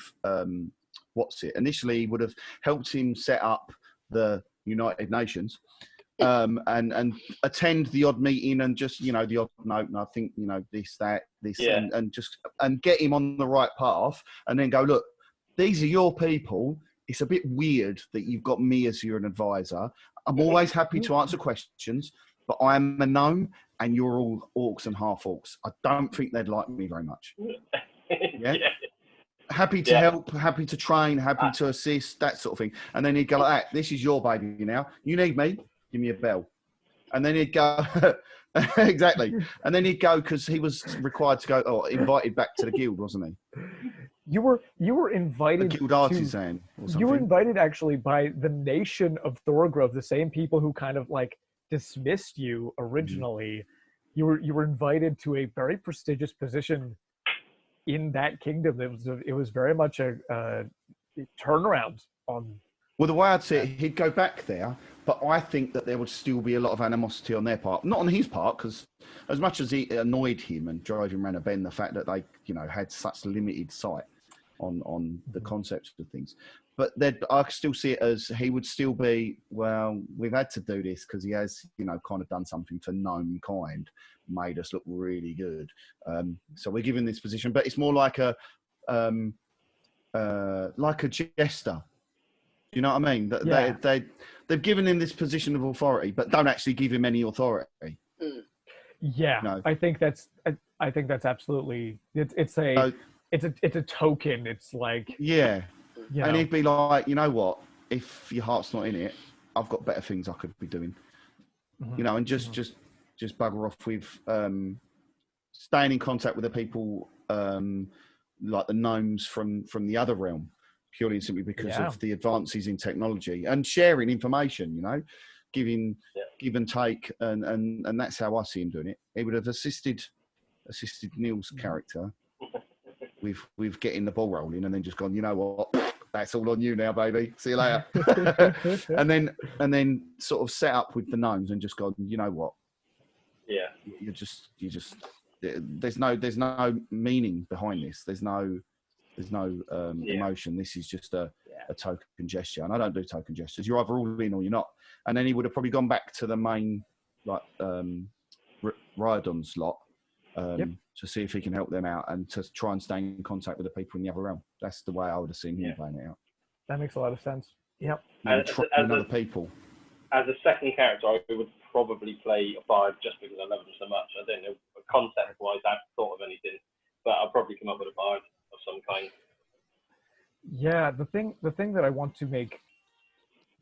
Speaker 4: What's It. Initially, he would have helped him set up the United Nations, and attend the odd meeting and just, the odd note, and I think, this, that, this,
Speaker 6: Yeah.
Speaker 4: and get him on the right path, and then go, look, these are your people. It's a bit weird that you've got me as your advisor. I'm always happy to answer questions, but I'm a gnome and you're all orcs and half orcs. I don't think they'd like me very much. Yeah. Happy to help, happy to train, happy to assist, that sort of thing. And then he'd go like that. This is your baby now. You need me, give me a bell. And then he'd go, exactly. And then he'd go, because he was required to go, invited back to the guild, wasn't he?
Speaker 1: You were invited.
Speaker 4: The guild artisan. Or something.
Speaker 1: You were invited actually by the nation of Thorgrove, the same people who kind of like dismissed you originally. Mm-hmm. You were invited to a very prestigious position in that kingdom. It was very much a turnaround on.
Speaker 4: Well, the way I'd say it, he'd go back there, but I think that there would still be a lot of animosity on their part. Not on his part, because as much as it annoyed him and drove him around a bend, the fact that they, had such limited sight on the concepts of things. But I still see it as he would still be, well, we've had to do this because he has, kind of done something for gnome kind, made us look really good. So we're given this position, but it's more like a jester. You know what I mean? They've given him this position of authority, but don't actually give him any authority.
Speaker 1: Yeah, no. I think that's absolutely it's a token. It's like and he'd be like, you know what? If your heart's not in it, I've got better things I could be doing. Mm-hmm. And just bugger off with staying in contact with the people like the gnomes from the other realm. Purely and simply because of the advances in technology and sharing information, give and take, and that's how I see him doing it. He would have assisted Neil's character with getting the ball rolling, and then just gone, you know what, that's all on you now, baby. See you later. and then sort of set up with the gnomes and just gone, you know what?
Speaker 6: Yeah.
Speaker 4: You just there's no meaning behind this. There's no emotion. This is just a token gesture, and I don't do token gestures. You're either all in or you're not. And then he would have probably gone back to the main Rhydon's lot to see if he can help them out and to try and stay in contact with the people in the other realm. That's the way I would have seen him playing it out.
Speaker 1: That makes a lot of sense. Yep.
Speaker 6: As
Speaker 4: other people.
Speaker 6: As a second character, I would probably play a bard just because I love him so much. I don't know, concept-wise, I haven't thought of anything, but I'll probably come up with a bard of some kind.
Speaker 1: Yeah, the thing that I want to make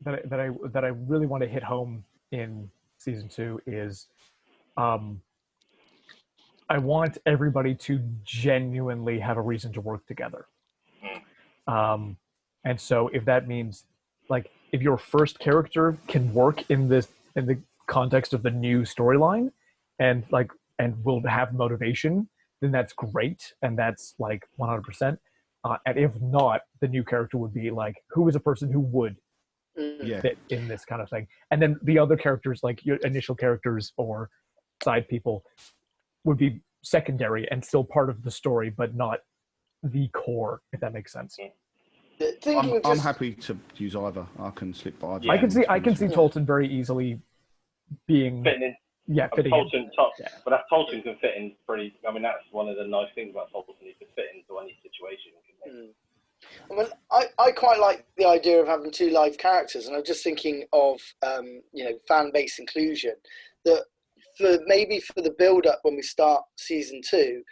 Speaker 1: that I really want to hit home in season 2 is I want everybody to genuinely have a reason to work together. And so if that means, like, if your first character can work in the context of the new storyline and will have motivation, then that's great, and that's like 100%. And if not, the new character would be like, who is a person who would fit in this kind of thing? And then the other characters, like your initial characters or side people, would be secondary and still part of the story, but not the core, if that makes sense.
Speaker 4: I'm happy to use either. I can slip by.
Speaker 1: I can see Tolton very easily being
Speaker 6: fitting in.
Speaker 1: Yeah, fitting
Speaker 6: Tolton, but that Tolton can fit in pretty. I mean, that's one of the nice things about Tolton. He can fit into any situation.
Speaker 3: I mean, I quite like the idea of having 2 live characters, and I'm just thinking of fan base inclusion. That for the build up when we start season 2,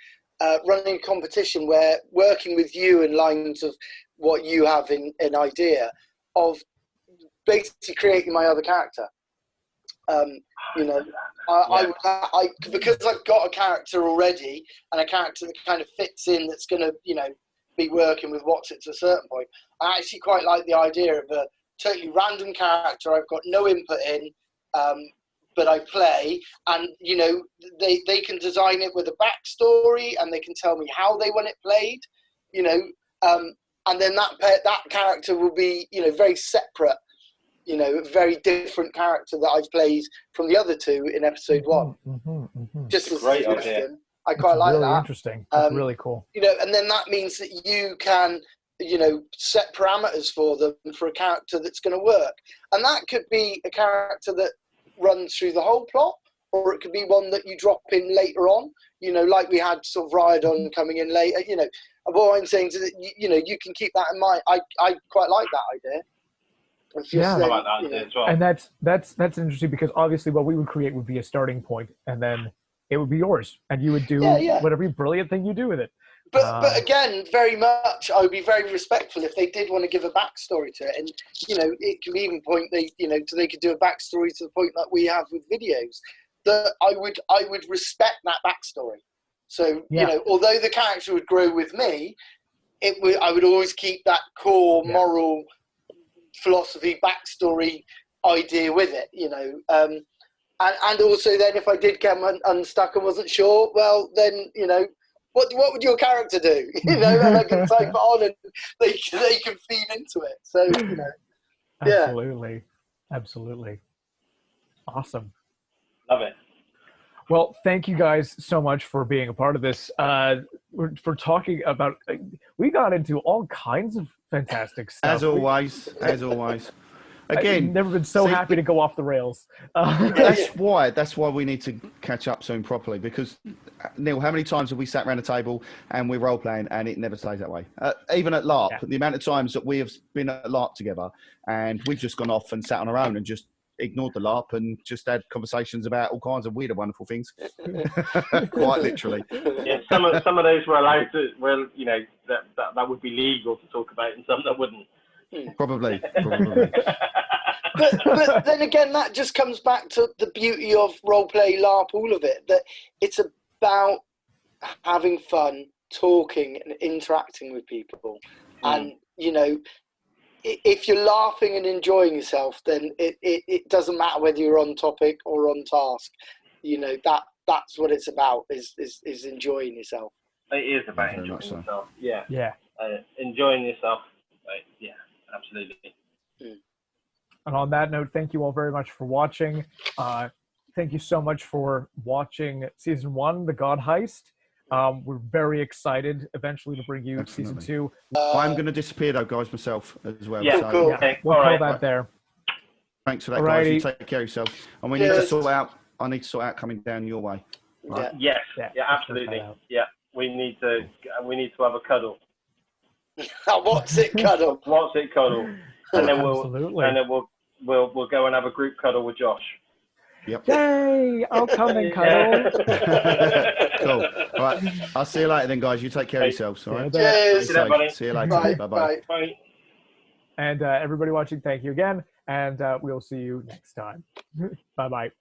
Speaker 3: running a competition where working with you in lines of what you have in an idea of basically creating my other character. I because I've got a character already and a character that kind of fits in, that's going to be working with what's at a certain point. I actually quite like the idea of a totally random character I've got no input in, but I play, and they can design it with a backstory, and they can tell me how they want it played, and then that character will be very separate, a very different character that I've played from the other 2 in episode 1. Just as a great idea. I quite like
Speaker 1: really
Speaker 3: that.
Speaker 1: Interesting. That's really cool.
Speaker 3: And then that means that you can, set parameters for them for a character that's going to work. And that could be a character that runs through the whole plot, or it could be one that you drop in later on. You know, like we had sort of Rhydon coming in later. You know, what I'm saying is that you know, you can keep that in mind. I quite like that idea.
Speaker 1: Yeah.
Speaker 6: I like that idea as well.
Speaker 1: And that's interesting because obviously what we would create would be a starting point, and then it would be yours, and you would do whatever brilliant thing you do with it.
Speaker 3: But again, very much, I would be very respectful if they did want to give a backstory to it, and you know, it can even point they could do a backstory to the point that we have with videos. That I would respect that backstory. So you know, although the character would grow with me, I would always keep that core moral philosophy backstory idea with it. You know, and also then if I did get unstuck and wasn't sure, well then you know. What would your character do? You know, and I can type it on and they can feed into it. So, you know.
Speaker 1: Absolutely. Awesome.
Speaker 6: Love it.
Speaker 1: Well, thank you guys so much for being a part of this. For talking about, we got into all kinds of fantastic stuff.
Speaker 4: As always. Again,
Speaker 1: I've never been so happy to go off the rails.
Speaker 4: That's why we need to catch up soon properly, because Neil, how many times have we sat around a table and we're role playing and it never stays that way? Even at LARP, the amount of times that we have been at LARP together and we've just gone off and sat on our own and just ignored the LARP and just had conversations about all kinds of weird and wonderful things. Quite literally.
Speaker 6: Yeah, some of those were allowed to. Well, you know, that would be legal to talk about, and some that wouldn't.
Speaker 4: Probably.
Speaker 3: but then again, that just comes back to the beauty of roleplay, LARP, all of it. That it's about having fun, talking, and interacting with people. And you know, if you're laughing and enjoying yourself, then it doesn't matter whether you're on topic or on task. You know, that's what it's about is enjoying yourself.
Speaker 6: It is about enjoying yourself. Yeah. Enjoying yourself. Yeah. Absolutely.
Speaker 1: And on that note, thank you all very much for watching. Thank you so much for watching Season 1, The God Heist. We're very excited eventually to bring you Season 2.
Speaker 4: I'm going to disappear though, guys, myself as well.
Speaker 6: Yeah,
Speaker 4: so,
Speaker 6: cool.
Speaker 1: Yeah, we'll call that there.
Speaker 4: Thanks for that, guys. You take care of yourself. And we need to sort out, I need to sort out coming down your way. Right?
Speaker 6: Yes. Yeah, absolutely. Yeah. We need to have a cuddle.
Speaker 3: What's it cuddle?
Speaker 6: What's it cuddle? And then we'll go and have a group cuddle with Josh.
Speaker 4: Yep.
Speaker 1: Yay! I'll come and cuddle.
Speaker 4: Cool. All right. I'll see you later then, guys. You take care of yourselves. All right.
Speaker 3: Cheers.
Speaker 4: See you later. Bye-bye.
Speaker 6: Bye.
Speaker 1: And everybody watching, thank you again. And we'll see you next time. Bye-bye.